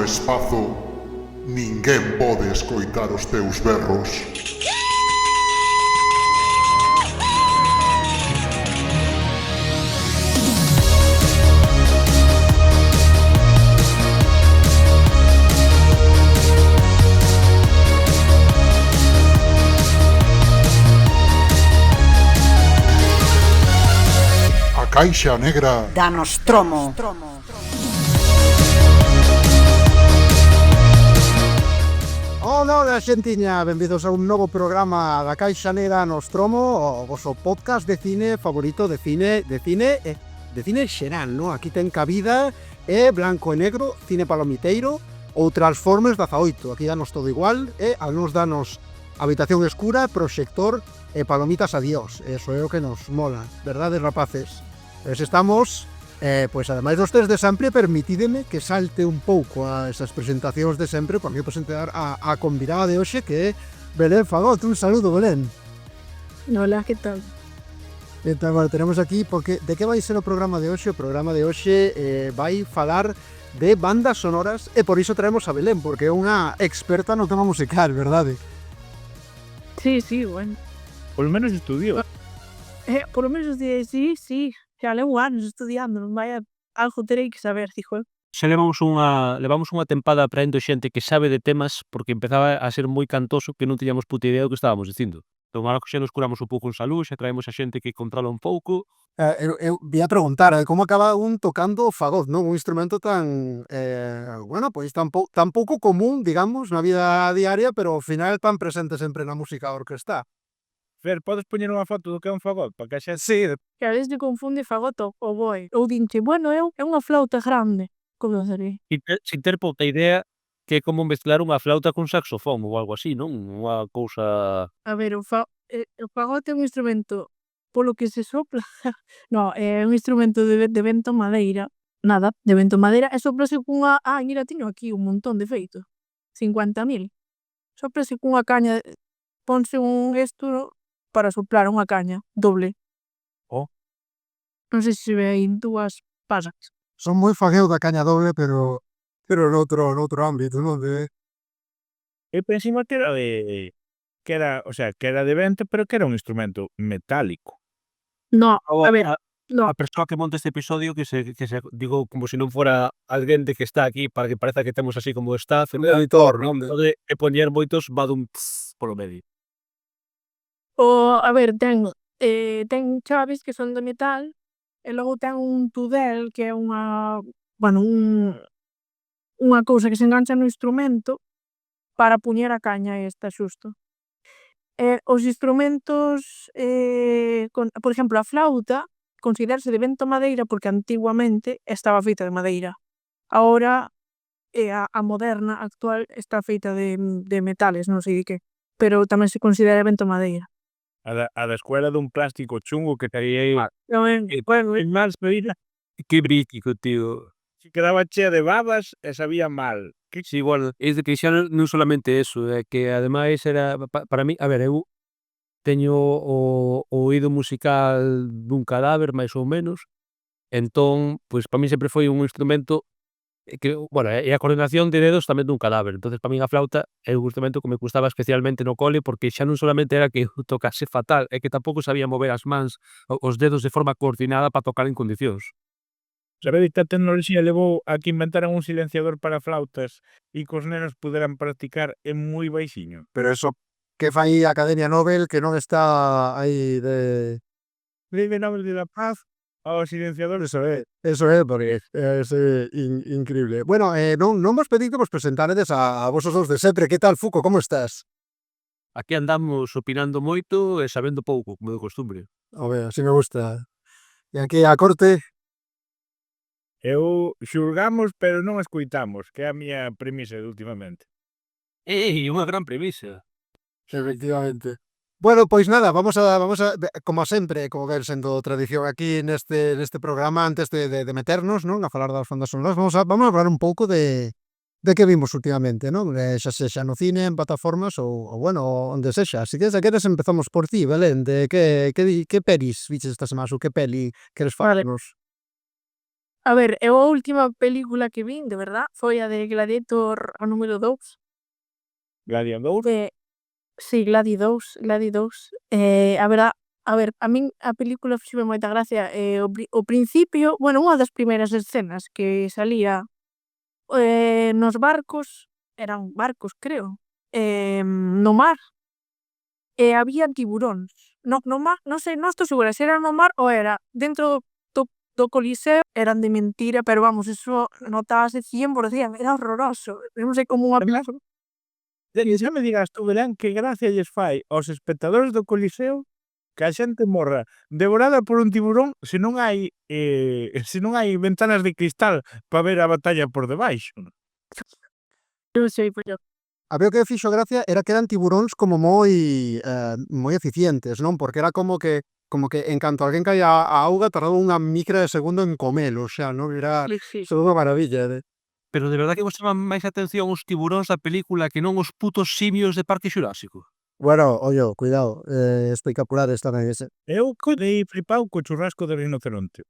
espazo, ninguén pode escoitar os teus berros. A Caixa Negra da Nostromo. Hola, xentiña, benvidos a un novo programa da Caixa Negra Nostromo, o voso podcast de cine favorito de cine xeral, no? Aquí ten cabida blanco e negro, cine palomiteiro ou Transformers 18, aquí danos todo igual, al nos danos habitación escura, proxector e palomitas a Dios, eso é o que nos mola, verdade, rapaces? Pois estamos, pois ademais dos test de sempre, permitídeme que salte un pouco a esas presentacións de sempre para me presentar a convidada de hoxe, que é Belén Fagot. Un saludo, Belén. Hola, que tal? Entón, bueno, tenemos aquí, porque de que vai ser o programa de hoxe? O programa de hoxe vai falar de bandas sonoras, e por iso traemos a Belén, porque é unha experta no tema musical, verdade? Sí, bueno. Polo menos estudiou. Por lo menos sí. Xa levo anos estudiando, non vai algo terei que saber, dijo. Xa levamos unha tempada aprendo xente que sabe de temas porque empezaba a ser moi cantoso que non tiñamos puta idea do que estábamos dicindo. Entón, agora que xa nos curamos un pouco en salud, xa traemos a xente que controla un pouco. Eu vi a preguntar, como acaba un tocando o fagot, non? Un instrumento tan, bueno, pois tan pouco común, digamos, na vida diaria, pero ao final tan presente sempre na música orquestal. Fer, podes poñer unha foto do que é un fagot? Para que a xente... Sí, Que a veces confunde fagoto o boi. Ou dinche, bueno, é unha flauta grande. Como seré? Sin ter pouta idea que é como mezclar unha flauta cun saxofón ou algo así, non? Unha cousa... A ver, o fagote é un instrumento polo que se sopla. No, é un instrumento de vento madeira. Nada, de vento madeira, e soplase cunha... mira, teño aquí un montón de feito. 50.000. Soplase cunha caña, ponse un esto para soplar unha caña, doble. Oh. Non sei se ve aí dúas pasas. son moi fagueu da caña doble, pero noutro ámbito, non? Eu pensei que era de... que era de vento, pero que era un instrumento metálico. No, a ver, no. A persoa que monta este episodio que se digo como se non fora alguén de que está aquí para que pareza que temos así como staff, Un editor, non? e poñer moitos badum polo medio. A ver, ten chaves que son de metal e logo ten un tudel que é unha cousa que se engancha no instrumento para puñer a caña esta xusto. Os instrumentos, por exemplo, a flauta considérase de vento madeira porque antiguamente estaba feita de madeira. Ahora a moderna actual está feita de metales, non sei de que, pero tamén se considera vento madeira. A da escuela dun plástico chungo que traía aí. Bueno, Mal feira. Que brítico, tío. Se quedaba chea de babas e sabía mal. Sí, bueno, é de que xa non solamente eso, é que ademais era para mí, a ver, eu teño o oído musical dun cadáver, máis ou menos, entón, pois para mí sempre foi un instrumento que, bueno, e a coordinación de dedos tamén dun cadáver, entonces para mí a flauta é un instrumento que me gustaba especialmente no cole porque xa non solamente era que eu tocase fatal, é que tampouco sabía mover as mans, os dedos de forma coordinada para tocar en condicións. Sabedes que a tecnoloxía levou a que inventaran un silenciador para flautas e que os nenos puderan practicar en moi baixiño? Pero eso que fai a Academia Nobel, que non está aí de... Premio Nobel de la Paz ao silenciador. Eso é, porque é increíble. Bueno, non vos pedí que vos presentaredes a vosos dos de sempre. Que tal, Fuco, como estás? Aquí andamos opinando moito e sabendo pouco, como de costumbre. A ver, así me gusta. E aquí a corte... Eu xulgamos, pero non escoitamos, que é a miña premisa de últimamente. Unha gran premisa. Efectivamente. Bueno, pois nada, vamos a como sempre, como ven sendo tradición aquí neste programa, antes de meternos, non, a falar das bandas sonoras, vamos a hablar un pouco de que vimos últimamente, non? Xa sexa no cine, en plataformas ou bueno, onde sexa. Así que se queres empezamos por ti, Belén, de que pelis viches esta semana ou que peli queres falarnos? A ver, eu a última película que vin, de verdad, foi a de Gladiator a número 2. Gladiador. Sí, Gladi 2. A ver, a min a película fixome moita gracia, o principio, bueno, unha das primeiras escenas que salía, nos barcos, eran barcos creo, no mar, e había tiburóns. No mar, non sei, non estou segura se era no mar ou era dentro do Coliseo, eran de mentira, pero vamos, eso notábase 100%, era horroroso. Eu non sei como unha película. Xa me digas tú, Belén, que gracia lles fai aos espectadores do Coliseo que a xente morra devorada por un tiburón se non hai ventanas de cristal para ver a batalla por debaixo. Non sei, pero A ver o que fixo gracia era que eran tiburóns como moi eficientes, non? Porque era como que en canto alguén caía á auga tardaba unha micra de segundo en comelo, xa, non? Era sí. unha maravilla, Pero de verdad que vos chaman máis atención os tiburóns da película que non os putos simios de Parque Xurásico. Bueno, ollo, cuidado, espectaculares tamén ese. Eu quedei flipado co churrasco de rinoceronte.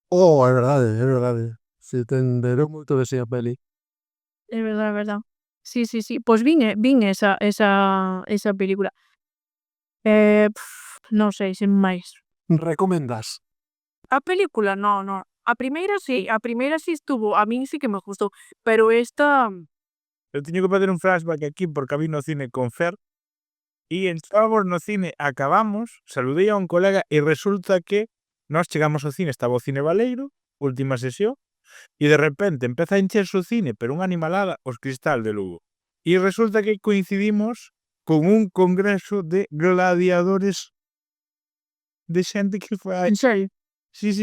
Oh, é verdade. Si, tenderou moito de esa peli. É verdade, é verdade. Sí. Pois vin esa película. Non sei, sen máis. Recomendas? A película, no. A primeira sí estuvo, a min sí que me gustou, pero esta Eu teño que facer un flashback aquí porque a vi no cine con Fer e estábamos no cine, acabamos, saludei a un colega e resulta que nós chegamos ao cine, estaba o Cine Baleiro, última sesión, e de repente empeza a encherse o cine, pero unha animalada, os Cristal de Lugo. E resulta que coincidimos con un congreso de gladiadores de xente que foi en serio. Sí,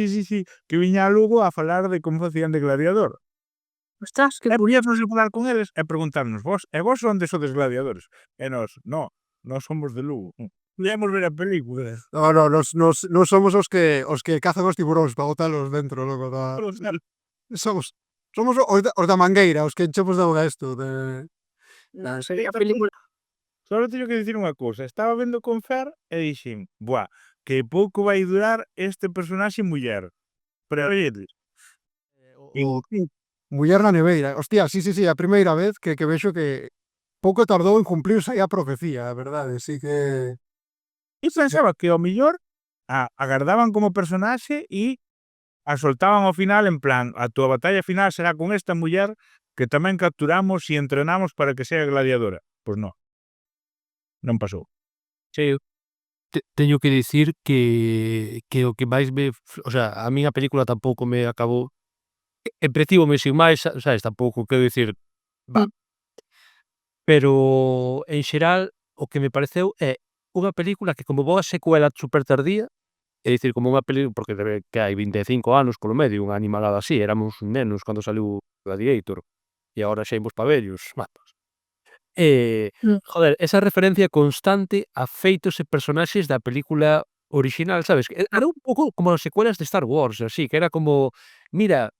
que viña a Lugo a falar de como facían de gladiador. Ostras, que E podíamos falar con eles e preguntarnos vos onde sodes gladiadores? E nós somos de Lugo. Podíamos ver a película. No, nos somos os que cazan os tiburóns para botalos dentro, loco, da... Somos os da mangueira, os que enchemos de auga isto, de... non sei, a película. Só teño que dicir unha cousa, estaba vendo con Fer e dixen, buah, que pouco vai durar este personaxe muller. Pero oyedes, O Muller na neveira. Hostia, sí, a primeira vez que vexo que pouco tardou en cumplirse aí a profecía, a verdade, sí que... e pensaba que ao millor agardaban como personaxe e a soltaban ao final en plan, a túa batalla final será con esta muller que tamén capturamos e entrenamos para que sea gladiadora. Pois non pasou. Sí, teño que dicir que o que máis o sea, a min a película tampouco me acabou entretívome sin máis, sabes, tampouco quero dicir, pero en xeral o que me pareceu é unha película que como boa secuela super tardía, é dicir, como unha película, porque debe que hai 25 anos polo medio, unha animalada así, éramos nenos cando saliu Gladiator, e agora xa imos pa vellos, joder, esa referencia constante a feitos e personaxes da película original, sabes? Era un pouco como as secuelas de Star Wars, así, que era como, mira,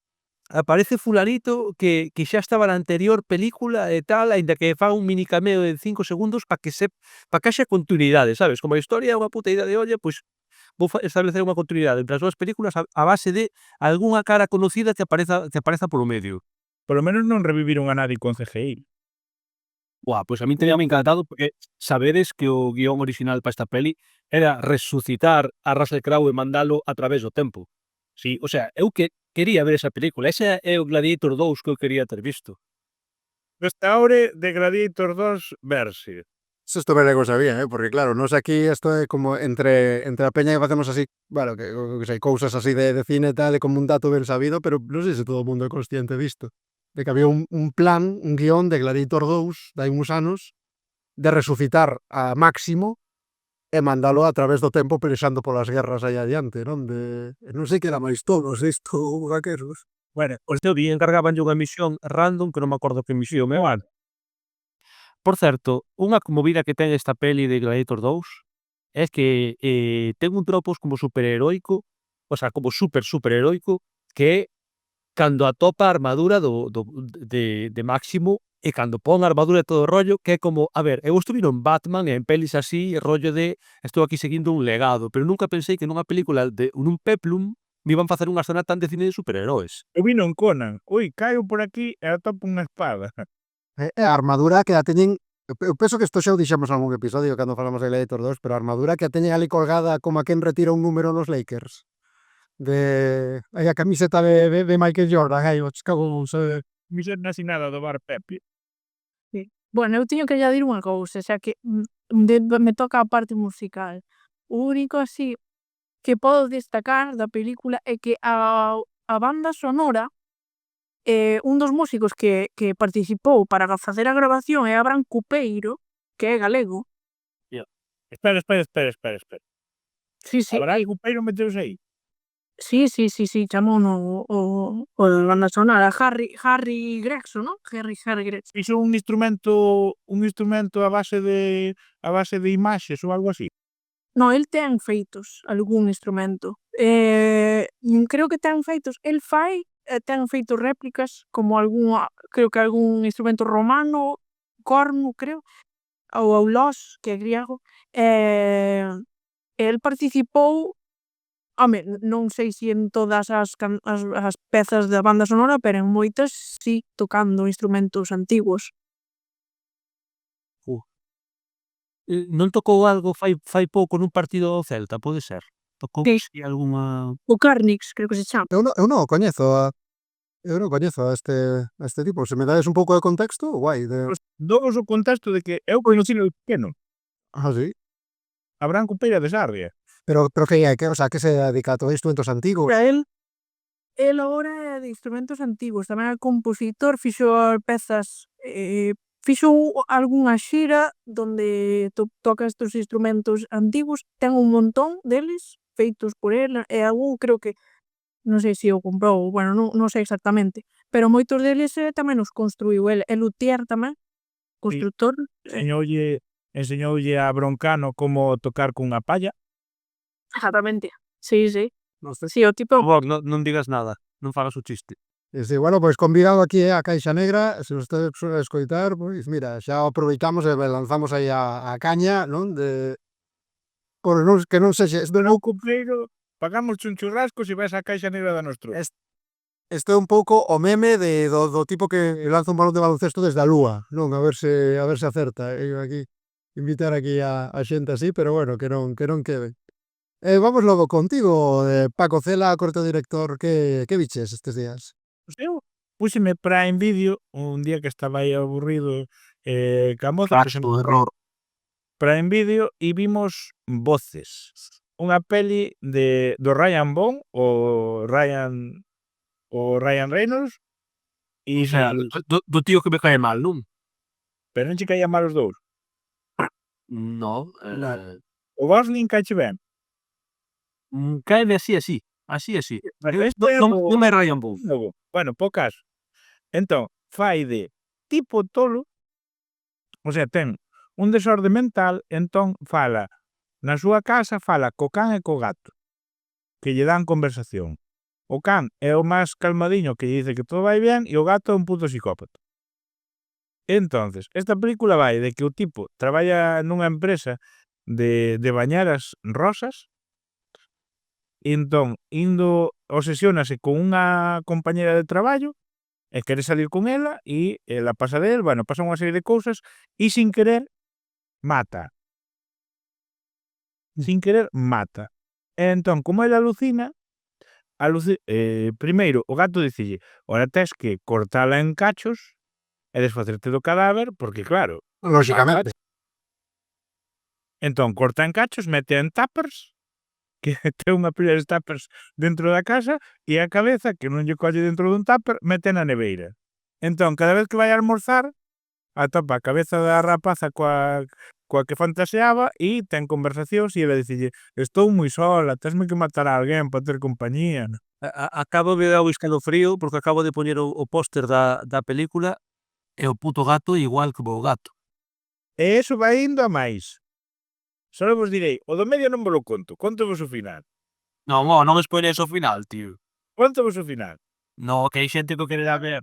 aparece fulanito que xa estaba na anterior película e tal, aínda que faga un mini cameo de 5 segundos para que haxa continuidade, sabes? Como a historia é unha puta idea de olla, pois vou establecer unha continuidade entre as dúas películas a base de algunha cara conocida que apareza polo medio. Polo menos non reviviron a nadie con CGI. Buah, pois a min teníame encantado porque sabedes que o guión original para esta peli era resucitar a Russell Crowe e mandalo a través do tempo. Sí, o sea, eu que quería ver esa película. Ese é o Gladiator 2 que eu quería ter visto. Restaure de Gladiator 2 verse. Isto ben que sabía, porque claro, nos aquí isto é como entre a peña que facemos así, bueno, que sei, cousas así de cine e tal, é como un dato ben sabido, pero non sei se todo o mundo é consciente disto. De que había un plan, un guión de Gladiator 2, dai uns anos, de resucitar a Máximo e mandalo a través do tempo pelexando polas guerras aí adiante, non? Non sei que era máis todos isto, vaqueros. Bueno, o seu día encargaban unha misión random que non me acordo que misión é. Por certo, unha movida que ten esta peli de Gladiator 2 é que ten un tropos como superheroico, o sea, como superheroico, que é cando atopa a armadura de Máximo e cando pon a armadura e todo o rollo, que é como, a ver, eu estuve en Batman e en pelis así, rollo de estou aquí seguindo un legado, pero nunca pensei que nunha película de un peplum iban facer unha zona tan de cine de superheróis. Eu vino en Conan. Ui, caio por aquí e atopo unha espada. A armadura que a teñen, eu penso que isto xa o dixemos algún episodio cando falamos de Gladiator 2, pero a armadura que a teñen ali colgada como a quen retira un número nos Lakers. Aí a camiseta de Michael Jordan, aí, os cabos, Mi ser asinada do bar Pepe. Sí. Bueno, eu teño que añadir unha cousa, xa que me toca a parte musical. O único así que podo destacar da película é que a banda sonora, un dos músicos que participou para facer a grabación é Abraham Cupeiro, que é galego. Espera. Sí, sí. Habrá algún peiro meteuse aí? Sí, chamouno o de banda sonora, Harry Gregson, non? Harry Gregson. Fixo un instrumento a base de imaxes ou algo así? No, el ten feitos algún instrumento. Creo que ten feitos, el fai, ten feitos réplicas como creo que algún instrumento romano, corno, creo, ou aulos, que é griego. El participou, non sei se en todas as pezas da banda sonora, pero en moitas si, tocando instrumentos antigos. Non tocou algo fai pouco nun partido do Celta, pode ser? Tocou Sí. así algunha... O Carnix, creo que se chama. Eu non o coñezo a este tipo. Se me dades un pouco de contexto, guai. Dous o contexto de que eu coñecino de pequeno. Sí. Abraham Cupeira de Sarria. Pero que é? O sea, que se dedica a todo instrumentos antigos? Para el agora é de instrumentos antigos, tamén é compositor, fixo pezas, fixo algunha xira donde toca estes instrumentos antigos, ten un montón deles feitos por el, e algún creo que non sei se o comprou, bueno, non sei exactamente, pero moitos deles tamén os construiu el, e luthier tamén, constructor. Enseñoulle a Broncano como tocar cunha palla. Exactamente, sí. Non sei. Sí, o tipo, Por favor, non digas nada, non fagas o chiste. Sí, bueno, pois convidado aquí a Caixa Negra, se usted suele escoitar, pois mira, xa aproveitamos e lanzamos aí a caña, non? Que non sexe, No Cupeiro, pagamos un churrasco se vais á Caixa Negra da Nostro. este é un pouco o meme do tipo que lanza un balón de baloncesto desde a lúa, non? A ver se acerta. Aquí invitar aquí a xente así, pero bueno, que non quede. Vamos logo contigo, Paco Cela, corto director, que viches estes días? Eu púxeme Prime Video un día que estaba aí aburrido ca moza, error. Prime Video e vimos Voces, unha peli do Ryan Bond o Ryan Reynolds e O sea, do tío que me cae mal, non? pero non che caían mal os dous. No, O Gosling caiche ben. caeme así. Pero este é Non é Ryan Bond. novo. Bueno, po caso. Entón, fai de tipo tolo, o sea, ten un desorde mental, entón fala na súa casa, fala co can e co gato, que lle dan conversación. O can é o máis calmadiño que lle dice que todo vai ben e o gato é un puto psicópata. Entonces, esta película vai de que o tipo traballa nunha empresa de bañaras rosas e entón obsesiónase con unha compañera de traballo e quere salir con ela e ela pasa del, bueno, pasa unha serie de cousas e sin querer mata. E entón, como ela alucina, primeiro o gato dicille, ora tes que cortala en cachos e desfacerte do cadáver, porque claro, Lóxicamente. entón corta en cachos, mete en tuppers, que ten unha pila de tuppers dentro da casa, e a cabeza, que non lle colle dentro dun tupper, mete na neveira. Entón, cada vez que vai a almorzar, atopa a cabeza da rapaza coa que fantaseaba e ten conversacións e ela dicille, estou moi sola, tesme que matar a alguén para ter compañía. Acabo de dar o escalofrío porque acabo de poñer o póster da película e o puto gato igual como o gato. E iso vai indo a máis. Só vos direi, o do medio non vos lo conto vos o final. Non spoilees o final, tío. Conto vos o final. No, que hai xente que o quererá ver.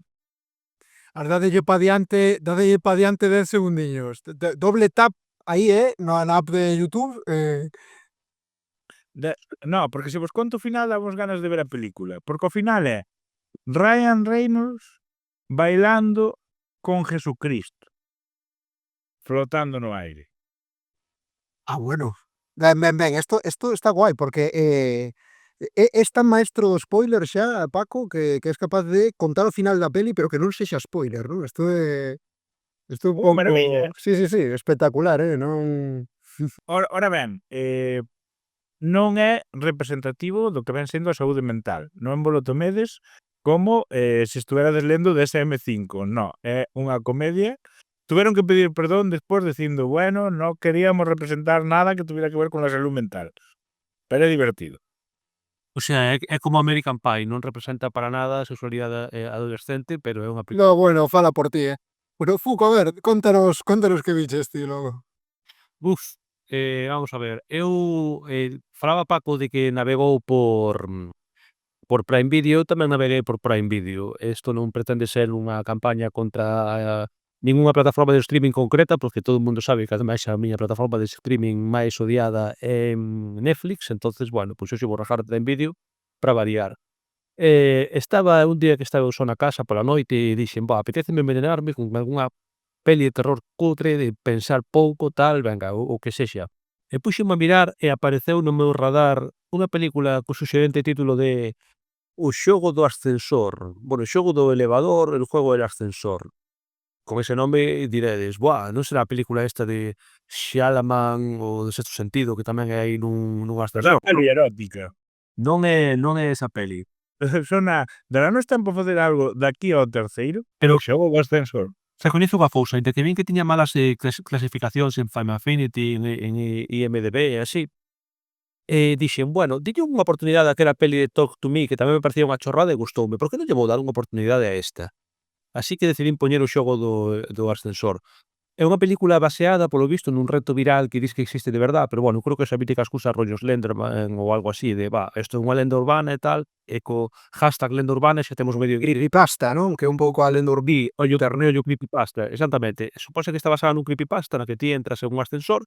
Dadelle pa diante 10 segundiños. Doble tap aí, na app de YouTube. No, porque se vos conto o final damos ganas de ver a película. Porque o final é Ryan Reynolds bailando con Jesucristo, flotando no aire. Ah, bueno. Ben, esto está guay porque es tan maestro do spoiler xa, Paco, que es capaz de contar o final da peli, pero que non sexa spoiler, non? Isto é un pouco... Maravilla. Sí, espectacular, non... Ora ben, non é representativo do que ven sendo a saúde mental. Non vos lo tomedes como se estuverades lendo DSM-5. No, é unha comedia. Tuvieron que pedir perdón despois dicindo, bueno, no queríamos representar nada que tuviera que ver con la salud mental. Pero é divertido. O sea, é como American Pie, non representa para nada a sexualidade adolescente, pero é unha película. No, bueno, fala por ti, Bueno, Fuco, a ver, contanos que viches ti logo. Uf, vamos a ver, eu falaba Paco de que navegou por Prime Video, tamén naveguei por Prime Video. Isto non pretende ser unha campaña contra ningunha plataforma de streaming concreta, porque todo o mundo sabe que ademais a miña plataforma de streaming máis odiada é Netflix, entonces, bueno, pois hoxe vou rajar Prime Video para variar. Estaba un día que estaba eu só na casa pola noite e dixen, apetéceme envenenarme con algunha peli de terror cutre, de pensar pouco, tal, venga, o que sexa. E puxeme a mirar e apareceu no meu radar unha película co suxerente título de O xogo do ascensor. Bueno, o xogo do elevador, el juego del ascensor. Con ese nome diredes, non será a película esta de Shyamalan ou do Sexto Sentido, que tamén é aí nun Pero ascensor. é peli erótica. Non é esa peli. Sona, dará nos tempo a facer algo daqui ao terceiro? Pero- O xogo do ascensor. Se coñezo unha cousa, ainda que vin que tiña malas clasificacións en Film Affinity, en IMDb e así, dixen, bueno, dille unha oportunidade a aquela peli de Talk to Me, que tamén me parecía unha chorrada e gustoume, por que non lle vou dar unha oportunidade a esta? Así que decidín poñer o xogo do ascensor. É unha película baseada, polo visto, nun reto viral que dis que existe de verdad, pero bueno, creo que esa mítica excusa rollos Slenderman ou algo así, de, isto é unha lenda urbana e tal, e co hashtag lenda urbana xa temos medio Creepypasta, non? Que é un pouco a lenda urbana. ollo terneo, ollo creepypasta, exactamente. Supose que está basada nun creepypasta na que ti entras en un ascensor,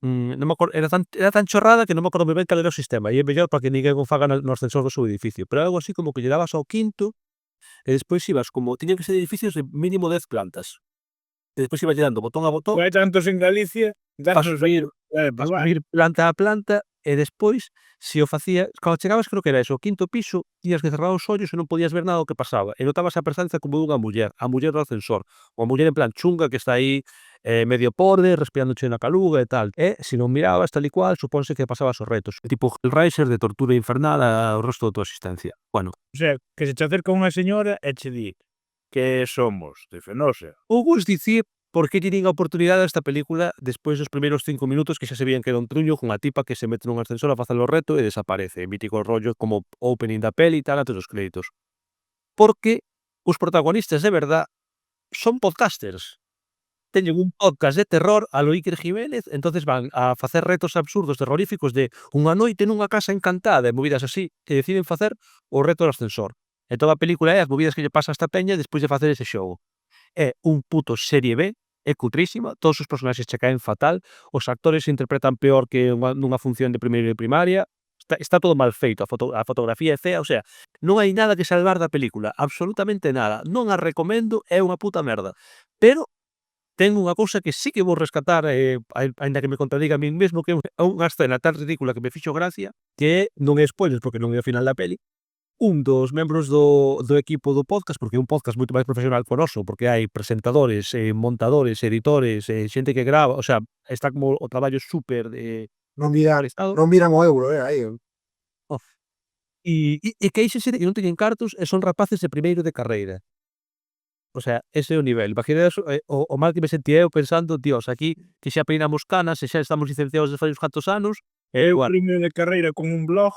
non me acordo, era tan chorrada que non me acordo moi ben cal era o sistema, e é mellor para que ninguén o faga no ascensor do seu edificio, pero algo así como que lle dabas ao quinto, e despois ibas como, tiñan que ser edificios de mínimo 10 plantas, e despois ibas lle dando botón a botón, Hai tantos en Galicia, para subir planta a planta, e despois, se o facía, cando chegabas creo que era eso, o quinto piso, tiñas que cerrar os ollos e non podías ver nada o que pasaba, e notabas a presenza como dunha muller, a muller do ascensor, unha muller en plan chunga que está aí medio podre, respirándoche na caluga e tal. E se non mirabas tal e cual, suponse que pasabas os retos, tipo Hellraiser de tortura infernal ao resto da tua existencia. Bueno, O sea, que se te acerca unha señora e che di que somos de Fenosa. ou vos dicir por que lle din a oportunidade a esta película despois dos primeiros 5 minutos que xa se veían que era un truño con a tipa que se mete nun ascensor a facer o reto e desaparece. Mítico rollo como opening da peli e tal antes dos créditos. Porque os protagonistas de verdad son podcasters. Teñen un podcast de terror a lo Iker Jiménez, entonces van a facer retos absurdos terroríficos de unha noite nunha casa encantada e movidas así, e deciden facer o reto do ascensor. E toda a película é as movidas que lle pasa a esta peña despois de facer ese xogo. É un puto serie B, é cutrísima, todos os personaxes che caen fatal, os actores se interpretan peor que nunha función de primeiro de primaria, está todo mal feito, a fotografía é fea, o sea, non hai nada que salvar da película, absolutamente nada. Non a recomendo, é unha puta merda. Pero ten unha cousa que sí que vou rescatar, aínda que me contradiga a min mesmo, que é unha escena tan ridícula que me fixo gracia, que non é spoiler porque non é o final da peli. Un dos membros do equipo do podcast, porque é un podcast moito máis profesional que o noso, porque hai presentadores, montadores, editores, xente que grava, o sea, está como o traballo super Non miran o euro, aí. e queixense de que non teñen cartos e son rapaces de primeiro de carreira. O sea, ese é o nivel. Imaginedes o mal que me sentía eu pensando, Dios, aquí que xa peinamos canas e xa estamos licenciados de fai uns cantos anos, Eu igual. primeiro de carreira con un blog.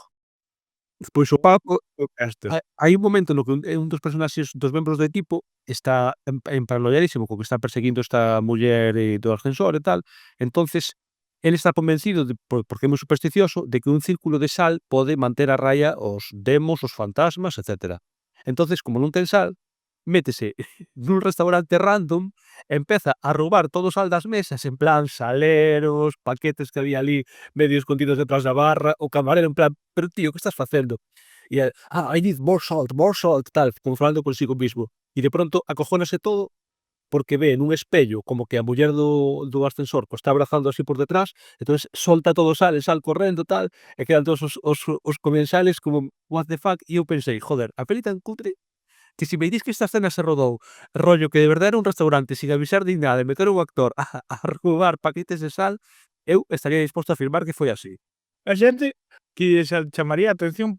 Despois o Paco, Este. hai un momento no que un dos personaxes dos membros do equipo está emparanoiadísimo co que está perseguindo esta muller do ascensor e tal, entonces el está convencido porque é moi supersticioso de que un círculo de sal pode manter a raya os demos, os fantasmas, etcétera. Entonces, como non ten sal, métese nun restaurante random, empeza a roubar todo o sal das mesas, en plan saleros, paquetes que había ali medio escondidos detrás da barra, o camarero en plan, pero tío, que estás facendo? E el, I need more salt, tal, como falando consigo mismo. E de pronto acojónase todo porque ve nun espello como que a muller do ascensor o está abrazando así por detrás, entonces solta todo o sal correndo tal, e quedan todos os comensales como what the fuck, e eu pensei, joder, a peli tan cutre que si me dis que esta escena se rodou, rollo que de verdade era un restaurante sin avisar nin nada, e meter un actor a roubar paquetes de sal, eu estaría disposto a afirmar que foi así. A xente que chamaría a atención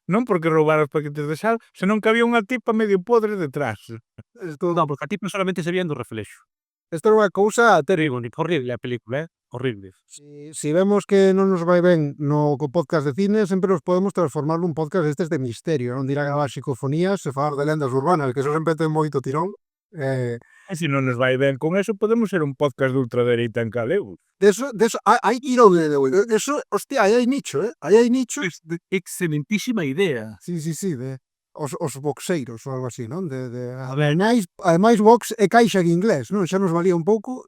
non porque roubara os paquetes de sal, senón que había unha tipa medio podre detrás. Non, porque a ti solamente se vían do reflexo. Isto era unha cousa Terrible, horrible a película, horrible. Si vemos que non nos vai ben no co podcast de cine, sempre nos podemos transformar nun podcast destes de misterio, non? De ir a gravar psicofonías e falar de lendas urbanas, que eso sempre ten moito tirón. E se non nos vai ben con eso, podemos ser un podcast de ultradereita en galego. De eso hai tirón de eso, hostia, aí hai nicho, aí hai nicho. Excelentísima idea. Sí, de os boxeiros ou algo así, non? Ademais box e caixa en inglés, non? Xa nos valía un pouco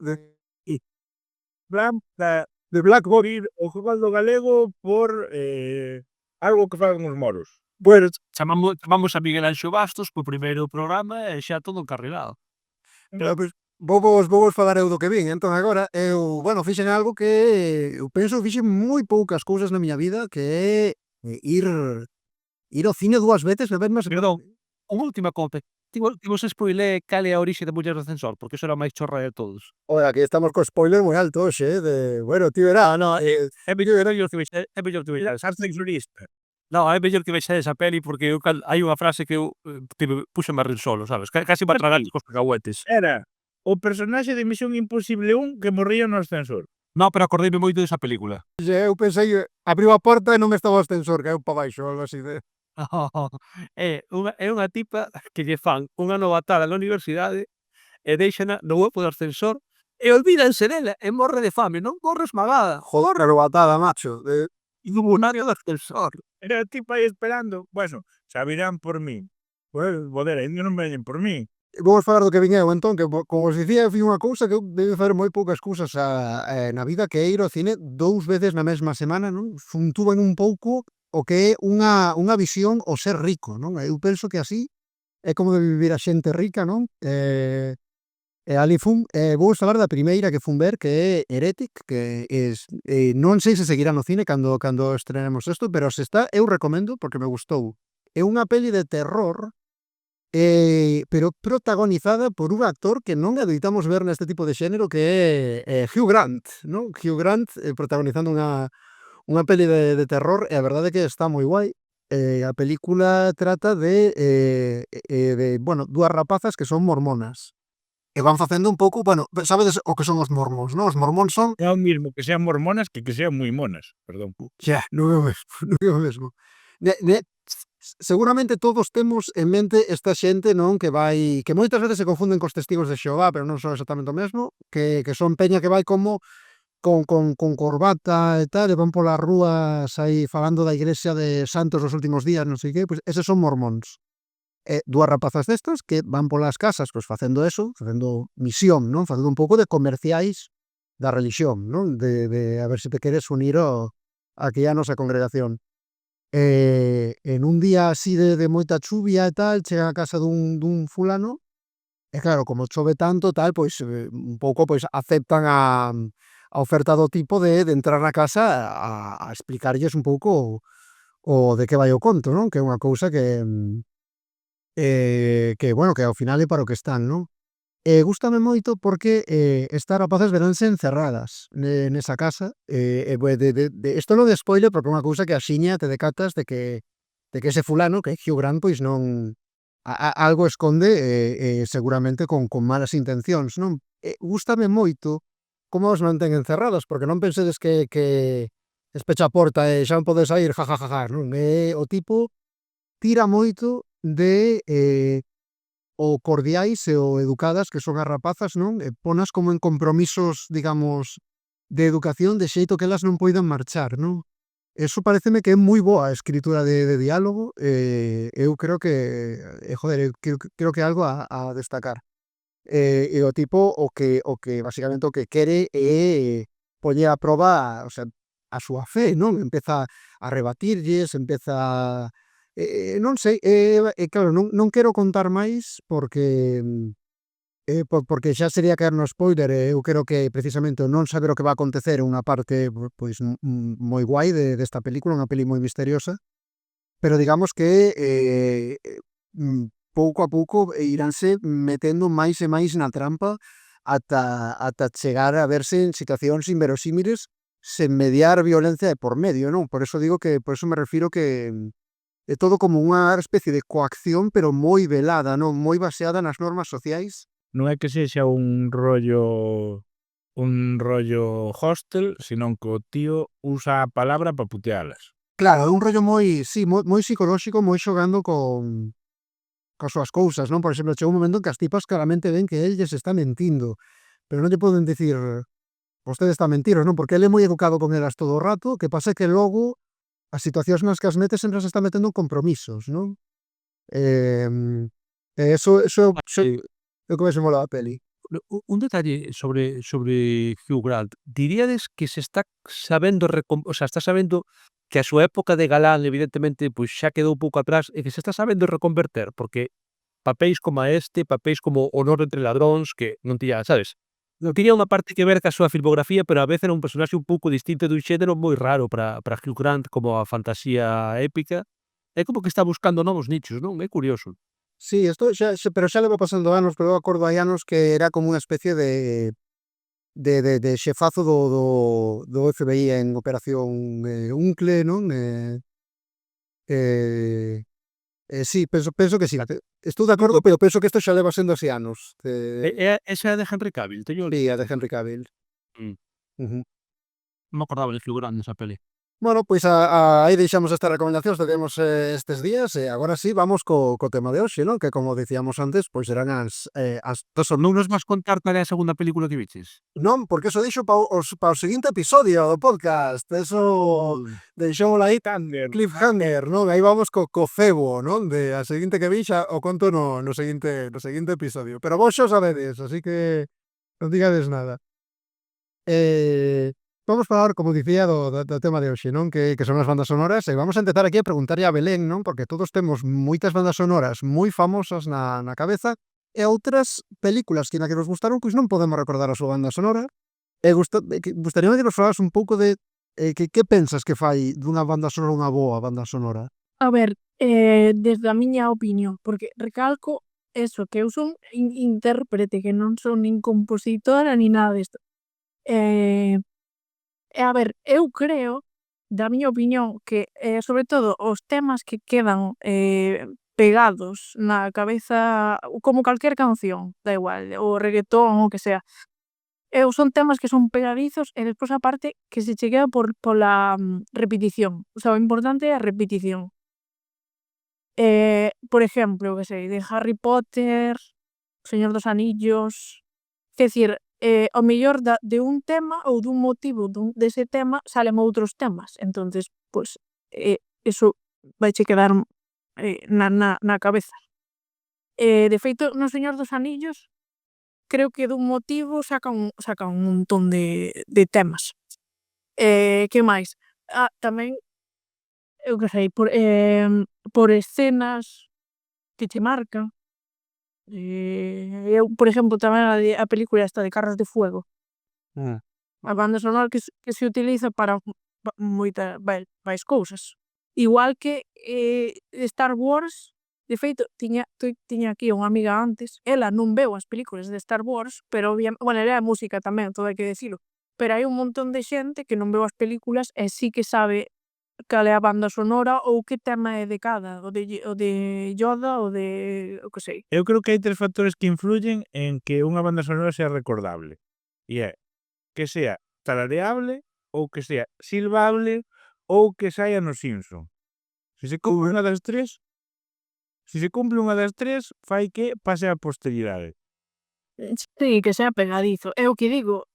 Plan, de Black Box ir o jugando galego por algo que fagan os moros. Bueno, chamamos a Miguel Anxo Bastos po primeiro programa e xa todo encarrilado. Pois vou falar eu do que vin. Entón agora eu, fixen algo que eu penso fixen moi poucas cousas na miña vida, que é ir ao cine 2 veces na mesma semana. Perdón, unha última conta. Tivos spoilé cal é a orixe da muller do ascensor, porque iso era a máis chorra de todos. Oia, aquí estamos co spoiler moi alto hoxe, ti verás, no, É mellor que vexades. Sartre florista. Non, é mellor que vexades a peli porque eu hai unha frase que eu puxeme a rir solo, sabes? Casi para tragar cos cacahuetes. Era o personaxe de Misión Imposible 1 que morría no ascensor. Non, pero acordeime moito desa película. Eu pensei, abriu a porta e non estaba o ascensor, caeu para baixo, algo así de... É unha tipa que lle fan unha novatada na universidade e deixana no hueco do ascensor e olvídanse dela e morre de fame, non morre esmagada. Joder, a novatada, macho. Lunario do ascensor. Era a tipa aí esperando. Bueno, xa virán por mí. Pues, joder, ainda non veñen por mí. Vamos falar do que vin eu, entón, que como os dicía, fui unha cousa que eu debe facer moi poucas cousas na vida, que é ir ao cine 2 veces na mesma semana, non? Funtuban un pouco o que é unha visión ao ser rico, non? Eu penso que así é como de vivir a xente rica, non? Ali fun, vou falar da primeira que fun ver, que é Heretic, que non sei se seguirá no cine cando estrenemos isto, pero se está, eu recomendo porque me gustou. É unha peli de terror, pero protagonizada por un actor que non adoitamos ver neste tipo de xénero, que é Hugh Grant, non? Hugh Grant protagonizando unha peli de terror, e a verdade é que está moi guai. A película trata de dúas rapazas que son mormonas e van facendo un pouco, sabedes o que son os mormóns, non? Os mormóns son... É o mismo que sean mormonas que sean moi monas, perdón. Non é o mesmo, non é o mesmo. Seguramente todos temos en mente esta xente, non, que moitas veces se confunden cos testigos de Xehová, pero non son exactamente o mesmo, que son peña que vai como con corbata e tal, e van polas rúas aí falando da igrexa de santos dos últimos días, non sei que, pois eses son mormóns. Dúas rapazas destas que van polas casas, pois facendo eso, facendo misión, non, facendo un pouco de comerciais da religión, non, de a ver se te queres unir aquí a nosa congregación. En un día así de moita chuvia e tal, chegan a casa dun fulano, e claro, como chove tanto, tal, pois un pouco pois aceptan a oferta do tipo de entrar na casa a explicarlles un pouco o de que vai o conto, non? Que é unha cousa que ao final é para o que están, non? Gústame moito porque estas rapaces veranse encerradas nesa casa. Isto non de spoiler, porque é unha cousa que axiña te decatas de que ese fulano, que é Hugh Grant, pois non... algo esconde, seguramente con malas intencións, non? Gústame moito como os mantén encerrados, porque non pensedes que despecha a porta e xa non podes sair, jajajaja, non? O tipo tira moito de o cordiais e o educadas que son as rapazas, non? E ponas como en compromisos, digamos, de educación, de xeito que elas non poidan marchar, non? Eso pareceme que é moi boa a escritura de diálogo, eu creo que, joder, creo que é algo a destacar. E o tipo o que basicamente o que quere é poñer a proba, o sea, a súa fe, non? Empeza a rebatirlles, empeza non sei, claro, non quero contar máis porque porque xa sería caer no spoiler, e eu creo que precisamente o non saber o que va a acontecer é unha parte pois moi guai desta película, unha peli moi misteriosa, pero digamos que pouco a pouco iránse metendo máis e máis na trampa ata chegar a verse en situacións inverosímiles sen mediar violencia de por medio, non? Por eso digo que, por eso me refiro que é todo como unha especie de coacción, pero moi velada, non? Moi baseada nas normas sociais. Non é que sexa un rollo Hostel, senón que o tío usa a palabra para putealas. Claro, é un rollo moi, sí, moi psicolóxico, moi xogando coas súas cousas, non? Por exemplo, chega un momento en que as tipas claramente ven que el lles está mentindo, pero non lle poden dicir vostede está a mentiros, non? Porque el é moi educado con elas todo o rato, que pasa é que logo as situacións nas que as mete sempre se está metendo en compromisos, non? Eso Eh, é o que máis me mola da peli. un detalle sobre Hugh Grant. Diríades que se está sabendo o sea, está sabendo que a súa época de galán evidentemente pois xa quedou pouco atrás e que se está sabendo reconverter, porque papéis como papéis como Honor entre ladróns, que non tiña, sabes? Non tiña unha parte que ver ca súa filmografía, pero a vez era un personaxe un pouco distinto dun xénero moi raro para Hugh Grant, como a fantasía épica. É como que está buscando novos nichos, non? É curioso. Sí, isto pero xa leva pasando anos, pero eu acordo hai anos que era como unha especie de xefazo do FBI en Operación Uncle, non? Eh, sí, penso que sí. Estou de acordo, pero penso que isto xa leva sendo así anos. Esa é de Henry Cavill, teño Sí, a de Henry Cavill. Mm. Ujú. Non me acordaba de Hugh Grant nesa peli. Bueno, pois aí deixamos estas recomendacións que temos estes días e agora sí, vamos co tema de hoxe, non? Que como dicíamos antes, pois serán as Non nos vas contar cal é a segunda película que viches? non, porque eso dixo pa o seguinte episodio do podcast. Eso deixámoslo aí Thunder. cliffhanger, non? Aí vamos co cebo, non? De a seguinte que vi xa o conto no seguinte episodio. Pero vos xa o sabedes, así que non digades nada. Vamos falar, como dicía, do tema de hoxe, non? Que son as bandas sonoras, e vamos a empezar aquí a preguntarlle a Belén, non? Porque todos temos moitas bandas sonoras moi famosas na cabeza e outras películas que na que nos gustaron, pois non podemos recordar a súa banda sonora. Gustaríame que nos falaras un pouco de que pensas que fai dunha banda sonora unha boa banda sonora? A ver, desde a miña opinión, porque recalco eso, que eu son intérprete, que non son nin compositora nin nada disto. E a ver, eu creo, da miña opinión, que sobre todo os temas que quedan pegados na cabeza, como calquer canción, da igual, o reguetón, o que sea, son temas que son pegadizos e despois aparte que se che queda pola repetición. O sea, o importante é a repetición. Por exemplo, eu que sei, de Harry Potter, Señor dos Anillos, quer dicir, ao mellor de un tema ou dun motivo dese tema salen outros temas, entonces, pois, eso vaiche quedar na cabeza. De feito, no Señor dos Anillos, creo que dun motivo sacan un montón de temas. Que máis? Tamén, eu que sei, por escenas que che marcan. Eu, por exemplo, tamén a película esta de Carros de Fuego. A banda sonora que se utiliza para máis cousas. Igual que Star Wars, de feito, tiña aquí unha amiga antes, ela non veu as películas de Star Wars, pero bueno, ela é música tamén, todo hai que dicilo, pero hai un montón de xente que non veu as películas e sí que sabe cal é a banda sonora ou que tema é de cada, o de Yoda, o de o que sei. Eu creo que hai 3 factores que influyen en que unha banda sonora sea recordable. E é que sea tarareable, ou que sea silbable, ou que saia nos Simpson. Se se cumple unha das 3, fai que pase á posteridade. Sí, que sea pegadizo. É o que digo,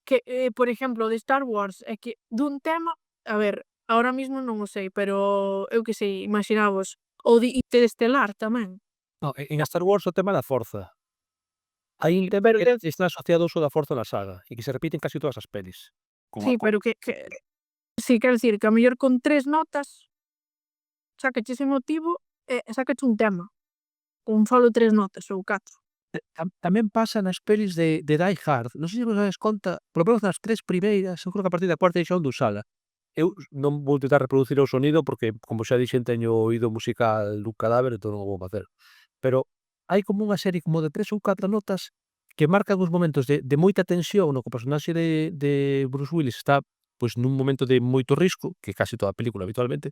que, por exemplo, de Star Wars, é que dun tema, a ver, Ahora mismo non o sei, pero eu que sei, imaxinavos. O de Interestelar tamén. No, en Star Wars o tema da forza. Hai Pero que está asociado ao uso da forza na saga e que se repite en casi todas as pelis. sí, pero que sí, quero dicir que a mellor con 3 notas sácache ese motivo e sácache un tema. Con solo 3 notas ou 4. Tamén pasa nas pelis de Die Hard. Non sei se vos dades conta, polo menos nas 3 primeiras, eu creo que a partir da cuarta deixaron de usala. Eu non vou tentar reproducir o sonido porque, como xa dixen, teño o oído musical dun cadáver, entón non o vou facer. Pero hai como unha serie como de 3 ou 4 notas que marcan os momentos de moita tensión no que o personaxe de Bruce Willis está, pois, nun momento de moito risco, que case toda a película habitualmente,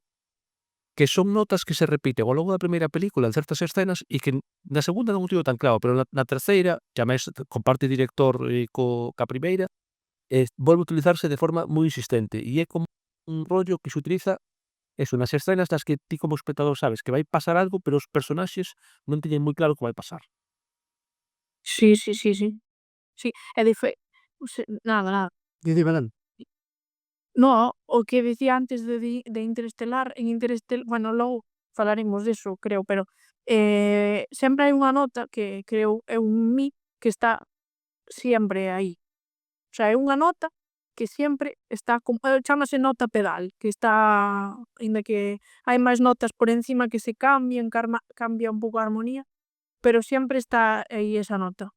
que son notas que se repiten ao longo da primeira película en certas escenas e que na segunda non o tivo tan claro, pero na terceira, xa máis comparte director ca primeira, volve a utilizarse de forma moi insistente e é como un rollo que se utiliza eso, nas escenas nas que ti como espectador sabes que vai pasar algo, pero os personaxes non teñen moi claro que vai pasar. Sí, sí, sí, sí. Sí, e nada, nada. Didi Belén. No, o que dicía antes de Interestelar, bueno, logo falaremos deso, creo, pero, sempre hai unha nota que creo é un mi que está siempre aí. O sea, é unha nota que siempre está chámase nota pedal, que está aínda que hai máis notas por encima que se cambian, cambia un pouco a armonía, pero sempre está aí esa nota.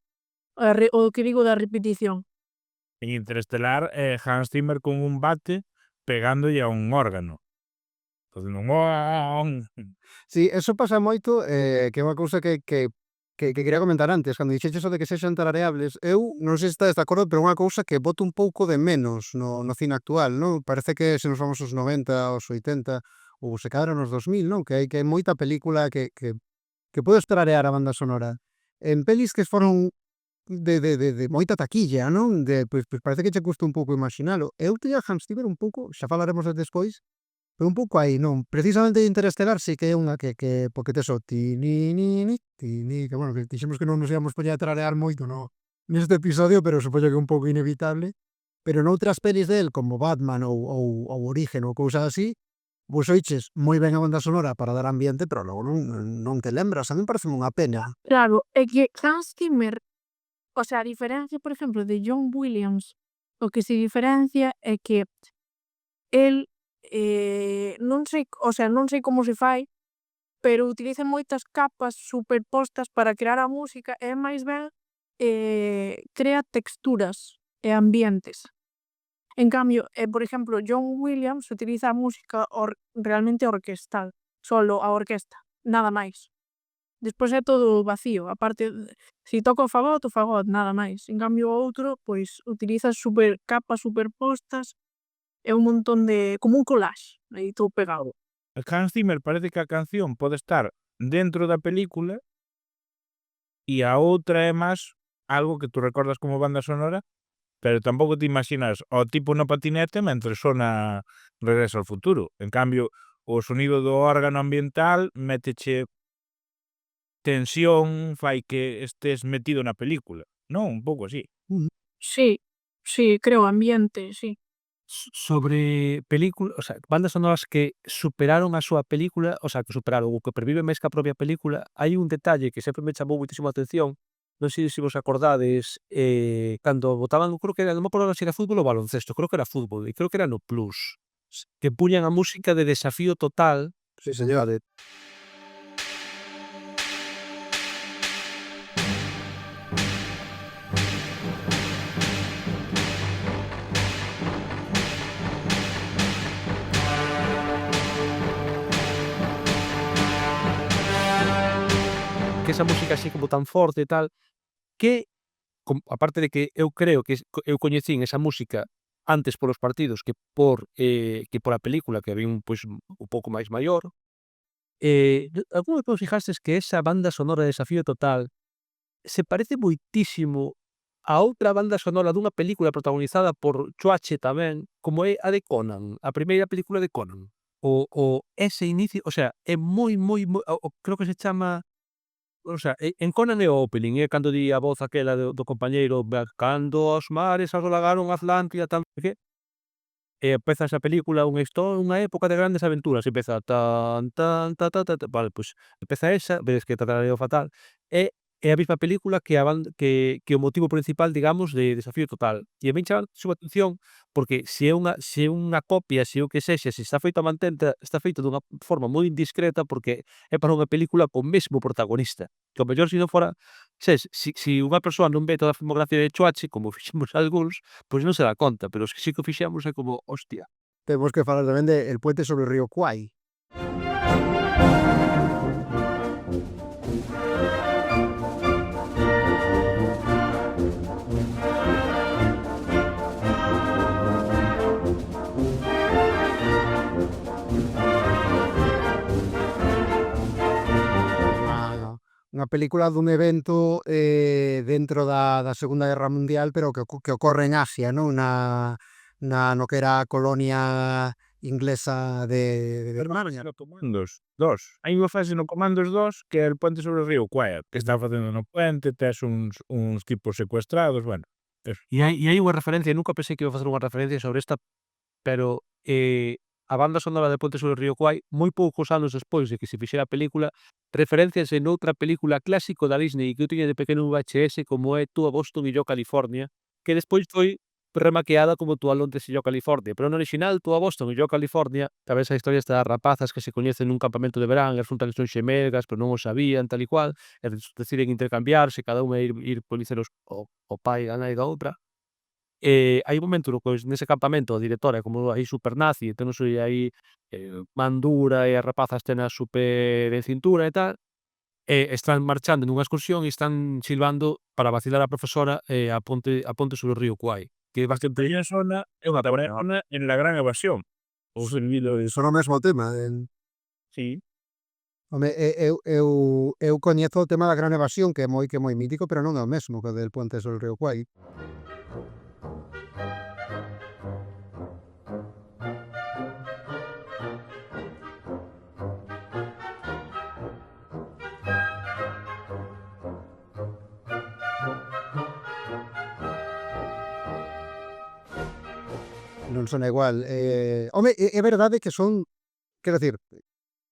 O que digo da repetición. En Interestelar, Hans Zimmer con un bate pegándolle a un órgano. Facendo un "uang". Sí, eso pasa moito, que é unha cousa que quería comentar antes, cando dixeches o de que sexan tarareables, eu non sei se estades de acordo, pero é unha cousa que boto un pouco de menos no cine actual, non? Parece que se nos vamos aos 90, aos 80 ou se cadra nos 2000, non? Que hai moita película que podes tararear a banda sonora. En pelis que foron de moita taquilla, non? Pois parece que che custa un pouco imaxinalo. Eu teño a Hans Zimmer un pouco, xa falaremos despois, pero un pouco aí, non? Precisamente Interestelar sí que é unha porque tes o que bueno, que dixemos que non nos íamos poñer a tararear moito neste episodio, pero supoño que é un pouco inevitable. Pero noutras pelis del, como Batman ou Origen ou cousas así, pois oiches moi ben a banda sonora para dar ambiente, pero logo non te lembras. A min parece unha pena. Claro, é que Hans Zimmer, o sea, a diferencia, por exemplo, de John Williams, o que se diferencia é que el, non sei, o sea, non sei como se fai, pero utiliza moitas capas superpostas para crear a música e máis ben, crea texturas e ambientes. En cambio, por exemplo, John Williams utiliza a música realmente orquestal, solo a orquesta, nada máis. Despois é todo vacío, aparte, si toca o fagot, nada máis. En cambio o outro, pois, utiliza capas superpostas e un montón como un collage, aí todo pegado. Hans Zimmer parece que a canción pode estar dentro da película e a outra é máis algo que tú recordas como banda sonora, pero tampouco te imaginas ao tipo no patinete mentre sona Regreso ao futuro. En cambio, o sonido do órgano ambiental méteche tensión, fai que estés metido na película, non? Un pouco así. Sí, sí, creo ambiente, sí. Sobre película, o sea, bandas sonoras que superaron a súa película, o sea, que superaron ou que perviven máis que a propia película, hai un detalle que sempre me chamou moitísimo a atención, non sei se vos acordades, cando botaban, creo que era, non me acordo se era fútbol ou baloncesto, creo que era fútbol, e creo que era no Plus, que puñan a música de Desafío Total, Sí, señor. que esa música así como tan forte e tal, que aparte de que eu creo que eu coñecín esa música antes polos partidos que por a película, que había pois, un pouco máis maior, algunha vez vos fijastes que esa banda sonora de Desafío Total se parece moitísimo a outra banda sonora dunha película protagonizada por Choache tamén, como é a de Conan, a primeira película de Conan. O ese inicio, o sea, é moi, creo que se chama, o sea, en Conan é o opening, é cando di a voz aquela do compañeiro, cando os mares asolagaron a Atlántida, tal, non sei que. e empeza esa película unha época de grandes aventuras, empeza tan tan ta ta ta ta, vale, pois empeza esa, vedes que tatareo fatal, e é a mesma película que a ban que o motivo principal, digamos, de Desafío Total. E a min chama a atención porque se é unha copia, se o que sexa, se está feito a mantenta, está feito dunha forma moi indiscreta porque é para unha película co mesmo protagonista. Que ao mellor se non fora, se unha persoa non ve toda a filmografía de Chuache, como fixemos algúns, pois non se dá conta, pero os que sí que o fixemos é como, hostia. Temos que falar tamén de El puente sobre o río Kwai. Unha película dun evento dentro da Segunda Guerra Mundial, pero que ocorre en Asia, non? No que era a colonia inglesa de Alemania. No Comandos 2. Hai unha fase no Comandos 2 que é el puente sobre o río Kwai, que está facendo no puente, tes uns tipos secuestrados, bueno, eso. E hai unha referencia, nunca pensei que iba a facer unha referencia sobre esta, pero a banda sonora de Puente sobre o río Kwai, moi poucos anos despois de que se fixera a película, referenciase noutra película clásico da Disney que eu tiña de pequeno en VHS, como é Tú a Boston e yo a California, que despois foi remaqueada como Tú a Londres e yo a California, pero no original Tú a Boston e yo a California, sabes a historia esta das rapazas que se coñecen nun campamento de verán e resulta que son xemelgas, pero non o sabían, tal e cual, e deciden intercambiarse, cada unha ir coñecer o pai e a nai da outra. Hai un momento no que nese campamento a directora é como aí super nazi, entón non sei aí man dura e as rapazas tenas super en cintura e tal, e están marchando nunha excursión e están silbando para vacilar a profesora a ponte sobre o río Kwai, que é bastante Trilha sona é unha taberna en La Gran Evasión. O servido de Son o mesmo tema. sí. Home, eu coñezo o tema da Gran Evasión, que é moi mítico, pero non é o mesmo que o del puente sobre o río Kwai. Non son igual. Home, é verdade que son, quero dicir,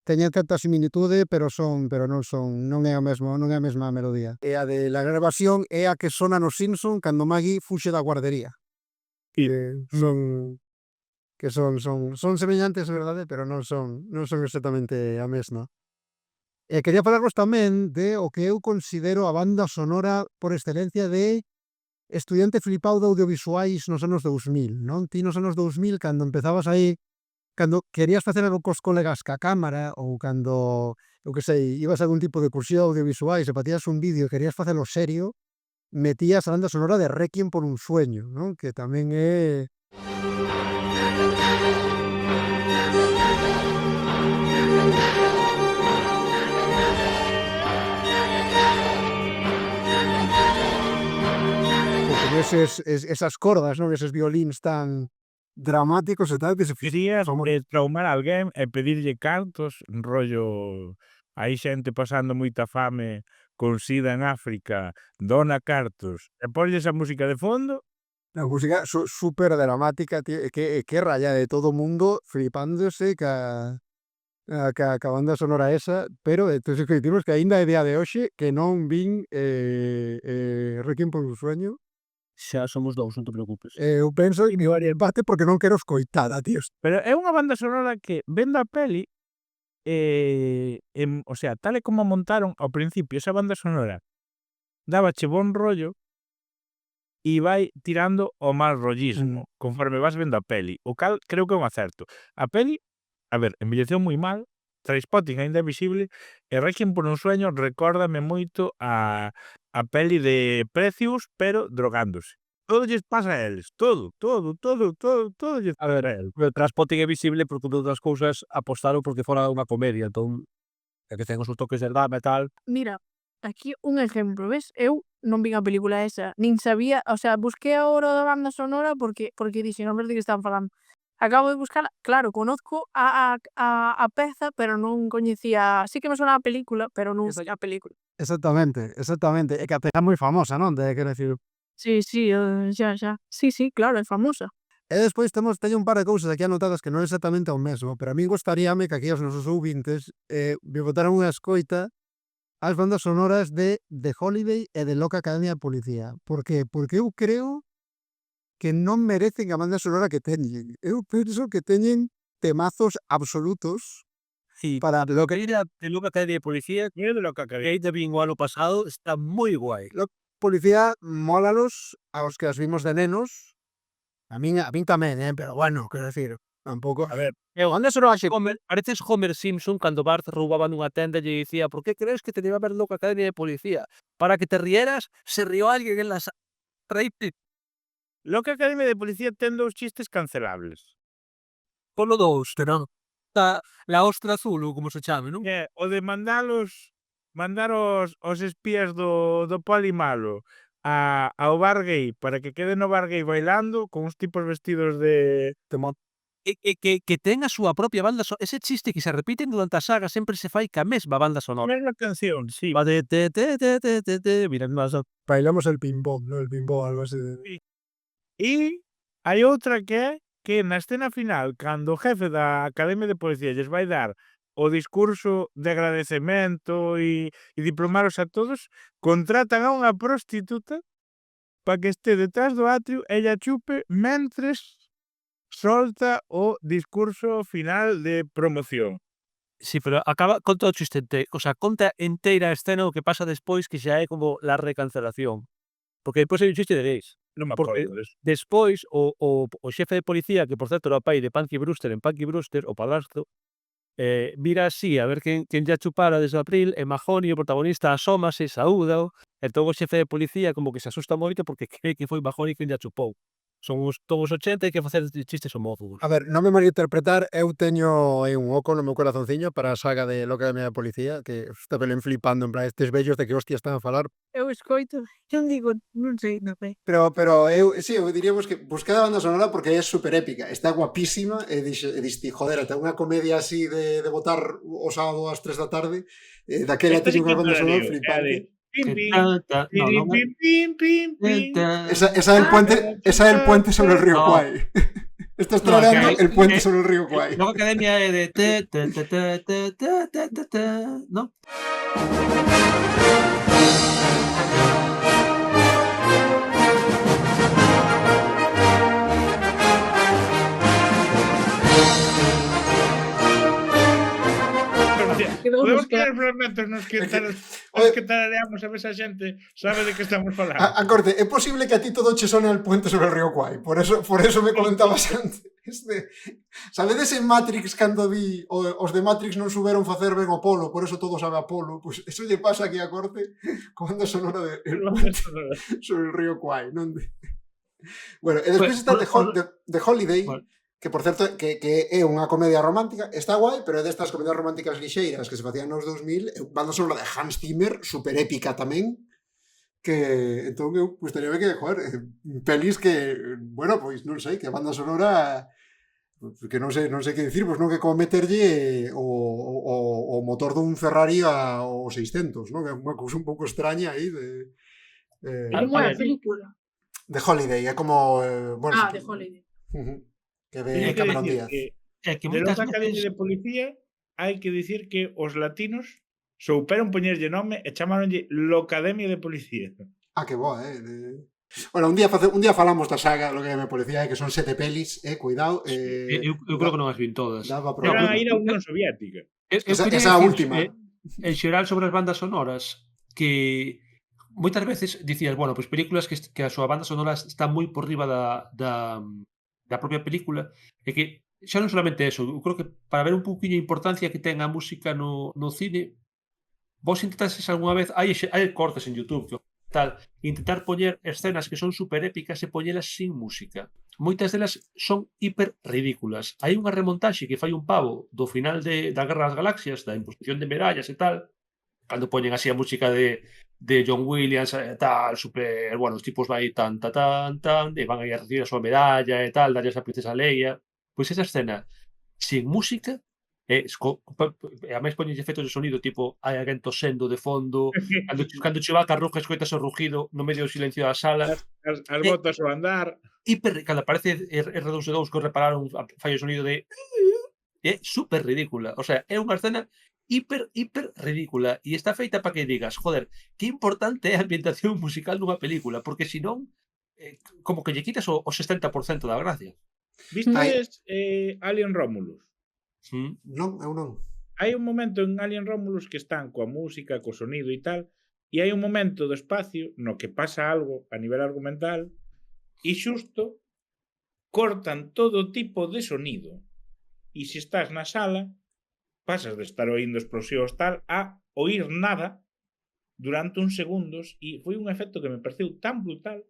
teñen certa similitude, pero non é o mesmo, non é a mesma melodía. E a de La Gran Evasión é a que sona nos Simpson cando Maggie fuxe da guardería. Son semellantes, é verdade, pero non son exactamente a mesma. E quería falarvos tamén de o que eu considero a banda sonora por excelencia de estudiante flipado de audiovisuais nos anos 2000, non? Ti nos anos 2000, cando empezabas aí, cando querías facer algo cos colegas ca cámara, ou cando, eu que sei, ibas a algún tipo de cursión de audiovisuais e patías un vídeo e querías facelo serio, metías a banda sonora de Requiem por un sueño, non? Que tamén é... Con esas cordas, non? Eses violíns tan dramáticos e tal, que se Querías famoso. traumar a alguén e pedirlle cartos, rollo, hai xente pasando moita fame con sida en África, dona cartos, e ponlle esa música de fondo. A música super dramática, tío, que raya de todo o mundo flipándose ca banda sonora esa, pero entonces coincidimos que aínda é día de hoxe que non vin Requiem por un sueño. xa somos dous, non te preocupes. Eu penso que me varía empate porque non quero escoitada, tío. Pero é unha banda sonora que, vendo a peli, o sea, tal e como a montaron ao principio esa banda sonora, dábache bon rollo e vai tirando o mal rollismo conforme vas vendo a peli, o cal creo que é un acerto. A peli, a ver, envelleceu moi mal, Trainspotting aínda é visible, e Requiem por un sueño recórdame moito a peli de Precious, pero drogándose. Todo lles pasa a eles, todo lles A ver, pasa a eles. o Trainspotting é visible porque, entre outras cousas, apostaron porque fora unha comedia, entón, é que ten os seus toques de drama e tal. Mira, aquí un exemplo, ves? Eu non vin a película esa, nin sabía, o sea, busquei a hora da banda sonora porque dixen, a ver de que están falando. Acabo de buscala, claro, conozco a peza, pero non coñecía, sí que me sona a película, pero non sei a película. Exactamente. É que a peza é moi famosa, non? Quero decir, Sí, xa. Sí, claro, é famosa. E despois teño un par de cousas aquí anotadas que non é exactamente o mesmo, pero a min gostaríame que aquí os nosos ouvintes me botaran unha escoita ás bandas sonoras de The Holiday e de Loca Academia de Policía. Por que? Porque eu creo que non merecen a banda sonora que teñen. Eu penso que teñen temazos absolutos Sí, para lo que era de Loca Academia de Policía, Mira de lo que que acabé. ainda vin o ano pasado, está moi guai. Policía, mólalos aos que as vimos de nenos. A min tamén, pero bueno, quero decir, tampouco. A ver, A banda sonora de pareces Homer Simpson cando Bart roubaba nunha tenda e lle dicía ¿por qué crees que te lleva a ver Loca Academia de Policía? Para que te rieras, se rió alguien en la sala. Reíte. Loca Academia de Policía ten 2 chistes cancelables. Polo 2, terán. La ostra azul ou como se chame, non? Que é o de mandar os espías do poli malo ao bar gay para que queden no bar gay bailando con uns tipos vestidos de Que ten a súa propia banda sonora. Ese chiste que se repiten durante a saga sempre se fai ca mesma banda a sonora. mesma canción, sí. Va de mira, Bailamos el ping-pong, ¿no? El ping-pong, algo así. E hai outra que é que na escena final, cando o jefe da Academia de Policía lles vai dar o discurso de agradecemento e diplomaros a todos, contratan a unha prostituta para que este detrás do atrio e ella chupe mentres solta o discurso final de promoción. Sí, pero acaba conta o chiste inteiro, o sea, conta enteira a escena o que pasa despois que xa é como la recancelación. Porque despois hai un chiste de gays. Non me Porque acordo deso. despois o xefe de policía, que por certo era o pai de Punky Brewster en Punky Brewster, o padrastro, mira así a ver quen lla chupara desde abril e Mahoney, o protagonista, asómase, saúdao, e entón o xefe de policía como que se asusta moito porque cree que foi Mahoney quen lla chupou. Son todos 80 e hai que facer chistes homófobos. A ver, non me malinterpretar, eu teño un oco no meu corazonciño para a saga de Loca Academia de Policía, que está velen flipando, en plan, estes vellos de que hostia están a falar. Eu escoito, non digo, non sei. Pero eu diríamos que busquei a banda sonora porque é super épica, está guapísima e dixi, joder, ata unha comedia así de botar o sábado ás 3 da tarde, daquela Esta sí teño que unha banda te la sonora lío, flipante. Pim, pim, No, pim, pim, pim, pim. Esa é el puente sobre el río No. Kwai. Está estrenando el puente sobre el río Kwai. Loca Academia é de ¿no? Quedou Podemos nos que poner fragmentos nos que tarareamos a ver se a xente sabe de que estamos falando. A corte, é posible que a ti todo che sone el puente sobre el río Kwai. Por eso me comentabas antes. Sabedes en Matrix cando vi os de Matrix non souberon facer ben o polo, por eso todo sabe a polo. Pois eso lle pasa aquí a corte cando sonora de el puente sobre el río Kwai, non? Bueno, e despois está The Holiday, que por certo que é unha comedia romántica, está guai, pero é destas comedias románticas lixeiras que se facían nos 2000, banda sonora de Hans Zimmer, super épica tamén, que entón eu gustaría ver que, joder, pelis que, bueno, pois non sei, que banda sonora que non sei que dicir, pois non que como meterlle o motor dun Ferrari ao 600, non? Que é unha cousa un pouco extraña aí de Como é a película? The Holiday, é como bueno, The Holiday. Que Teño de que Cameron dicir Díaz. que de Loca Academia de Policía hai que dicir que os latinos souperon poñerlle nome e chamaronlle Locademia de Policía. Ah, que boa, Bueno, un día falamos da saga Lo que me policía, que son 7 pelis, cuidado. Eu creo que non as vin todas. Daba Era para... a ir a Unión Soviética. Esa última. En xeral sobre as bandas sonoras que moitas veces dicías, bueno, pois películas que a súa banda sonora está moi por riba da propia película, e que xa non solamente eso, eu creo que para ver un pouquiño a importancia que ten a música no cine, vos intentases algunha vez, hai cortes en YouTube que tal, intentar poñer escenas que son super épicas e poñelas sin música. Moitas delas son hiper ridículas. Hai unha remontaxe que fai un pavo do final da Guerra das Galaxias, da imposición de medallas e tal, cando poñen así a música de John Williams e tal, super, bueno, os tipos vai tan, e van aí a recibir a súa medalla e tal, dalles a princesa Leia. Pois esa escena, sin música, E a máis poñenlle efectos de sonido tipo hai alguén tosendo de fondo, cando che va a carruja escoitas o rugido no medio do silencio da sala. As É botas ao andar. cando aparece R2D2 que o repararon fai o sonido de é super ridícula. O sea, é unha escena hiper ridícula e está feita para que digas, joder, que importante é a ambientación musical nunha película, porque senón como que lle quitas o 60% da gracia. Vistes Alien Romulus? Mm. Non, eu non. Hai un momento en Alien Romulus que están coa música, co sonido e tal, e hai un momento do espacio no que pasa algo a nivel argumental e xusto cortan todo tipo de sonido. E se estás na sala, pasas de estar oindo explosións tal a oír nada durante uns segundos e foi un efecto que me pareceu tan brutal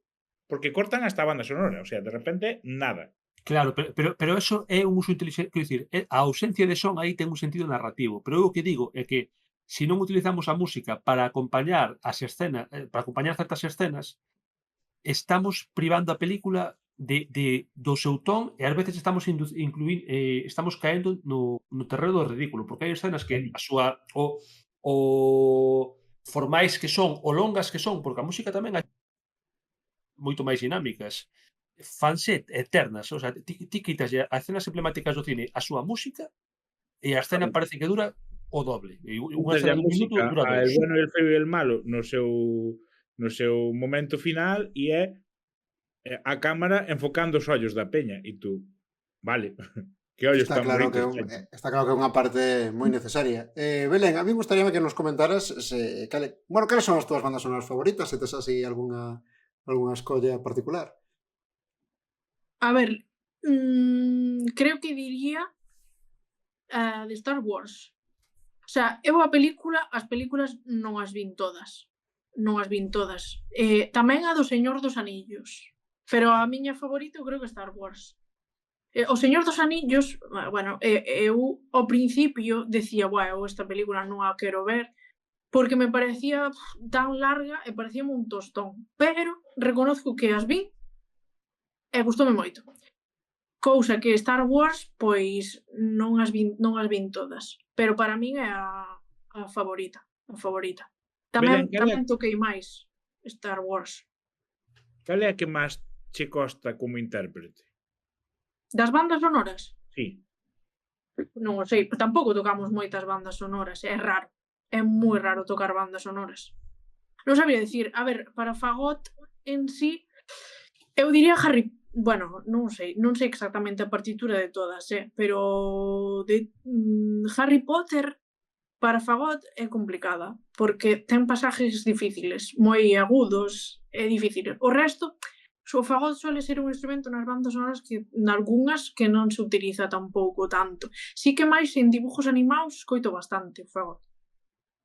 porque cortan hasta a banda sonora, o sea, de repente nada. Claro, pero eso é un uso intelixente, quero dicir, a ausencia de son aí ten un sentido narrativo, pero eu o que digo é que se non utilizamos a música para acompañar as escenas, para acompañar certas escenas, estamos privando a película do seu ton e ás veces estamos estamos caendo no terreno do ridículo, porque hai escenas que a súa o formais que son, o longas que son, porque a música tamén hai moito máis dinámicas, fanse eternas, o sea, ti quitaslle a escenas emblemáticas do cine a súa música e a escena parece que dura o doble. E unha Desde escena a dun minuto música dura a El 2. bueno, el feo e el malo no seu momento final e é a cámara enfocando os ollos da peña e tú, vale, que ollos Está tan claro que bonitos. está claro que é unha parte moi necesaria. Belén, a mí gustaríame que nos comentaras cales son as túas bandas sonoras favoritas, se tes así algunha escolla particular. A ver, creo que diría de Star Wars. O sea, eu as películas non as vin todas. Tamén a do Señor dos Anillos. Pero a miña favorita eu creo que Star Wars. O Señor dos Anillos, bueno, eu ao principio decía, eu esta película non a quero ver, porque me parecía tan larga e parecíame un tostón. Pero reconozco que as vin e gustoume moito. Cousa que Star Wars, pois non as vin todas, pero para min é a favorita. Tamén toquei máis Star Wars. Cal é a que máis che costa como intérprete? Das bandas sonoras? Sí. Non o sei, tampouco tocamos moitas bandas sonoras, é raro. É moi raro tocar bandas sonoras. Non sabía dicir, a ver, para fagot en sí, eu diría bueno, non sei exactamente a partitura de todas, pero de Harry Potter para fagot é complicada, porque ten pasajes difíciles, moi agudos e difíciles. O resto, o fagot suele ser un instrumento nas bandas sonoras que nalgunhas que non se utiliza tampouco tanto. Si que máis en dibujos animados escoito bastante o fagot.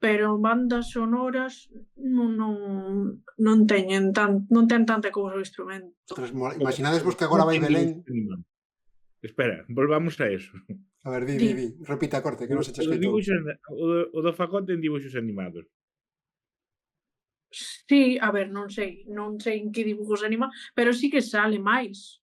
Pero bandas sonoras non ten tanta cousa o instrumento. Imaginades vos que agora vai Belén. Espera, volvamos a eso. A ver, di, repita corte, que non se che escoitou. O do fagot en dibujos animados. Sí, a ver, non sei en que dibujos anima, pero sí que sale máis.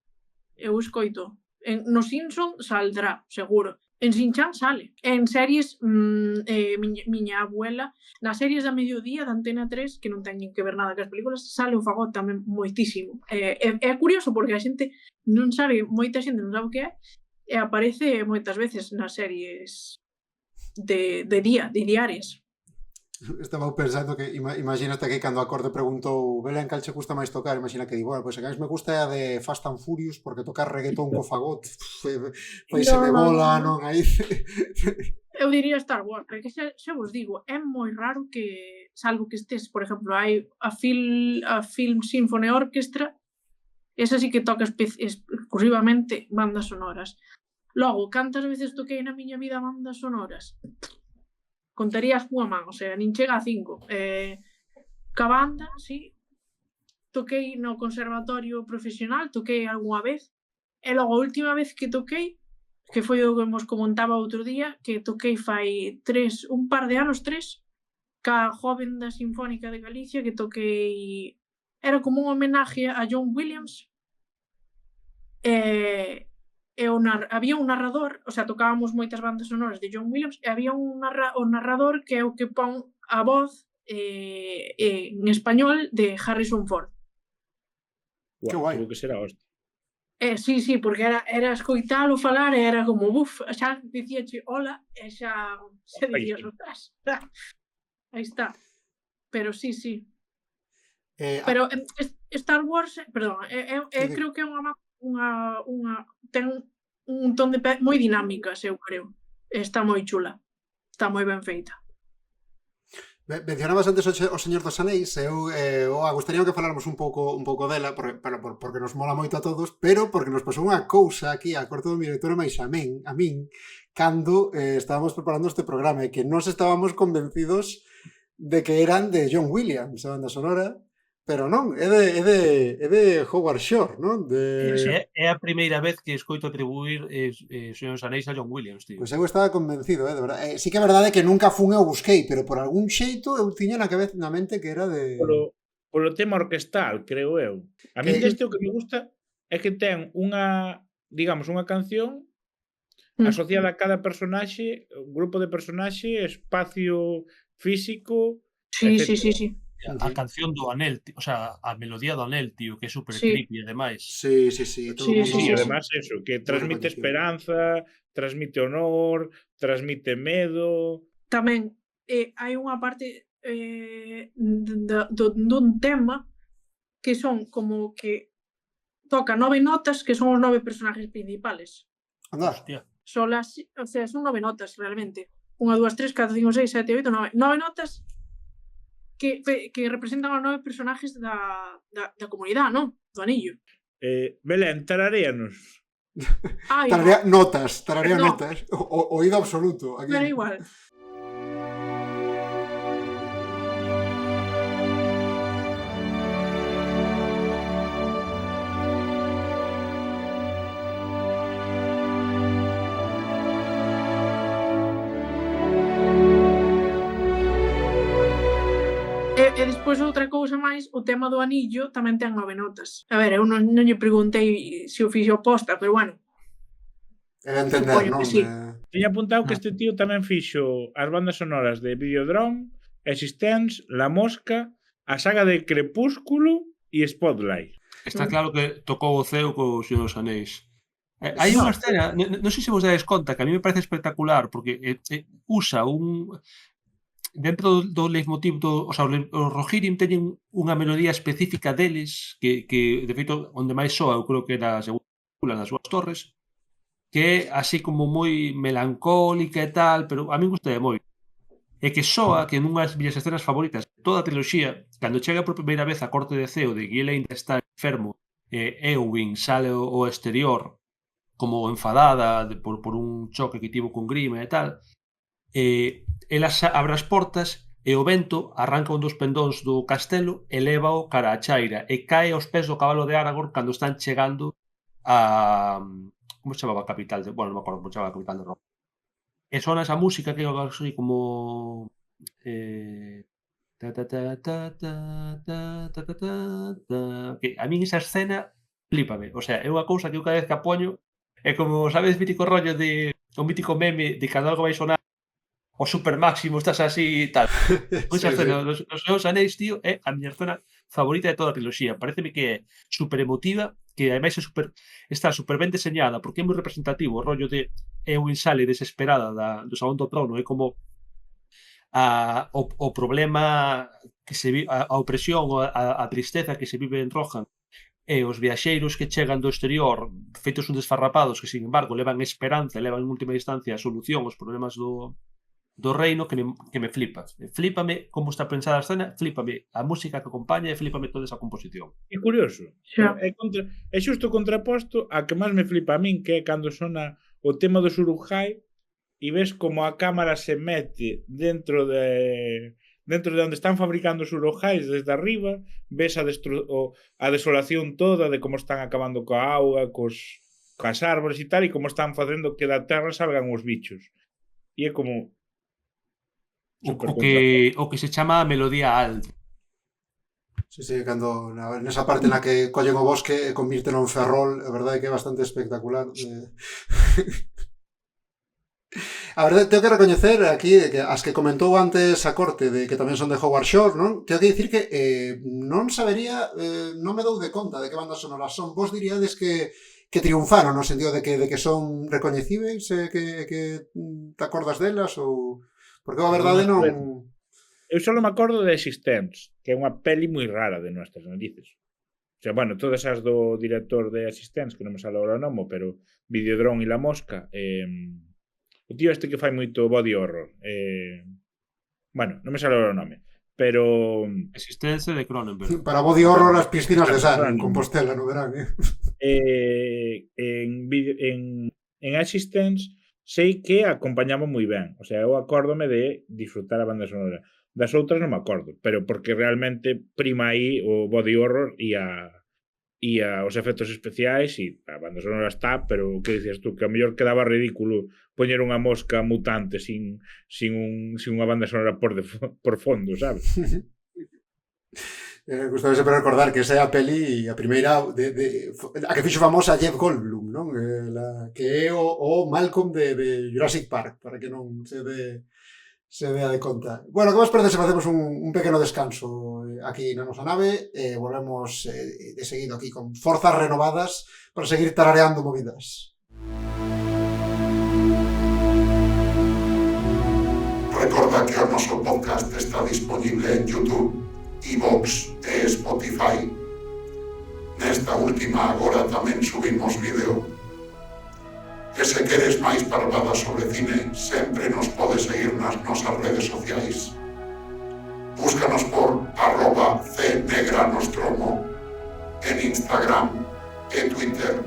Eu escoito. Nos Simpson saldrá, seguro. En Shin-chan sale. En series, miña abuela, nas series da mediodía da Antena 3, que non teñen que ver nada que as películas, sale o fagot tamén moitísimo. É curioso porque a xente non sabe, moita xente non sabe o que é, e aparece moitas veces nas series de diarias. Estaba pensando que, imagínate que cando a Corte preguntou Belén cal che gusta máis tocar, imagina que di, bueno, pois a máis me gusta a de Fast and Furious, porque tocar reggaetón co fagot, pois se me bola, non, aí... Eu diría Star Wars, porque xa vos digo, é moi raro que, salvo que estés, por exemplo, hai a Film Symphony Orchestra, esa sí que toca exclusivamente bandas sonoras. Logo, cantas veces toquei na miña vida bandas sonoras? Contaría as cunha man, o sea, nin chega a 5. Ca banda, sí, toquei no conservatorio profesional, toquei algunha vez, e logo a última vez que toquei, que foi o que vos comentaba outro día, que toquei fai un par de anos, 3, ca Joven da Sinfónica de Galicia, que toquei... Era como un homenaje a John Williams, e había un narrador, o sea, tocábamos moitas bandas sonoras de John Williams e había o narrador que é o que pon a voz en español de Harrison Ford. Que guai. Tuvo que ser a hostia. Sí, porque era escoitalo falar e era como, xa dicíache hola e xa dicías, ostras, aí está. Pero sí. Pero Star Wars, perdón, creo que é ten un montón de moi dinámicas, eu creo. Está moi chula. Está moi ben feita. Mencionabas antes o Señor dos Anéis, eu gustaría que faláramos un pouco dela, porque nos mola moito a todos, pero porque nos pasou unha cousa aquí a corto do director máis a min, cando estábamos preparando este programa, e que nos estábamos convencidos de que eran de John Williams, a banda sonora, pero non, é de Howard Shore, non? É a primeira vez que escoito atribuir Señor dos Anéis a John Williams, tío. Pois eu estaba convencido, de verdade. Sí que é verdade que nunca fun eu busquei, pero por algún xeito eu tiña na mente que era de... Polo tema orquestal, creo eu. A min deste o que me gusta é que ten unha canción asociada a cada personaxe, un grupo de personaxe, espacio físico, Sí. A canción do Anel, o sea, a melodía do Anel, tío, que é super Sí. creepy, ademais. Sí. Todo o mundo... Sí, además eso, que transmite esperanza, transmite honor, transmite medo. Tamén hai unha parte dun tema que son como que toca 9 notas que son os 9 personaxes principales. Anda. Hostia. O sea, son 9 notas realmente. 1, 2, 3, 4, 5, 6, 7, 8, 9. 9 notas que representan os 9 personaxes da comunidade, non? Do anillo. Belén, tararéanos. Tararea notas. Oído absoluto. Aquí. Pero igual. E despois outra cousa máis, o tema do anillo tamén ten 9 notas. A ver, eu non lle preguntei se o fixo posta, pero bueno. Era entender, non? Sí. Tiña apuntado que este tío tamén fixo as bandas sonoras de Videodrome, Existence, La Mosca, a saga de Crepúsculo e Spotlight. Está claro que tocou o ceo co Señor dos Anéis. Hai unha escena, non sei se vos dades conta, que a mí me parece espectacular, porque usa dentro do leitmotiv o sea, os Rohirrim teñen unha melodía específica deles que de feito, onde máis soa, eu creo que era a segunda nas súas torres, que é así como moi melancólica e tal, pero a mí gusta moito. E que soa que nunhas das escenas favoritas de toda a triloxía, cando chega por primeira vez a corte de Ceo de Ghislaine está enfermo, Eowyn sale ao exterior como enfadada por un choque que tivo con Grima e tal, ela abre as portas e o vento arranca un dos pendóns do castelo e lévao cara a chaira e cae aos pés do cabalo de Aragorn cando están chegando a... como se chamaba a capital? Bueno, non me acordo como se chamaba a capital de Roma. E sona esa música que é así como... que a min esa escena flípame. O sea, é unha cousa que eu cada vez que a poño é como, sabes, mítico rollo de... o mítico meme de cando algo vai sonar o super máximo, estás así e tal. Pois a escena dos Seus Anéis, tío, é a miña escena favorita de toda a triloxía. Pareceme que é super emotiva, que ademais está super ben deseñada, porque é moi representativo o rollo de Eowyn sale desesperada do Salón do Trono, é como o problema que se vive, a opresión, a tristeza que se vive en Rohan, e os viaxeiros que chegan do exterior feitos un desfarrapados que, sin embargo, levan esperanza e levan en última instancia a solución aos problemas do reino que me flipa. Flípame como está pensada a escena, flípame a música que acompaña e flípame toda esa composición. É curioso. É xusto contraposto a que máis me flipa a min, que é cando sona o tema do Uruk-hai e ves como a cámara se mete dentro de onde están fabricando os Uruk-hais desde arriba, ves a desolación toda de como están acabando coa auga, coas árbores e tal, e como están facendo que da terra salgan os bichos. E é como... O que se chama a melodía alt. Sí, sí, cando nesa parte na que collen o bosque e convirten en ferrol, a verdade é que é bastante espectacular. A verdade, tengo que recoñecer aquí que as que comentou antes a corte de que tamén son de Howard Shore, non? Tengo que dicir que non sabería, non me dou de conta de que bandas sonoras son. Vos diríades que triunfaron no sentido de que son recoñecíveis, que te acordas delas ou porque a Non me verdade non. acuerdo. Eu só me acordo de Existence, que é unha peli moi rara de nuestras narices. O sea, bueno, todas as do director de Existence, que non me sale agora o nome, pero Videodrome e La Mosca, o tío este que fai moito body horror, bueno, non me sale agora o nome, pero Existencia de Cronenberg. Para body horror as piscinas de Sar en Claro. Compostela no verán, en Existence sei que acompañaba moi ben. O sea, eu acórdome de disfrutar a banda sonora. Das outras non me acordo, pero porque realmente prima aí o body horror e os efectos especiais e a banda sonora está, pero o que dicías tú, que a mellor quedaba ridículo poñer unha mosca mutante sin unha banda sonora por fondo, sabes? Gustavo sempre recordar que esa é a peli a primeira a que fixo famosa Jeff Goldblum, non? Que é o Malcolm de Jurassic Park, para que non se dea de conta. Bueno, que vos parece se facemos un pequeno descanso aquí na nosa nave e volvemos de seguido aquí con forzas renovadas para seguir tarareando movidas. Recorda que o noso podcast está disponible en YouTube, iVoox e Spotify. Nesta última agora tamén subimos vídeo. Que se queres máis parvadas sobre cine, sempre nos podes seguir nas nosas redes sociais. Búscanos por @cnegranostromo en Instagram e Twitter.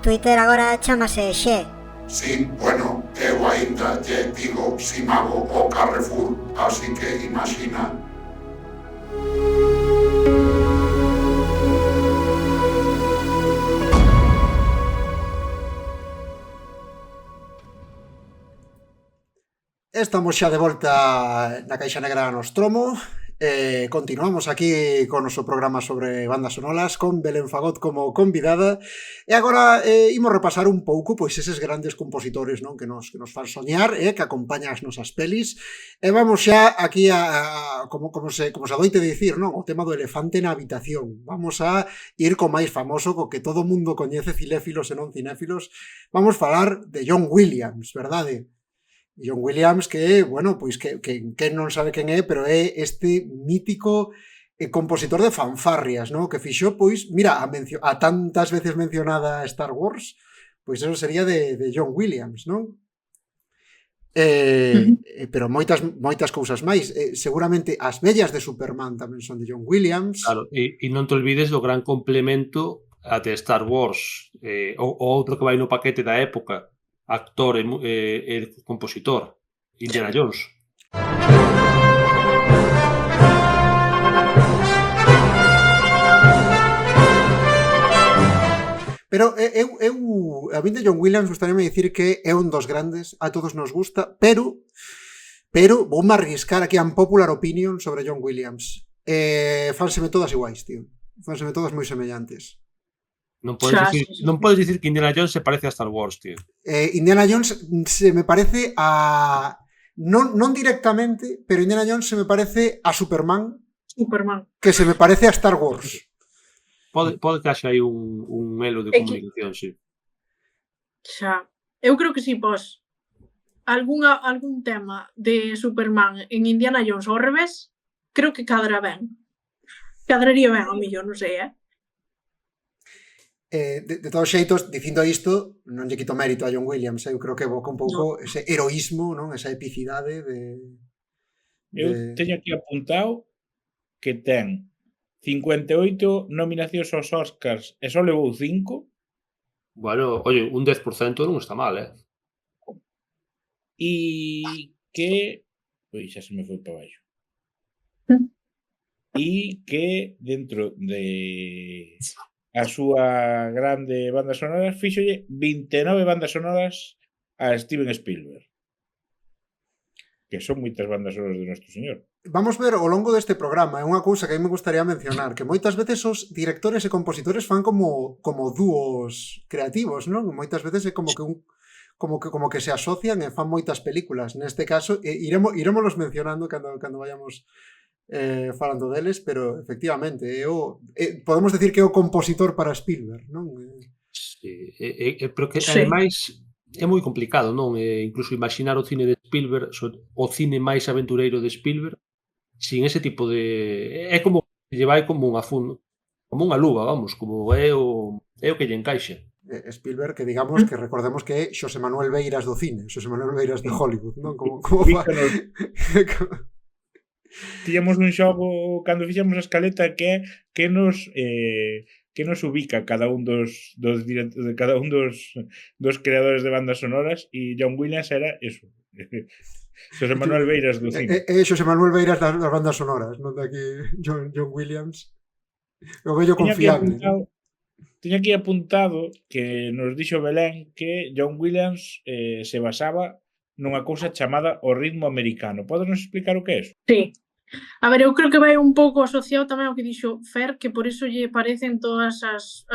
Twitter agora chamase Xe. Sí, bueno, eu aínda lle digo Simago o Carrefour, así que imagina. Estamos xa de volta na Caixa Negra Nostromo. Continuamos aquí con o noso programa sobre bandas sonoras con Belén Fagot como convidada e agora imos repasar un pouco pois eses grandes compositores, non, que nos fan soñar que acompañan as nosas pelis e vamos xa aquí a como se adoite dicir, non, o tema do elefante na habitación. Vamos a ir co máis famoso, co que todo mundo coñece, cinéfilos e non cinéfilos. Vamos falar de John Williams, verdade? John Williams que, bueno, pois que non sabe quen é, pero é este mítico compositor de fanfarrias, ¿no? Que fixo, pois, mira, a tantas veces mencionada Star Wars, pois eso sería de John Williams, non? Pero moitas cousas máis. Seguramente as vellas de Superman tamén son de John Williams. Claro, e non te olvides do gran complemento a de Star Wars, o outro que vai no paquete da época, actor e compositor, Indiana Jones. Pero a mí de John Williams gustaríame dicir que é un dos grandes, a todos nos gusta, pero voume arriscar aquí a popular opinion sobre John Williams. Fánseme todas iguais, tío. Fánseme todas moi semellantes. Non podes dicir que Indiana Jones se parece a Star Wars, tío. Indiana Jones se me parece a... Non directamente, pero Indiana Jones se me parece a Superman. Que se me parece a Star Wars. Pode que haxa aí un elo de comunicación, sí. Xa. Eu creo que si pos algún tema de Superman en Indiana Jones ao revés, creo que cadraría ben, ao millón, non sei, De todos xeitos, dicindo isto, non lle quito mérito a John Williams, eu creo que evoca un pouco ese heroísmo, non, esa epicidade Eu teño aquí apuntado que ten 58 nominacións aos Oscars e só levou 5. Bueno, oye, un 10% non está mal, E que... Ui, xa se me foi para baixo. E que dentro de a súa grande banda sonora fíxolle 29 bandas sonoras a Steven Spielberg. que son moitas bandas sonoras de Nuestro Señor. Vamos ver ao longo deste programa, é unha cousa que a mí me gustaría mencionar, que moitas veces os directores e compositores fan como dúos creativos, non? Moitas veces é como que se asocian e fan moitas películas. Neste caso, irémolos mencionando cando vayamos falando deles, pero efectivamente podemos decir que é o compositor para Spielberg, non? Sí, pero que Sí. ademais é moi complicado, non? Incluso imaxinar o cine de Spielberg, o cine máis aventureiro de Spielberg, sin ese tipo de... É como que lle vai como unha luva, vamos, como é o que lle encaixa. Spielberg, que digamos que recordemos que é Xosé Manuel Beiras do cine, Xosé Manuel Beiras de Hollywood, non? Como Tiñamos un xogo cando fixemos a escaleta que nos ubica cada un dos creadores de bandas sonoras, e John Williams era eso. Xosé Manuel Beiras do cine. Xosé Manuel Beiras das bandas sonoras, non de aquí John Williams. O vello confiable. Tiña aquí apuntado que nos dixo Belén que John Williams se basaba nunha cousa chamada o ritmo americano. Podes nos explicar o que é eso? Sí. A ver, eu creo que vai un pouco asociado tamén ao que dixo Fer, que por iso lle parecen todas as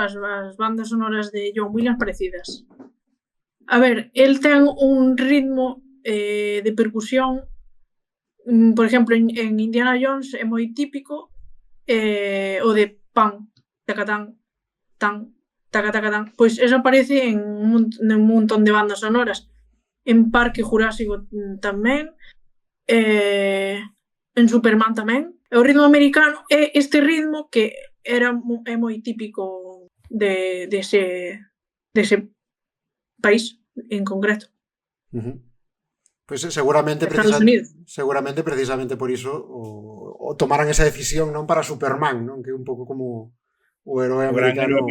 bandas sonoras de John Williams parecidas. A ver, el ten un ritmo de percusión, por exemplo, en Indiana Jones é moi típico o de pan, tacatán, tan, tacatacatán. Pois eso aparece en un montón de bandas sonoras. En Parque Jurásico tamén, en Superman tamén. O ritmo americano é este ritmo que é moi típico dese país en concreto. Pois seguramente precisamente por iso o tomaran esa decisión, non, para Superman, non, que é un pouco como o heroe americano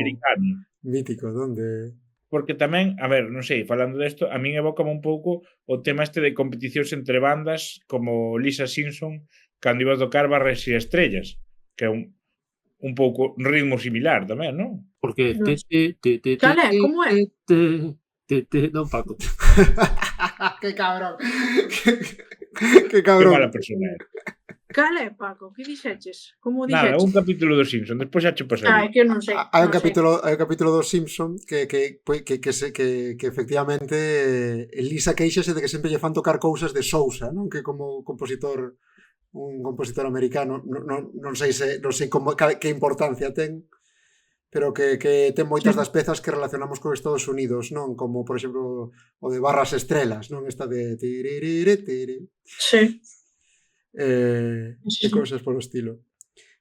mítico, donde... Porque tamén, a ver, non sei, falando desto, a min evócame un pouco o tema este de competicións entre bandas como Lisa Simpson cando iba a tocar Barras e Estrellas, que é un pouco un ritmo similar tamén, non? Porque... Cal é? Como é? Non, Paco. Que cabrón. Que cabrón. Que mala persona é. Cal é, Paco? Que dixeches? Como dixeches? Nada, un capítulo dos Simpson, despois xa che pasarei. É que non sei. Hai un capítulo dos Simpson que efectivamente Lisa queixase de que sempre lle fan tocar cousas de Sousa, non? Que como compositor, un compositor americano, non sei como que importancia ten, pero que ten moitas das pezas que relacionamos con Estados Unidos, non? Como, por exemplo, o de Barras Estrelas, non? Esta de... Sí. E cousas polo estilo.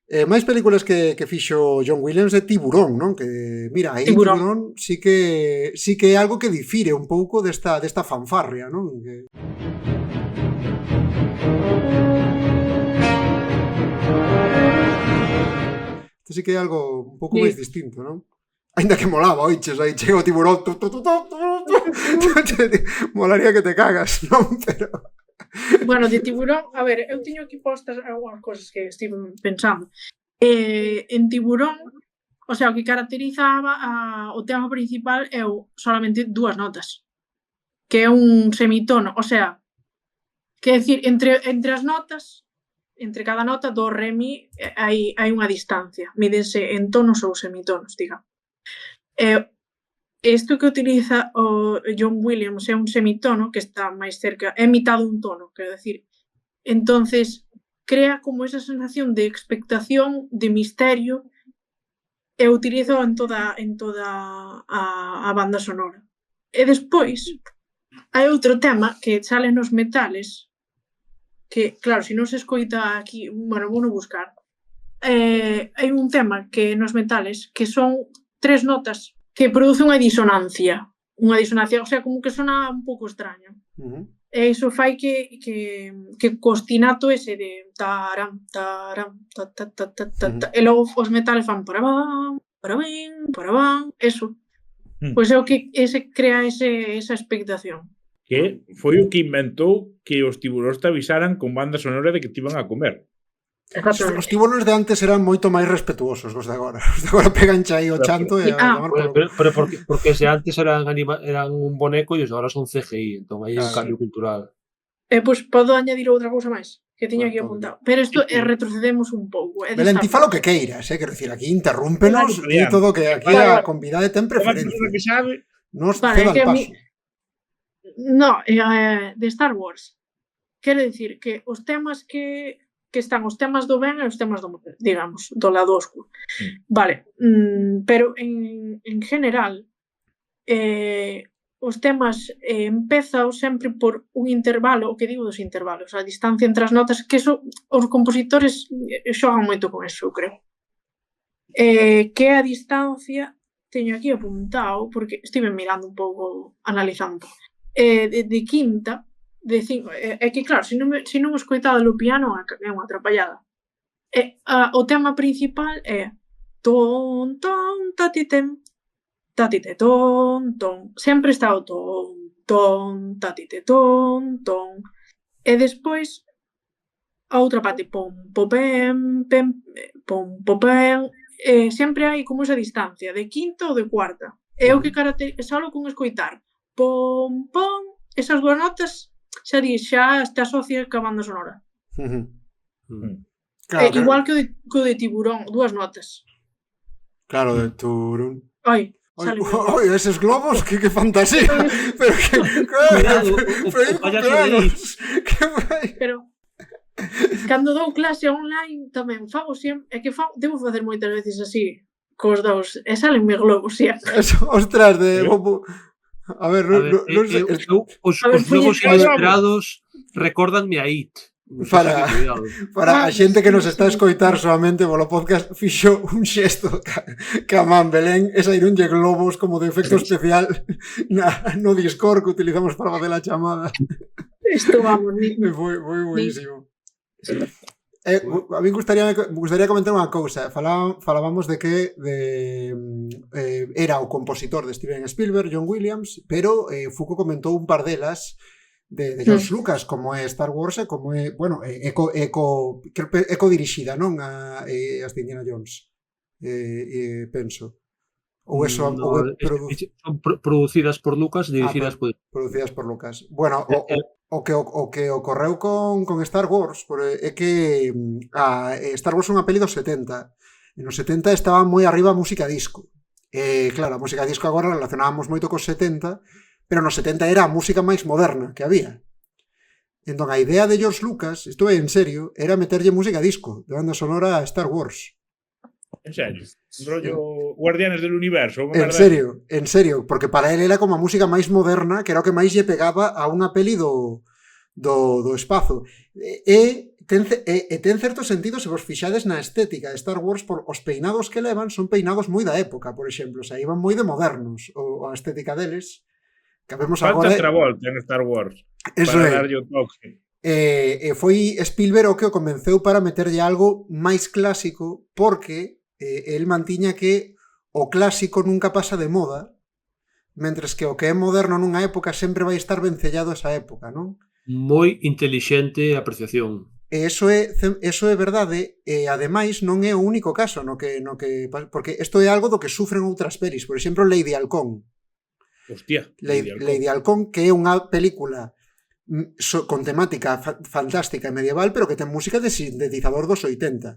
Máis películas que fixo John Williams é Tiburón, non? Que, mira, aí Tiburón sí que é algo que difire un pouco desta fanfarria, non? Que... Isto sí que é algo un pouco máis distinto, non? Ainda que molaba, oiches, aí chega o tiburón, molaría que te cagas, non? Pero... Bueno, de Tiburón, a ver, eu teño aquí postas algunhas cosas que estive pensando. En Tiburón, o sea, o que caracterizaba o tema principal é solamente dúas notas, que é un semitono, o sea, que decir, entre as notas, entre cada nota do re mi hai unha distancia, mídense en tonos ou semitonos, digamos. Isto que utiliza o John Williams é un semitono que está máis cerca, é mitad dun tono, quero decir. Entonces, crea como esa sensación de expectación, de misterio, e utilizo en toda a banda sonora. E despois, hai outro tema que sale nos metales, que, claro, se non se escoita aquí, bueno, vou non buscar. Hai un tema que nos metales, que son 3 notas que produce unha disonancia, o sea, como que sona un pouco extraño. E iso fai que costinato ese de taram, taram, ta, ta, ta, ta, ta, ta, e logo os metales fan parabam, parabam, eso. Pois é o que ese crea esa expectación. Que foi o que inventou que os tiburóns te avisaran con banda sonora de que te iban a comer. Os tiburones de antes eran moito máis respetuosos os de agora. Os de agora pegan aí o chanto e pero porque se antes eran un boneco e os de agora son CGI, entón aí hai un cambio cultural. Pois podo añadir outra cousa máis que tiña aquí Todo. apuntado. Pero isto Sí, sí. retrocedemos un pouco. De Belén, ti Star fala o Wars. que queiras, quero dicir, aquí interrúmpenos, Claro, di Adrián. todo que aquí Vale, a vale. convidade ten Unha preferencia. persona que sabe, Nos Vale, ceda é que el a mí- paso. No, de Star Wars. Quero dicir que os temas que están os temas do ben e os temas do mal, digamos, do lado oscuro. Vale, pero en general os temas empezao sempre por un intervalo, o que digo dos intervalos, a distancia entre as notas, que eso os compositores xogan moito con eso, eu creo. Que é a distancia, teño aquí apuntado, porque estive mirando un pouco, analizando un pouco, de quinta, de cinco, é que claro, se non o escoitado no piano é unha atrapallada. O tema principal é ton, ton, tatitem, tatite, ton, ton. Sempre está o ton, ton, tatite, ton, ton. E despois a outra parte, pom, popem, pem, pom, popem. Sempre hai como esa distancia, de quinta ou de cuarta. É o que solo con escoitar pom, pom, esas dúas notas xa te asocias ca banda sonora. Claro, Igual que o de Tiburón, dúas notas. Claro, de turun. Ai, Oi, sale oi, eses globos, que fantasía. Pero que... Cuidado, pero o payaso cumpleanos. Que vai? Pero cando dou clase online tamén fago sempre, é que debo facer moitas veces así cos dous, e salenme globos sempre. Eso, ostras, de... A ver, A ver, non sei... os A ver, globos puñetero. inesperados recórdanme a It. Para- Cuidado. Para a xente que nos está a escoitar solamente polo podcast, fixo un xesto ca man Belén, e saíronlle globos como de efecto especial no Discord que utilizamos para facer a chamada. Isto vamos, E foi buenísimo. A mí gustaría comentar unha cousa. Falábamos de que era o compositor de Steven Spielberg, John Williams, pero Foucault comentou un par delas de George Lucas, como é Star Wars e como é, bueno, eco dirixida, non? As de Indiana Jones. Penso. Ou eso, No, ou son producidas por Lucas, dirigidas por... producidas por Lucas. Bueno, o que ocorreu con Star Wars é que Star Wars é unha peli dos 70. E nos 70 estaba moi arriba a música disco. Claro, a música disco agora relacionábamos moito cos 70, pero nos 70 era a música máis moderna que había. Entón, a idea de George Lucas, isto é en serio, era meterlle música disco de banda sonora a Star Wars. en serio, rollo Guardianes del Universo. En serio, porque para él era como a música máis moderna, que era o que máis lle pegaba a unha peli do espazo. E ten certo sentido se vos fixades na estética de Star Wars, por os peinados que levan son peinados moi da época, por exemplo, o sea, iban moi de modernos a estética deles. Que vemos Falta agora... Travolta en Star Wars. Eso para é. darlle o toque. Foi Spielberg o que o convenceu para meterlle algo máis clásico, porque el mantiña que o clásico nunca pasa de moda, mentres que o que é moderno nunha época sempre vai estar vencellado a esa época, non? Moi intelixente apreciación. E eso é verdade, e ademais non é o único caso no que porque isto é algo do que sufren outras pelis, por exemplo, Lady Halcón. Hostia. Lady Halcón, que é unha película con temática fantástica e medieval, pero que ten música de sintetizador dos 80.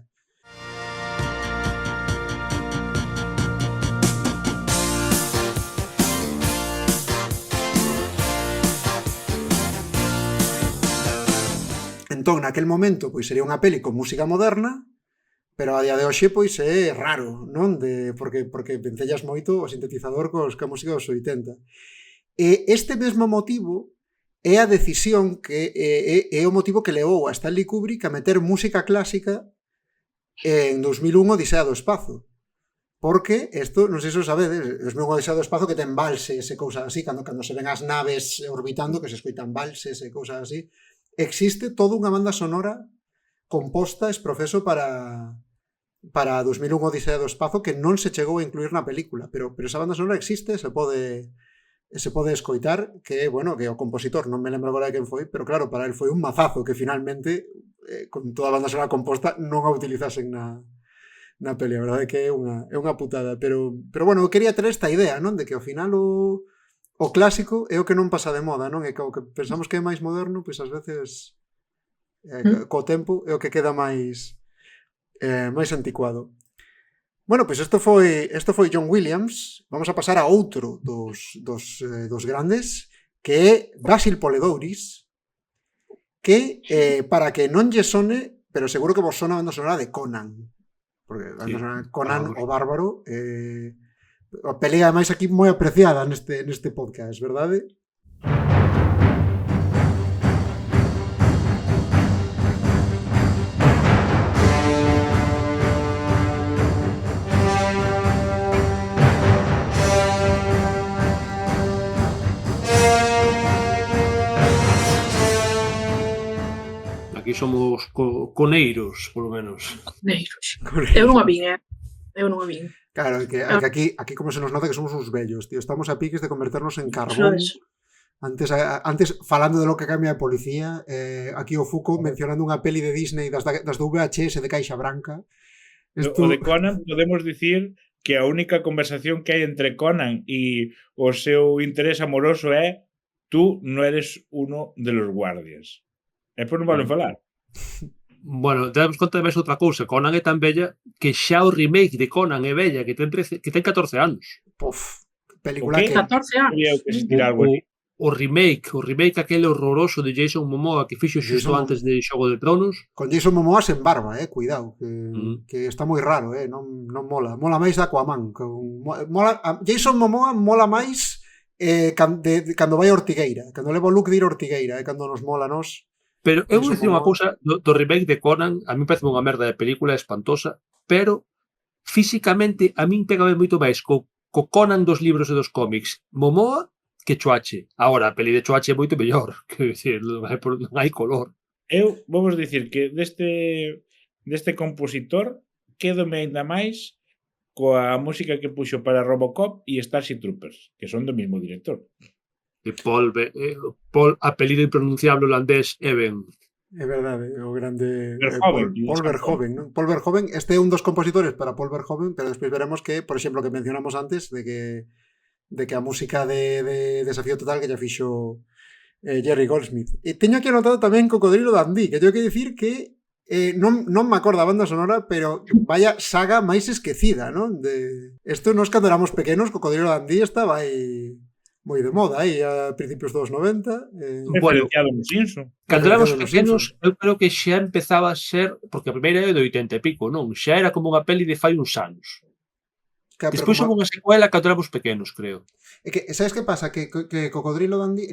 Entón, naquel momento, pois sería unha peli con música moderna, pero a día de hoxe, pois é raro, non? Porque vencellas moito o sintetizador ca música dos 80. E este mesmo motivo é a decisión que é o motivo que levou a Stanley Kubrick a meter música clásica en 2001 Odisea do Espazo. Porque isto, non sei se o sabedes, 2001 Odisea do Espazo que ten valses e cousas así, cando se ven as naves orbitando, que se escoitan valses e cousas así. Existe toda unha banda sonora composta exprofeso para 2001 Odisea do Espazo que non se chegou a incluir na película, pero esa banda sonora existe, se pode escoitar, que bueno, que o compositor, non me lembro agora de quen foi, pero claro, para el foi un mazazo que finalmente con toda a banda sonora composta non a utilizasen na peli, a verdade é que é unha putada, pero bueno, eu quería ter esta idea, non, de que ao final o o clásico é o que non pasa de moda, non? E que o que pensamos que é máis moderno, pois ás veces co tempo é o que queda máis anticuado. Bueno, pois isto foi John Williams. Vamos a pasar a outro dos grandes, que é Basil Poledouris, que para que non lle sone, pero seguro que vos sona a banda sonora de Conan, porque a banda sonora de Conan o Bárbaro a pelea máis aquí moi apreciada neste podcast, verdade? Aquí somos coneiros, polo menos. Negros. Eu non a vin, Eu non a vin. Claro, que aquí como se nos nota que somos uns vellos, tío. Estamos a piques de converternos en carbón. Antes falando de lo que cambia de policía, aquí o Fuco mencionando unha peli de Disney das do VHS de Caixa Branca. O de Conan podemos dicir que a única conversación que hai entre Conan e o seu interés amoroso é tú non eres uno de los guardias. E por non valen falar. Bueno, damos conta de máis outra cousa. Conan é tan bella que xa o remake de Conan é bella, que ten 14 anos. Pof, película que... 14 anos. Que se tira algo aquí. O remake aquele horroroso de Jason Momoa que fixo xusto antes de Xogo de Tronos. Con Jason Momoa sen barba, cuidado, que está moi raro, non mola. Mola máis de Aquaman. Jason Momoa mola máis cando vai a Ortigueira, cando leva o look de ir a Ortigueira, cando nos mola a nos. Pero eu vou dicir unha cousa do remake de Conan, a mí parece unha merda de película espantosa, pero físicamente a min pegame moito máis co Conan dos libros e dos cómics Momoa que Choache. Agora, a peli de Choache é moito mellor, quero dicir, non hai color. Eu vamos dicir que deste compositor quédome ainda máis coa música que puxo para Robocop e Starship Troopers, que son do mesmo director. E Paul apelido impronunciable holandés Eben. É verdade, o grande Verhoeven, Paul Verhoeven, non? Paul Verhoeven, este é un dos compositores para Paul Verhoeven, pero despois veremos que, por exemplo, que mencionamos antes de que a música de Desafío Total que ya fixo Jerry Goldsmith. E teño aquí anotado tamén Cocodrilo Dundee, que teño que dicir que non me acordo a banda sonora, pero vaya saga máis esquecida, non? Isto nos cando éramos pequenos, Cocodrilo Dundee estaba aí moi de moda aí a principios dos 90. Referenciado no Simpson. Cando éramos pequenos, eu creo que xa empezaba a ser, porque a primeira é do 80 e pico, non? Xa era como unha peli de fai uns anos. Despois houve unha secuela cando éramos pequenos, creo. É que, sabes que pasa? Que Cocodrilo Dundee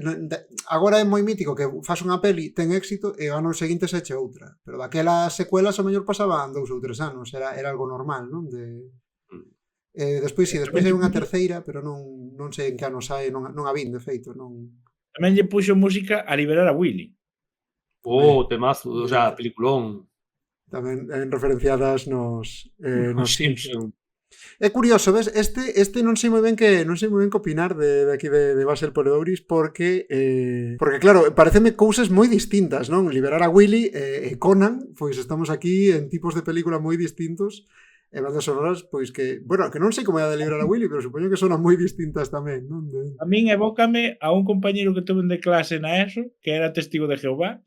agora é moi mítico que faz unha peli, ten éxito e o ano seguinte se eche outra. Pero daquelas secuelas a mellor pasaban 2 ou 3 anos, era algo normal, non? Despois hai unha terceira, pero non sei en que ano sai, non a vin, de feito. Tamén lle puxo música a liberar a Willy. Temazo, o sea, peliculón. Tamén referenciadas nos Simpson. É curioso, ves? Este non sei moi ben que opinar de aquí de Basil Poledouris porque claro, pareceme cousas moi distintas, non? Liberar a Willy e Conan, pois estamos aquí en tipos de película moi distintos. E bandas sonoras, pois que, bueno, que non sei como é a de Liberar a Willy, pero supoño que sonan moi distintas tamén, non? A min evócame a un compañeiro que tuve de clase na ESO, que era testigo de Jehová,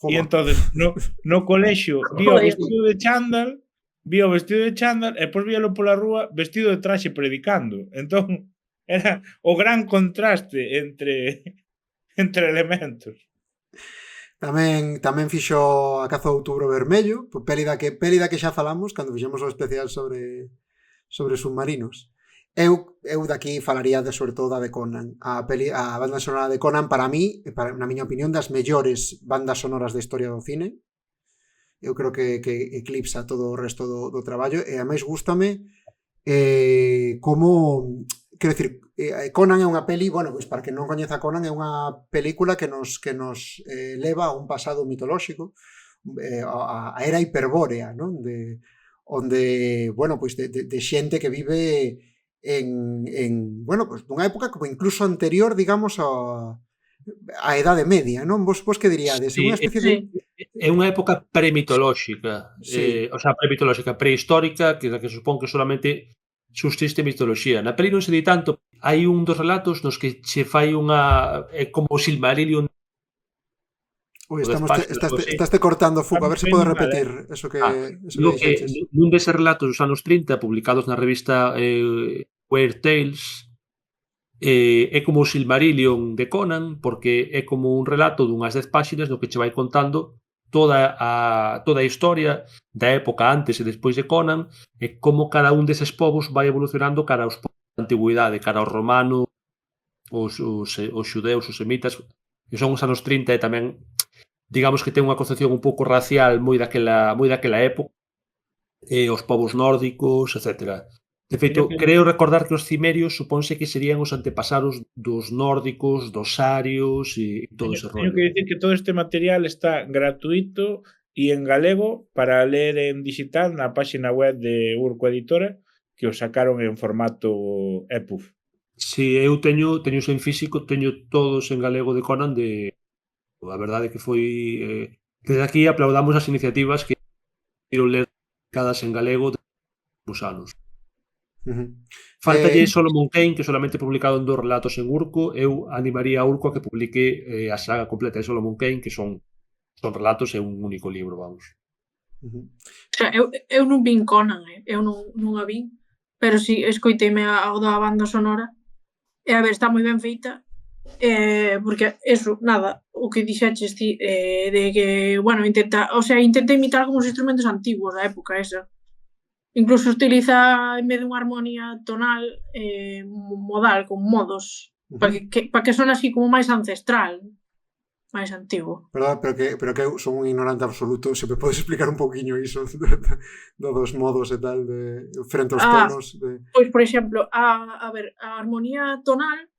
e entonces no colexio vio o vestido de chándal, e depois víalo pola rúa vestido de traxe predicando. Entón, era o gran contraste entre elementos. Tamén fixo A caza do outubro vermello, peli da que xa falamos cando fixemos o especial sobre submarinos. Eu daqui falaría sobre todo da de Conan. A banda sonora de Conan para mí, na miña opinión, das mellores bandas sonoras da historia do cine. Eu creo que eclipsa todo o resto do traballo e a máis gústame como... Quero dicir, Conan é unha peli, bueno, pois para que non coñeza Conan, é unha película que nos leva a un pasado mitolóxico, a era hiperbórea, non? Onde, bueno, pois de xente que vive en bueno, pois dunha época como incluso anterior, digamos, a Edade Media, non? Vos que diríades? Sí, unha especie de... É unha época premitolóxica, Sí. o sea, prehistórica, que supón que solamente subsiste a mitoloxía. Na peli non se di tanto, hai un dos relatos nos que che fai unha... É como o Silmarillion Ui, do despacho, algo así. estaste cortando, Fuc, a ver se Estamos podes ben mal, repetir eso eso Digo que que dixeches. nun deses relatos dos anos 30, publicados na revista Weird Tales, é como o Silmarillion de Conan, porque é como un relato dunhas 10 páxinas no que che vai contando toda a historia da época antes e despois de Conan e como cada un deses povos vai evolucionando cara aos povos da antigüidade, cara aos romanos, os xudeus, os semitas, que son os anos 30 e tamén digamos que ten unha concepción un pouco racial moi daquela época, os povos nórdicos, etc. De feito, creo recordar que os cimerios supónse que serían os antepasados dos nórdicos, dos arios e todo ese Teño rollo. que dicir que todo este material está gratuito e en galego para ler en digital na páxina web de Urco Editora, que o sacaron en formato EPUB. Si eu teño en físico, teño todos en galego de Conan a verdade que foi desde aquí aplaudamos as iniciativas que quero ler cadas en galego de uns anos. Faltalle Solomon Kane, que solamente publicado en 2 relatos en Urco. Eu animaría a Urco a que publique a saga completa de Solomon Kane, que son relatos e un único libro, vamos. O sea, eu non vin Conan, eu non a vin, pero si escoiteime ao da banda sonora e a ver, está moi ben feita, porque eso, nada, o que dixeches ti, de que, bueno, intenta imitar como os instrumentos antiguos da época esa. Incluso utiliza, en vez de unha armonía tonal, modal, con modos, para que son así como máis ancestral, máis antigo. Perdón, pero que eu son un ignorante absoluto, se me podes explicar un pouquiño iso dos modos e tal, frente aos tonos. Pois, por exemplo, a ver, a armonía tonal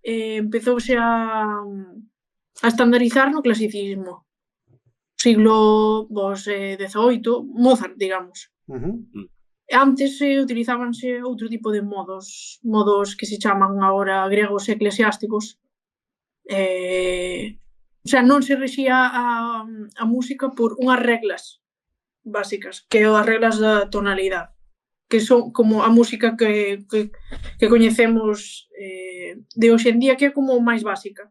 empezouse a estandarizar no clasicismo. Siglo XVIII, Mozart, digamos. Antes utilizábanse outro tipo de modos que se chaman agora gregos eclesiásticos. O sea, non se rexía a música por unhas reglas básicas, que as reglas da tonalidade, que son como a música que coñecemos de hoxe en día, que é como máis básica.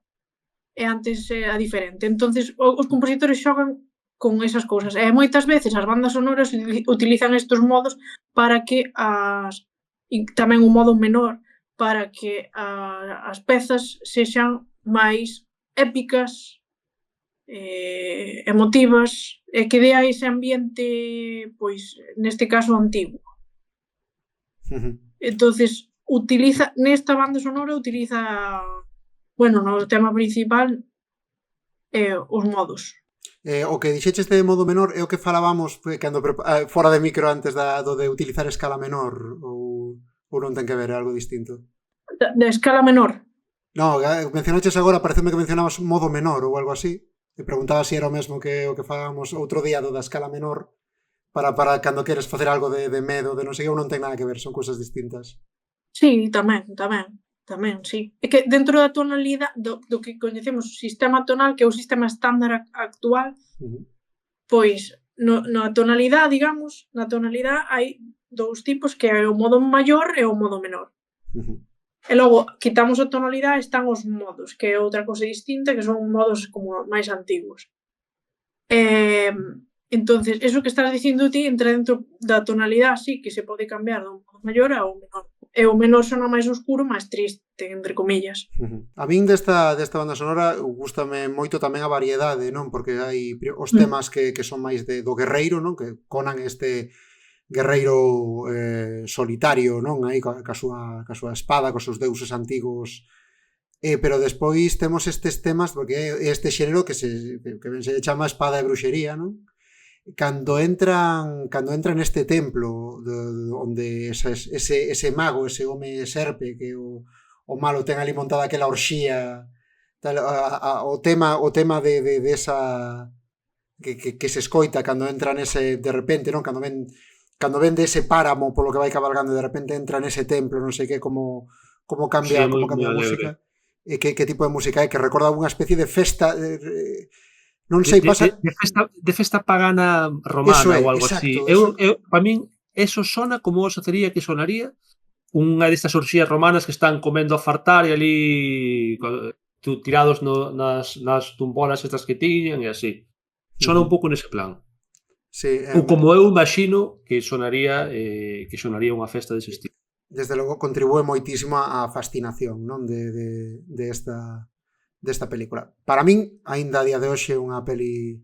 E antes a diferente. Entonces, os compositores xogan con esas cousas. E moitas veces as bandas sonoras utilizan estes modos para que e tamén un modo menor para que as pezas sexan máis épicas, emotivas, e que dea ese ambiente, pois, neste caso, antigo. Entonces, nesta banda sonora utiliza, bueno, no tema principal, os modos. O que dixeches de modo menor é o que falábamos cando fora de micro antes do de utilizar escala menor ou non ten que ver, é algo distinto? De escala menor? No, mencionaches agora, pareceme que mencionabas modo menor ou algo así. Te preguntaba se era o mesmo que o que falábamos outro día do da escala menor para cando queres facer algo de medo, de non sei, ou non ten nada que ver, son cousas distintas. Sí, tamén, sí. É que dentro da tonalidade do que coñecemos o sistema tonal, que é o sistema estándar actual, pois na tonalidade, digamos, hai 2 tipos, que é o modo maior e o modo menor. E logo, quitamos a tonalidade, están os modos, que é outra cousa distinta, que son modos como máis antigos. Entonces, eso que estás dicindo ti entra dentro da tonalidade, sí, que se pode cambiar do modo maior ao menor. E o menor sona máis oscuro, máis triste, entre comillas. A min desta banda sonora gústame moito tamén a variedade, non? Porque hai os temas que son máis do guerreiro, non? Que Conan este guerreiro solitario, non? Aí ca súa espada, cos seus deuses antigos. Pero despois temos estes temas, porque é este xénero que ben se chama espada e bruxería, non? Cando entran neste templo onde ese mago, ese home serpe que o malo ten ali montada aquela orxía, tal, o tema de esa que se escoita cando entra nese, de repente, non? Cando ven dese páramo polo que vai cabalgando, de repente entra nese templo, non sei que, como cambia a música, e que tipo de música é, que recorda unha especie de festa, non sei, pasa... De festa pagana romana ou algo así. Para min, eso sona como sería que sonaría unha destas orxías romanas que están comendo a fartar e ali tirados nas tumbonas estas que tiñan e así. Sona un pouco nese plan. Sí, Ou como eu imagino que sonaría unha festa dese estilo. desde logo contribúe moitísimo á fascinación, non, desta película. Para min, aínda a día de hoxe, unha peli...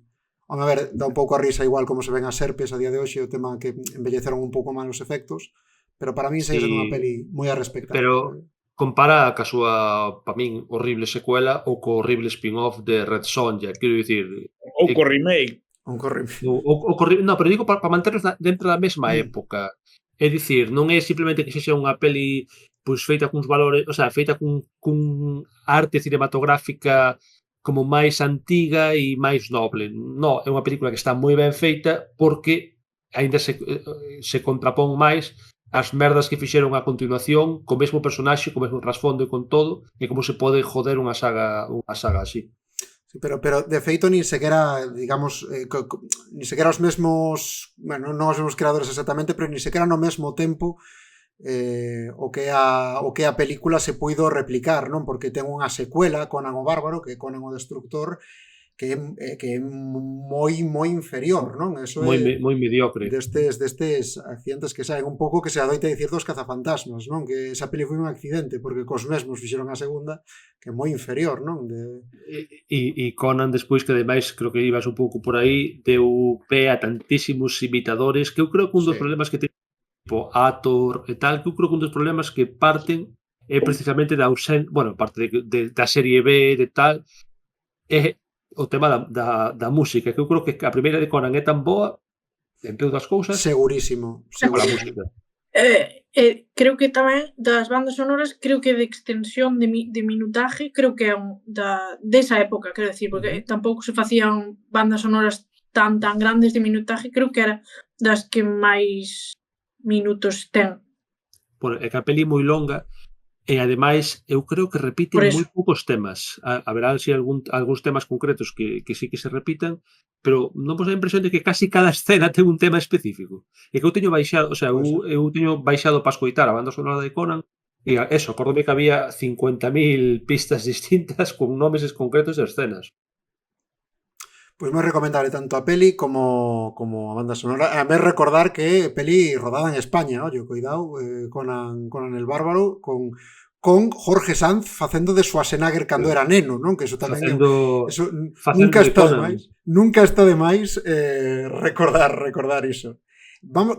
A ver, dá un pouco a risa igual como se ven as serpes a día de hoxe, o tema que embelleceron un pouco mal os efectos, pero para min segue sendo unha peli moi a respectar. Pero compara ca súa, pa min, horrible secuela ou co horrible spin-off de Red Sonja, quero dicir... Ou co remake. No, pero digo para manternos dentro da mesma época. É dicir, non é simplemente que sexa unha peli pois feita cuns valores, o sea, feita cun arte cinematográfica como máis antiga e máis noble. No, é unha película que está moi ben feita porque aínda se contrapón máis as merdas que fixeron a continuación co mesmo personaxe, co mesmo trasfondo e con todo, e como se pode joder unha saga así. Sí, pero de feito nin sequera, digamos, nin sequera os mesmos, bueno, non os mesmos creadores exactamente, pero nin sequera no mesmo tempo o que a película se puido replicar, non? Porque ten unha secuela, Conan o Bárbaro, que é Conan o Destructor, que é moi inferior, non? Eso moi mediocre. Destes accidentes que saen un pouco que se adoita dicir dos cazafantasmas, non? Que esa peli foi un accidente, porque cos mesmos fixeron a segunda, que é moi inferior, non? E Conan despois, que ademais creo que ibas un pouco por aí, deu pé a tantísimos imitadores, que eu creo que un dos problemas que ten tipo Ator e tal, que eu creo que un dos problemas que parten é precisamente da ausencia, bueno, parte da serie B de tal, é o tema da música, que eu creo que a primeira de Conan é tan boa, entre outras cousas, segurísimo. Pola música. Creo que tamén das bandas sonoras, creo que de extensión de minutaje, creo que é desa época, quero decir, porque tampouco se facían bandas sonoras tan grandes de minutaje, creo que era das que máis minutos ten. É que a peli é moi longa e ademais eu creo que repiten moi poucos temas. Haberá si algúns temas concretos que sí que se repitan, pero non vos dá a impresión de que casi cada escena ten un tema específico. E que eu teño baixado, o sea, eu teño baixado para escoitar a banda sonora de Conan e eso, acórdome que había 50.000 pistas distintas con nomes concretos de escenas. Pois moi recomendable tanto a peli como a banda sonora. A mí recordar que peli rodada en España, ollo, cuidado, Conan el Bárbaro, con Jorge Sanz facendo de Schwarzenegger cando era neno, non? Que eso tamén eso nunca está de máis recordar iso.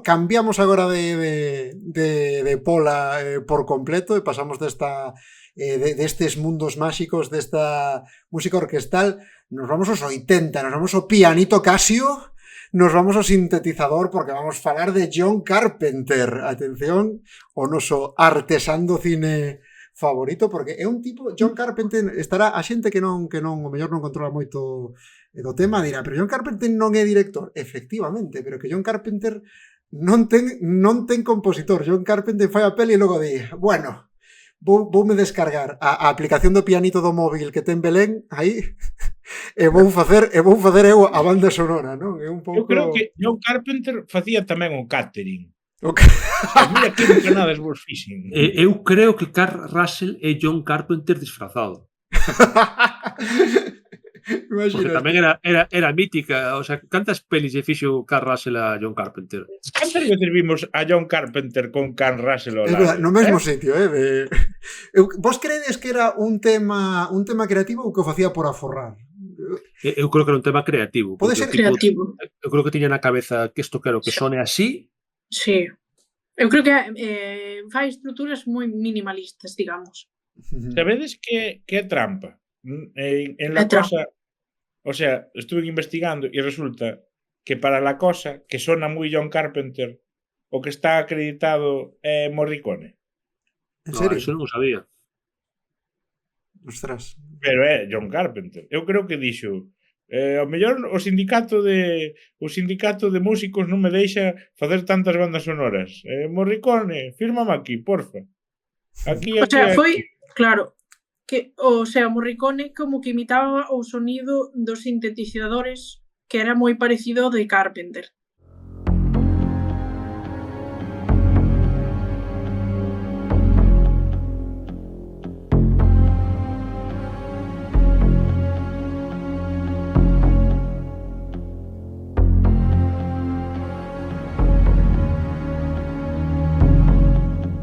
Cambiamos agora de pola por completo e pasamos destes mundos máxicos, desta música orquestal. Nos vamos aos 80, nos vamos ao pianito Casio, nos vamos ao sintetizador, porque vamos falar de John Carpenter. Atención, o noso artesán do cine favorito, porque é un tipo... John Carpenter estará a xente que non o mellor non controla moito do tema, dirá, pero John Carpenter non é director. Efectivamente, pero que John Carpenter non ten compositor. John Carpenter fai a peli e logo di, bueno, voume descargar a aplicación do pianito do móvil que ten Belén aí e vou facer eu a banda sonora, non? É un pouco... Eu creo que John Carpenter facía tamén o catering. Mira que encanades vos fixen. Eu creo que Carl Russell é John Carpenter disfrazado. Porque tamén era mítica, o sea, cantas pelis lle fixo Carl Russell a John Carpenter? Cantas veces vimos a John Carpenter con Carl Russell ao lado? No mesmo sitio, Vos credes que era un tema creativo ou que o facía por aforrar? Eu creo que era un tema creativo. Pode ser creativo. Eu creo que tiña na cabeza que isto quero que sone así. Sí. Eu creo que fai estruturas moi minimalistas, digamos. Sabedes que é trampa? En La Cosa, o sea, estuve investigando e resulta que para La Cosa, que sona moi John Carpenter, o que está acreditado é Morricone. En serio? Eso non o sabía. Ostras. Pero é John Carpenter. Eu creo que dixo, ao mellor o sindicato de músicos non me deixa facer tantas bandas sonoras. Morricone, fírmame aquí, porfa. Aquí, o sea, foi, claro, que, o sea, Morricone como que imitaba o sonido dos sintetizadores que era moi parecido ao de Carpenter.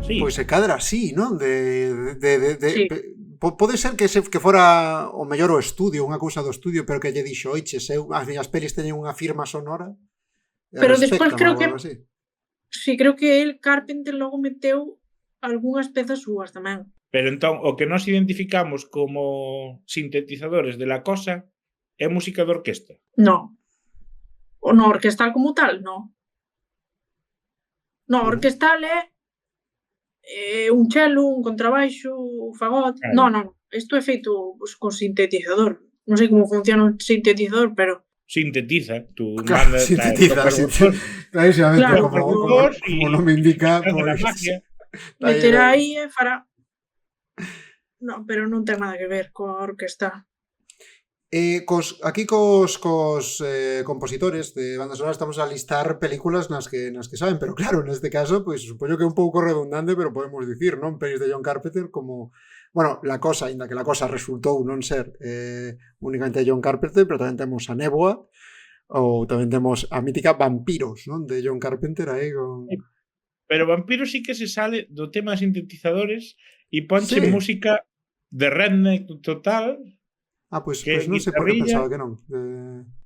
Sí, Pois se cadra así, non? Sí. Pode ser que fora o mellor o estudio, unha cousa do estudio, pero que lle dixo, oiches, as miñas pelis teñen unha firma sonora, e Pero despois respéctame, creo ou que algo así. sí, creo que el Carpenter logo meteu algunhas pezas súas tamén. pero entón o que nos identificamos como sintetizadores de la cosa é música de orquesta. No. O no orquestal como tal, no. No, orquestal é un cello, un contrabaixo, un fagot. Claro. No. Isto é feito pues, con sintetizador. Non sei como funciona un sintetizador, pero Sintetiza, tú Claro, mandas sintetiza, clarísimamente, Claro, como non me indica, la pois... magia. meterá aí e fará. No, pero non ten nada que ver coa orquesta. Aquí cos compositores de bandas sonoras estamos a listar películas nas que saben, pero claro, neste caso, pois supoño que é un pouco redundante, pero podemos dicir, non? Pelis de John Carpenter como, bueno, La Cosa, ainda que La Cosa resultou non ser únicamente de John Carpenter, pero tamén temos a Néboa, ou tamén temos a mítica Vampiros, non? De John Carpenter aí con... Pero Vampiro sí que se sale do tema de sintetizadores e ponche Sí. música de redneck total. Ah, pois Que non sei por que guitarrilla. pensaba que non.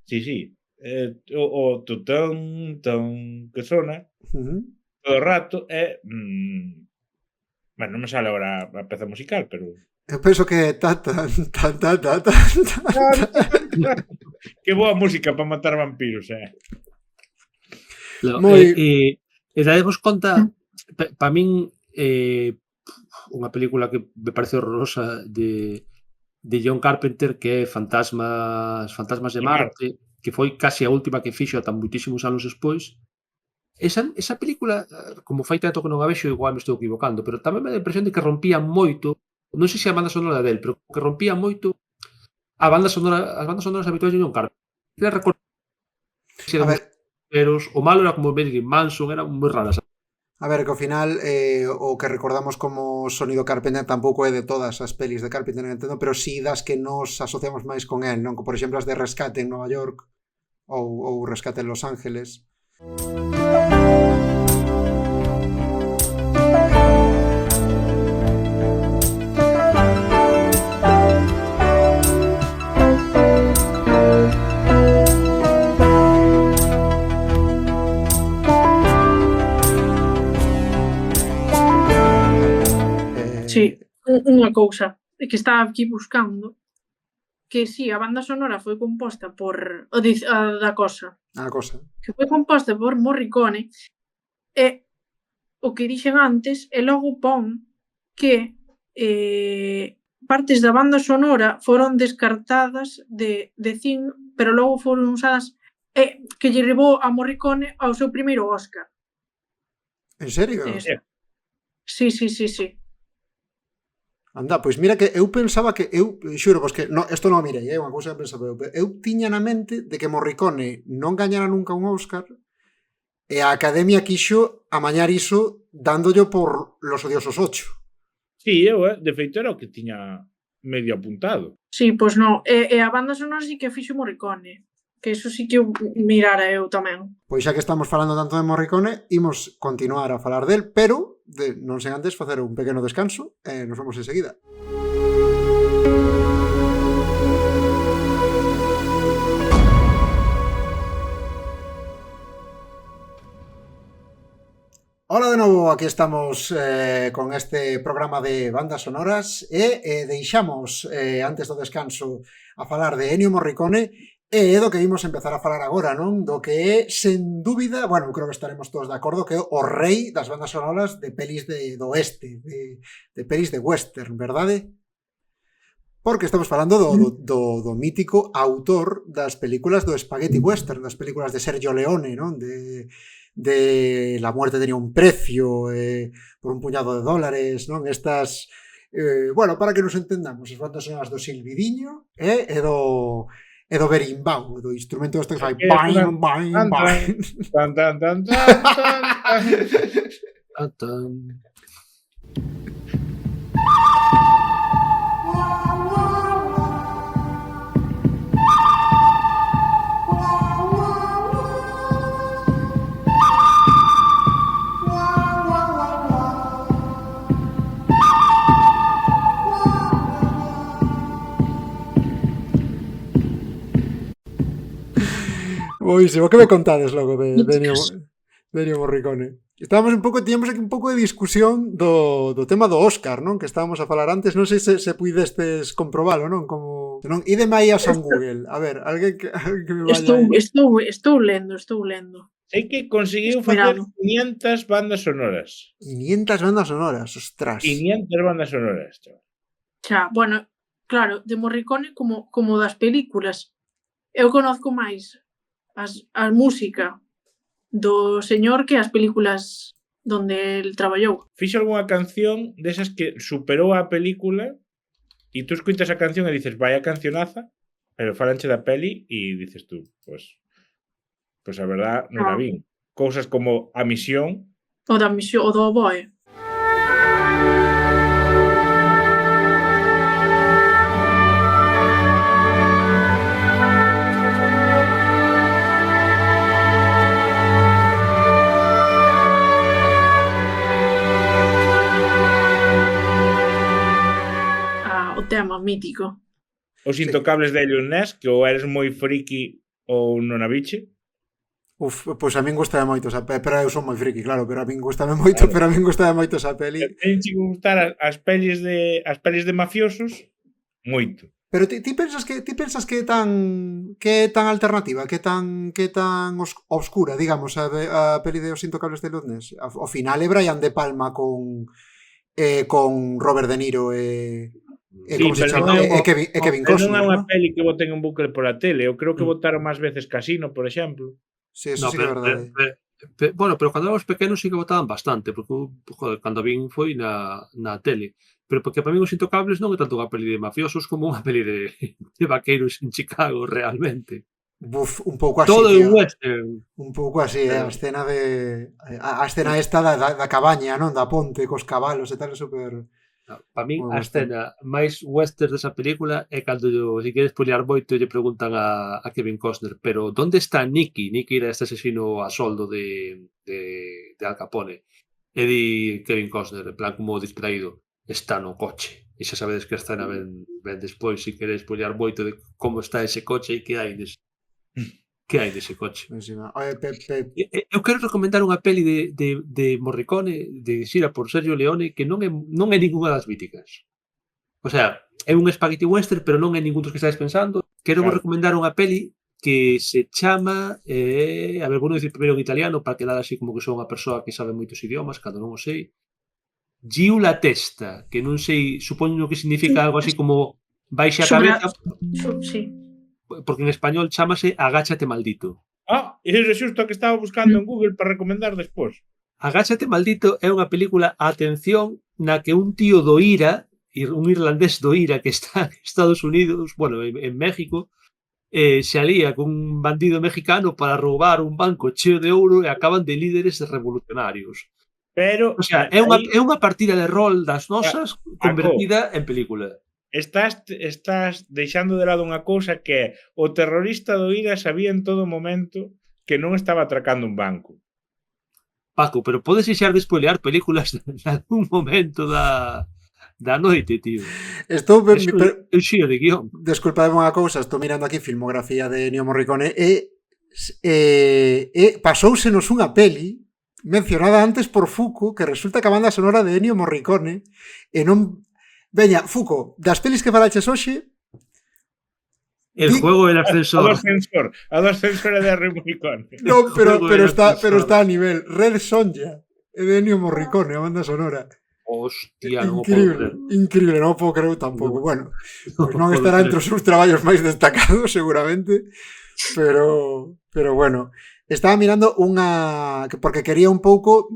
Sí. O tutón que sona todo o rato é... bueno, non me sale agora a peza musical, pero... Eu penso que Que boa música para matar vampiros, Moi- E dadevos conta, para min, unha película que me parece horrorosa de John Carpenter, que é Fantasmas de Marte, que foi case a última que fixo ata moitísimos anos despois. Esa película, como fai tanto que non a vexo, igual me estou equivocando, pero tamén me dá a impresión de que rompía moito, non sei se a banda sonora del, pero que rompía moito as bandas sonoras habituais de John Carpenter. Eu recordo que A ver, o malo era como Marilyn Manson, eran moi raras. A ver, que ao final o que recordamos como sonido Carpenter tampouco é de todas as pelis de Carpenter, non entendo, pero sí das que nos asociamos máis con él, non? Como, por exemplo, as de Rescate en Nova York ou Rescate en Los Ángeles. Sí, unha cousa que estaba aquí buscando que sí, a banda sonora foi composta por a da Cosa, A cosa. que foi composta por Morricone e o que dixen antes e logo pon que partes da banda sonora foron descartadas de Thing, pero logo foron usadas que lle levou a Morricone ao seu primeiro Óscar. En serio? Sí. Anda, pois mira que eu pensaba que xuro, pois que isto non o mirei, é unha cousa que pensaba eu tiña na mente de que Morricone non gañara nunca un Óscar e a Academia quixo amañar iso dándollo por Los Odiosos 8. Sí, de feito era o que tiña medio apuntado. Sí, pois non. E a banda sonora sí que fixo Morricone. Que eso sí que eu mirara eu tamén. Pois xa que estamos falando tanto de Morricone, imos continuar a falar del, pero non sen antes facer un pequeno descanso e nos vemos enseguida. Hola de novo, aquí estamos con este programa de bandas sonoras e deixamos antes do descanso a falar de Ennio Morricone e do que vimos empezar a falar agora, non? Do que é, sen dúbida, bueno, creo que estaremos todos de acordo, que é o rei das bandas sonoras de pelis do oeste, de pelis de western, verdade? Porque estamos falando do mítico autor das películas do spaghetti western, das películas de Sergio Leone, non? De La muerte tenía un precio, por un puñado de dólares, non? Estas, bueno, para que nos entendamos, as bandas sonoras do Silvidiño e do berimbau, do instrumento este que fai bain, bain, bain. Tan. Boísimo, que me contades logo de Míticas. Ennio Morricone? Tiñamos aquí un pouco de discusión do tema do Óscar, non? Que estábamos a falar antes, non sei se puidestes comprobalo, non? Como non ide aí a San Google. A ver, alguén que me vaya aí. Estou lendo. Sei que conseguiu Estou facer mirando. 500 bandas sonoras. 500 bandas sonoras, ostras. 500 bandas sonoras, chaval. Xa, bueno, claro, de Morricone como das películas. Eu conozco máis a música do señor que as películas donde el traballou. Fixo algunha canción desas que superou a película e tú escuitas a canción e dices, vaya cancionaza, pero falanche da peli e dices tú, pues a verdad non la vin. Cousas como A Misión, O da misión, o do oboe. O tema mítico. Os Intocables de Elion Ness, que ou eres moi friki ou non a biche. Pois a min gustame moito esa peli, pero eu son moi friki, claro, pero a min gustame moito, Claro. pero a min gustame moito esa peli. Ten que gustar as pelis de mafiosos moito. Pero ti pensas que é tan alternativa, que é tan obscura, digamos, a peli de Os Intocables de Londres. Ao final é Brian De Palma con Robert De Niro e como se chama? E Kevin Pero Costner, non é unha ¿no? peli que boten en bucle por a tele. Eu creo que botaron máis veces Casino, por exemplo. Sí, eso sí que é verdade. Bueno, pero cando éramos pequenos sí que votaban bastante, porque, joder, cando a vin foi na tele. Pero porque para mí Os Intocables non é tanto unha peli de mafiosos como unha peli de vaqueiros en Chicago, realmente. Un pouco así, Todo é un tío. western. Un pouco así, a escena a escena esta da cabaña, non? Da ponte cos cabalos e tal, é super... Para min, Moi a western. escena máis western desa película é cando, se queres poliar moito, lle preguntan a Kevin Costner, pero ¿dónde está Nicky? Nicky era este asesino a soldo de Al Capone. E di Kevin Costner, en plan como distraído, está no coche. E xa sabedes que a escena ven despois, se queres poliar moito de como está ese coche e que hai dese coche. Eu quero recomendar unha peli de Morricone, dirixida por Sergio Leone, que non é ningunha das míticas. O sea, é un spaghetti western, pero non é ningún dos que estáis pensando. Quero vos Claro. recomendar unha peli que se chama, a ver, vou dicir primeiro en italiano para quedar así como que son unha persoa que sabe moitos idiomas, cando non o sei. Giu la testa, que non sei, supoño que significa algo así como baixe a cabeza, Sí. porque en español chámase Agáchate maldito. Iso é xusto que estaba buscando en Google para recomendar despois. Agáchate maldito é unha película, atención, na que un tío do IRA, un irlandés do IRA que está en Estados Unidos, bueno, en México, se alía con un bandido mexicano para roubar un banco cheo de ouro e acaban de líderes revolucionarios. Pero, O sea, é unha partida de rol das nosas convertida en película. Estás deixando de lado unha cousa que é o terrorista do IRA sabía en todo momento que non estaba atracando un banco. Paco, pero podes deixar de spoilear películas nalgún momento da noite, tío. Estou... Eu xiro de guión. Desculpademe unha cousa, estou mirando aquí filmografía de Ennio Morricone e pasóusenos unha peli mencionada antes por Fuku, que resulta que a banda sonora de Ennio Morricone e non... Veña, Fuku, das pelis que falaches hoxe... El juego del ascensor. A do ascensor é de Ennio Morricone. No, pero está a nivel. Red Sonja é de Ennio Morricone, a banda sonora. Hostia, non o podo creer. Increíble, non o podo creer tampouco. Bueno, pues non estará entre os seus traballos máis destacados, seguramente, pero bueno. Estaba mirando porque quería un pouco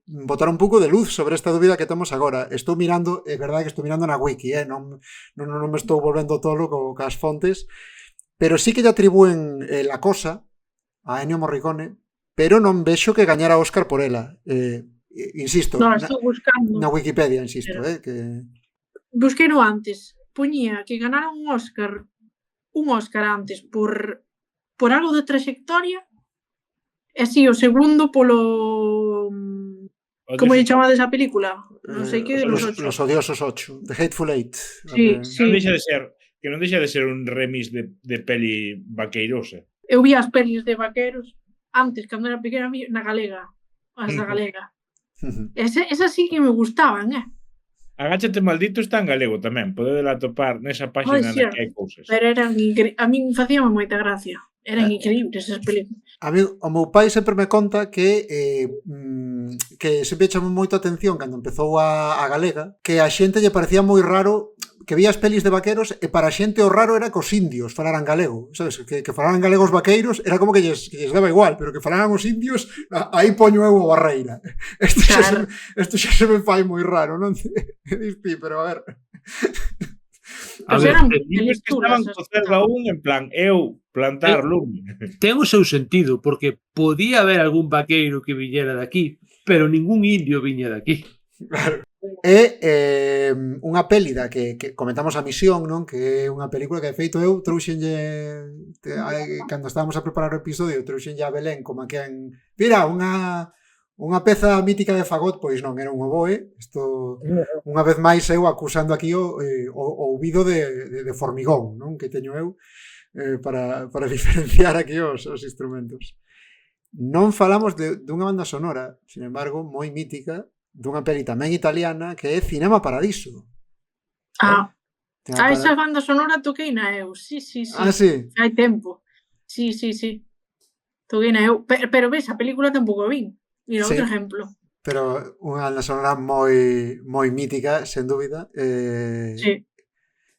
botar un pouco de luz sobre esta dúbida que temos agora. Estou mirando, é verdade que estou mirando na wiki, non me estou volvendo tolo cas fontes, pero sí que lle atribúen La Cosa a Ennio Morricone, pero non vexo que gañara Óscar por ela. Insisto, No, estou buscando. na Wikipedia, insisto, que... Busquei no antes. Poñía que ganara un Óscar antes por algo de trayectoria. E si, o segundo polo... Como lle chamades a película? Non sei que de los 8. Los odiosos 8, The Hateful Eight. Sí, sí. Non deixa de ser un remix de peli vaqueirosa. Eu vi as pelis de vaqueros antes, cando era pequena, na galega. As da galega. Esas sí que me gustaban, Agáchate maldito está en galego tamén, podedela atopar nesa páxina na que hai cousas. Pero eran a min facíame moita gracia. Eran increíbles esas películas. A mí, o meu pai sempre me conta que sempre chamou moito a atención cando empezou a galega, que a xente lle parecía moi raro que vía as pelis de vaqueros e para a xente o raro era que os indios falaran galego, sabes? Que falaran galego os vaqueiros era como que lles daba igual, pero que falaran os indios, aí poño eu a barreira. Isto xa se me fai moi raro, non? Dispi, pero a ver... A ver, libros que estaban co cerdo aún en plan, eu plantar lume. Ten o seu sentido, porque podía haber algún vaqueiro que viñera daqui, pero ningún indio viña daqui. Claro. É unha peli da que comentamos A Misión, non? Que é unha película que de feito eu trouxenlle cando estábamos a preparar o episodio, trouxenlle a Belén como que mira, unha peza mítica de fagot, pois non, era un oboe. Isto, unha vez máis eu acusando aquí o ouvido de formigón, non? Que teño eu para diferenciar aquí os instrumentos. Non falamos dunha banda sonora, sin embargo, moi mítica, dunha peli tamén italiana que é Cinema Paradiso. Esa banda sonora toqueina eu, sí. Ah, sí? Hai tempo. Sí. Toqueina eu, pero ves, a película tampouco vin. Mira, outro exemplo. Pero unha banda sonora moi mítica, sen dúbida. Sí.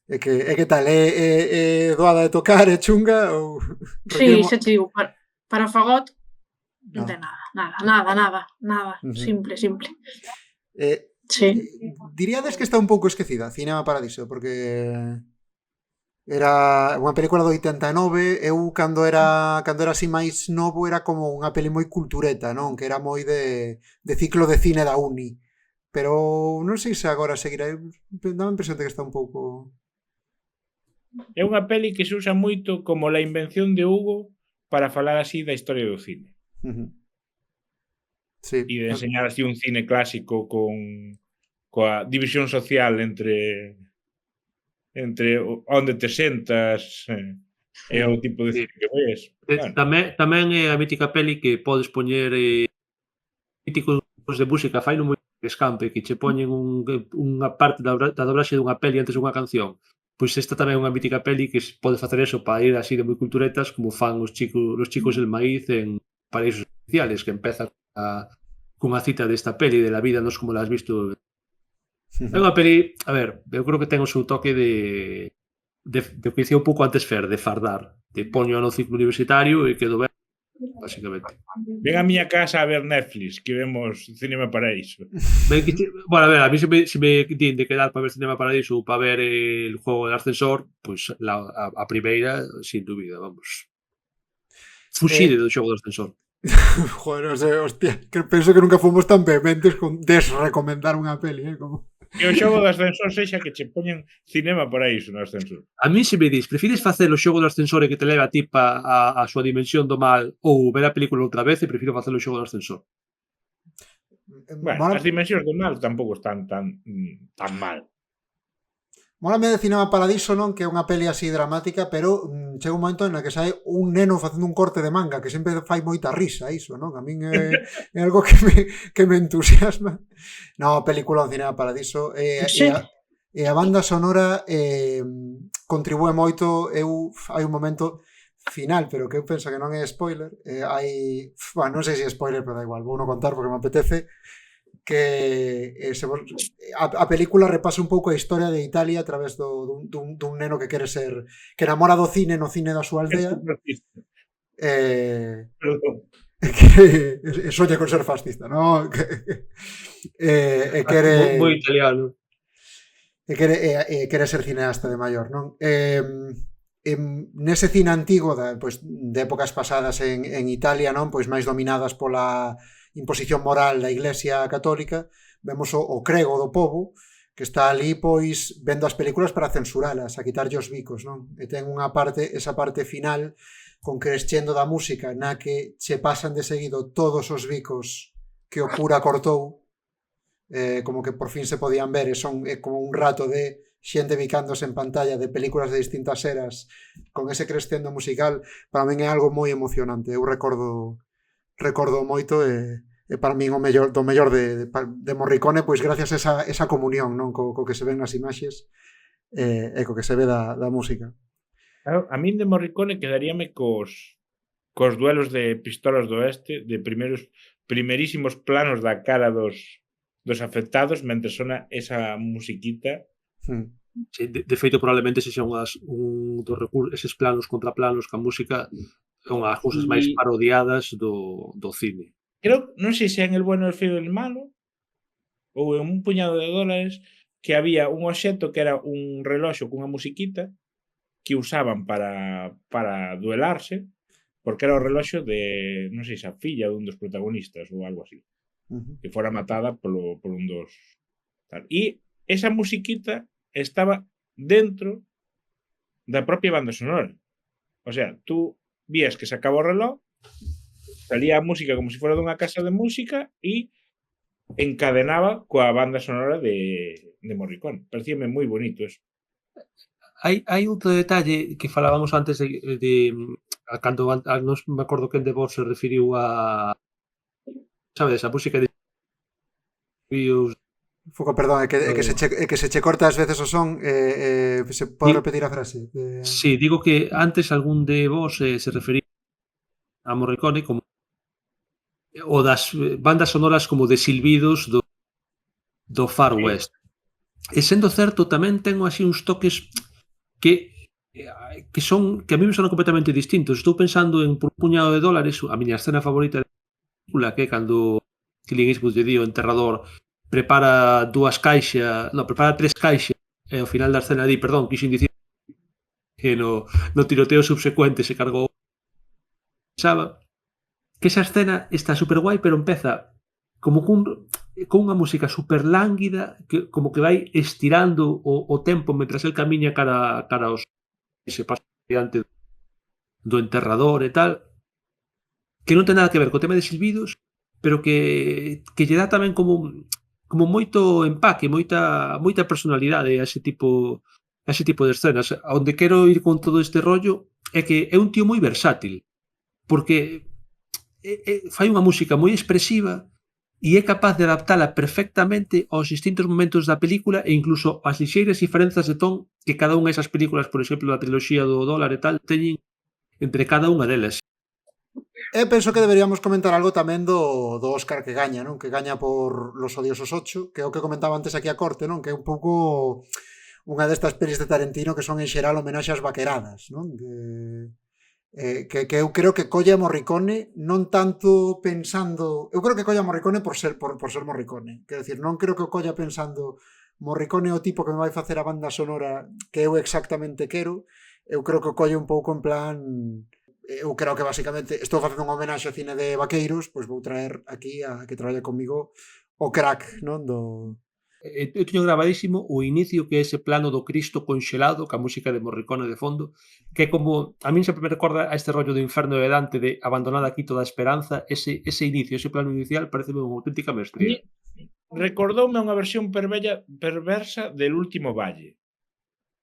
É que tal, é doada de tocar, é chunga ou... Sí, xa te digo, para fagot non ten nada. Simple. Sí. Diríades que está un pouco esquecida, Cinema Paradiso, porque era unha película do 89, eu cando era así máis novo era como unha peli moi cultureta, non? Que era moi de ciclo de cine da uni. Pero non sei se agora seguirá, dá a impresión de que está un pouco... É unha peli que se usa moito como la invención de Hugo para falar así da historia do cine. Sí. E de enseñar así un cine clásico coa división social entre onde te sentas e o tipo de cine que ves. Tamén é a mítica peli que podes poñer míticos de música, faino moi escampe, que che poñen unha parte da dobraxe dunha peli antes dunha canción. Pois esta tamén é unha mítica peli que pode facer eso para ir así de moi culturetas, como fan os chicos del maíz en Paraísos Especiales, que empeza cunha cita desta peli de la vida nos como la has visto. É unha peli, a ver, eu creo que ten o seu toque de que dicía un pouco antes Fer, de fardar, de poño no ciclo universitario e quedo ben, basicamente. Ven a miña casa a ver Netflix, que vemos Cinema Paraíso. Bueno, a ver, a mí se me din de quedar para ver Cinema Paraíso ou para ver el juego del ascensor, pois a primeira, sin dúbida, vamos. Fuxide do xogo do ascensor. Joder, non sei, hostia, que penso que nunca fomos tan vehementes con desrecomendar unha peli, como... E o xogo do ascensor sexa que che poñen Cinema Paraíso no ascensor. A mí se me dis, prefires facer o xogo do ascensor e que te leve a ti a súa dimensión do mal ou ver a película outra vez e prefiro facer o xogo do ascensor. Bueno, as dimensións do mal tampouco están tan mal. Mólame de Cinema Paradiso, non? Que é unha peli así dramática, pero chega un momento en que sae un neno facendo un corte de manga, que sempre fai moita risa iso, non? A min é algo que me entusiasma. No, película de Cinema Paradiso. E a banda sonora contribúe moito. Hai un momento final, pero que eu penso que non é spoiler. Bueno, non sei se é spoiler, pero da igual, vou non contar porque me apetece. Que a película repasa un pouco a historia de Italia a través dun neno que quere ser, que namora do cine no cine da súa aldea que soña con ser fascista, non? Quere moi italiano e quere ser cineasta de maior, non? Nese cine antigo de épocas pasadas en Italia, non? Pois máis dominadas pola imposición moral da Iglesia Católica, vemos o crego do povo que está ali pois vendo as películas para censuralas, a quitarlle os bicos, non? E ten esa parte final con crescendo da música na que che pasan de seguido todos os bicos que o cura cortou, como que por fin se podían ver, é como un rato de xente bicándose en pantalla de películas de distintas eras con ese crescendo musical, para min é algo moi emocionante. Eu recordo moito e para min o mellor de Morricone, pois gracias a esa comunión, non, co que se ven nas imaxes e co que se ve da música. Claro, a min de Morricone quedaríame cos duelos de Pistolas do Oeste, de primerísimos planos da cara dos afectados mentre sona esa musiquita. Sí, de feito, probablemente se son eses planos contra planos ca música son as cousas máis parodiadas do cine. Creo, non sei se en El bueno, el feo e el malo ou en Un puñado de dólares, que había un obxecto que era un reloxo cunha musiquita que usaban para duelarse, porque era o reloxo de, non sei se a filla dun dos protagonistas ou algo así, que fora matada por un dos tal. E esa musiquita estaba dentro da propia banda sonora. O sea, tú vías que se acaba o reloj, salía a música como se fora dunha casa de música e encadenaba coa banda sonora de Morricone. Parecíame moi bonito eso. Hai outro detalle que falábamos antes de cando non me acordo quen de vos se referiu a, sabes, a música de Foco, perdón, é que se che corta ás veces o son, se pode repetir a frase? Sí, digo que antes algún de vos se refería a Morricone como o das bandas sonoras como de silbidos do Far West. E sendo certo, tamén ten así uns toques que a mí me sonan completamente distintos. Estou pensando en Por un puñado de dólares, a miña escena favorita da película, que é cando Clint Eastwood lle di ao enterrador prepara tres caixas e ao final da escena di, perdón, quixen dicir que no tiroteo subsecuente se cargou pensaba que esa escena está super guai, pero empeza como con unha música super lánguida que como que vai estirando o tempo mentras el camiña cara aos que se pasa diante do enterrador e tal, que non ten nada que ver co tema de silbidos, pero que lle dá tamén como moito empaque, moita personalidade a ese tipo de escenas. A onde quero ir con todo este rollo é que é un tío moi versátil, porque fai unha música moi expresiva e é capaz de adaptala perfectamente aos distintos momentos da película e incluso as lixeiras diferenzas de ton que cada unha desas películas, por exemplo, da triloxía do dólar e tal, teñen entre cada unha delas. Penso que deberíamos comentar algo tamén do Óscar que gaña, non? Que gaña por Los odiosos 8, que é o que comentaba antes aquí a corte, non? Que é un pouco unha destas pelis de Tarantino que son en xeral homenaxe ás vaqueradas, non? Que eu creo que colle a Morricone non tanto pensando... Eu creo que colle a Morricone por ser Morricone. Quero dicir, non creo que o colla pensando Morricone é o tipo que me vai facer a banda sonora que eu exactamente quero. Eu creo que o colle un pouco en plan... Eu creo que basicamente estou facendo un homenaxe ao cine de vaqueiros, pois vou traer aquí a que traballa comigo o crack, non? Eu teño grabadísimo o inicio, que é ese plano do Cristo conxelado ca música de Morricone de fondo, que é como, a min sempre me recorda a este rollo do Inferno de Dante de abandonada aquí toda a esperanza. Ese inicio, ese plano inicial parece unha auténtica mestría. Recordoume unha versión perversa del Último Valle.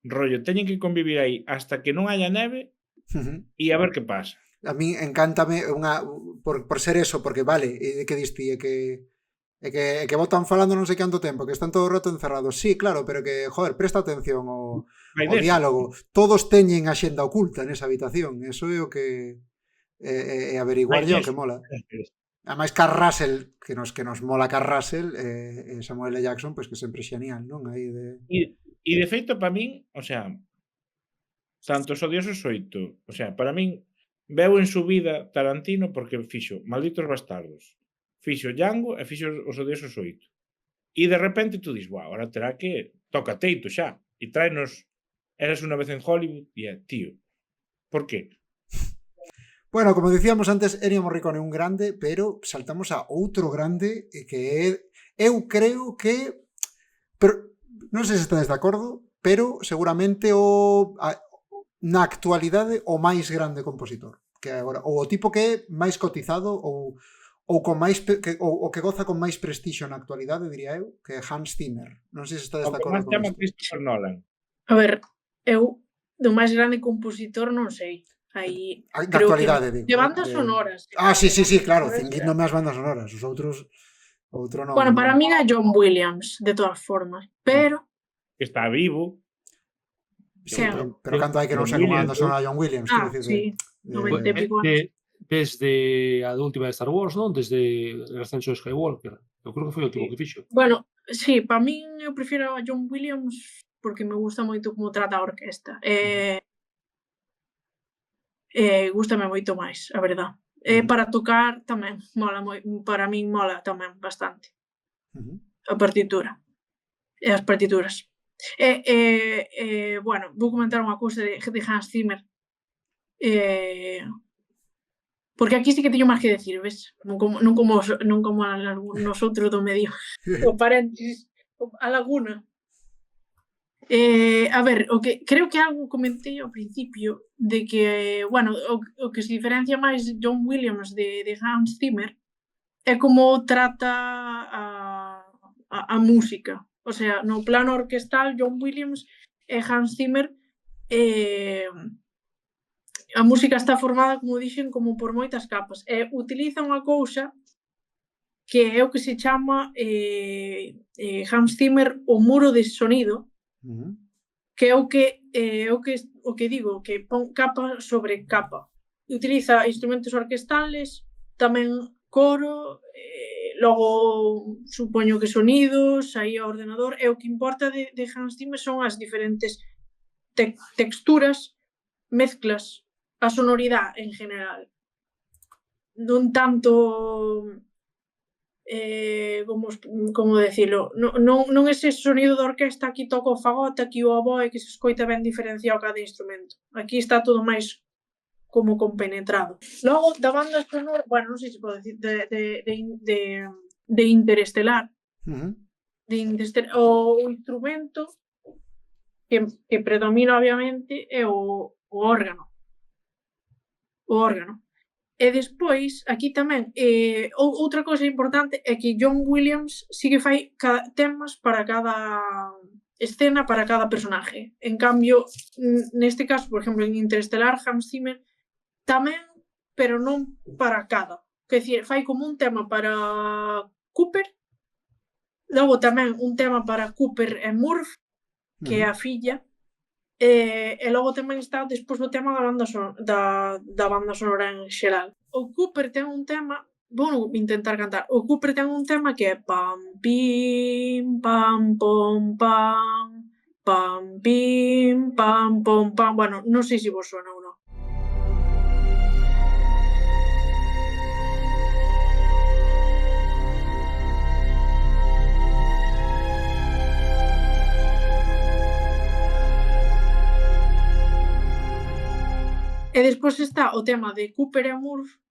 Rollo, teñen que convivir aí hasta que non haya neve e a ver que pasa. A mí encántame por ser eso, porque vale, que diste, que botan falando non sei canto tempo, que están todo o rato encerrados. Sí, claro, pero que, joder, presta atención ao diálogo. Todos teñen a xenda oculta nesa habitación. Eso é o que averiguar o que mola. Ademais, Carl Russell, que nos mola Carl Russell, Samuel L. Jackson, pois que sempre é xenial, non? E de feito, para min, o sea, tanto Os odiosos 8, o sea, para min veu en su vida Tarantino porque fixo Malditos Bastardos, fixo Django e fixo Os odiosos 8. E de repente tú dis, "Buah, ahora terá que toca teito xa", e tráenos Eras una vez en Hollywood, e tío, por que? Bueno, como dicíamos antes, Ennio Morricone é un grande, pero saltamos a outro grande que é, eu creo que, pero non sei se estades de acordo, pero seguramente na actualidade o máis grande compositor, que agora, ou o tipo que é máis cotizado ou ou con máis o que goza con máis prestixio na actualidade, diría eu, que é Hans Zimmer. Non sei se estades O de que acordo máis con chama isto. Christopher Nolan. A ver, eu do máis grande compositor non sei. Aí Da creo que actualidade, digo. de bandas sonoras. Sí, claro, Bandas cinguíndome as bandas sonoras. Os outros, outro non. Bueno, para min é John Williams, de todas formas. Pero, Que está vivo. Sí, Quen? pero canto hai que non John saca unha banda Williams, sonora a John Williams, quero dicir. sí, 90 e pico anos. Desde a última de Star Wars, non? Desde el ascenso de Skywalker. Eu creo que foi o último que fixo. Bueno, sí, para min eu prefiro a John Williams porque me gusta moito como trata a orquesta. Gústame moito máis, a verdad. Para tocar tamén mola para min mola tamén bastante. A partitura. E as partituras. Bueno, vou comentar unha cousa de Hans Zimmer. Porque aquí sí que teño máis que decir, ves? Non como nos outros do medio. O paréntesis, a laguna. A ver, o que creo que algo comentei ao principio de que, bueno, o que se diferencia máis John Williams de Hans Zimmer é como trata a música. O sea, no plano orquestal, John Williams e Hans Zimmer a música está formada, como dixen, como por moitas capas. E utiliza unha cousa que é o que se chama Hans Zimmer o muro de sonido, que é o que digo, que pon capa sobre capa. Utiliza instrumentos orquestales, tamén coro, logo supoño que sonidos, aí ao ordenador, e o que importa de Hans Zimmer son as diferentes texturas, mezclas, a sonoridade en general. Non tanto como decilo, non ese sonido da orquesta, aquí toca o fagote, aquí o oboe, que se escoita ben diferenciado cada instrumento. Aquí está todo máis como compenetrado. Logo, da banda sonora, bueno, non sei se pode dicir, de Interestelar, o instrumento que predomina, obviamente, é o órgano. O órgano. E despois, aquí tamén, outra cousa importante é que John Williams sí que fai temas para cada escena, para cada personaje. En cambio, neste caso, por exemplo, en Interestelar, Hans Zimmer tamén, pero non para cada. Quer dicir, fai como un tema para Cooper, logo tamén un tema para Cooper e Murph, que é a filla, e logo tamén está despois o tema da banda sonora en xeral. O Cooper ten un tema, vou intentar cantar, o Cooper ten un tema que é pam, pim, pam, pom, pam, pam, pim, pam, pom, pam, bueno, non sei se vos sona ou non. E despois está o tema de Cooper e Murph,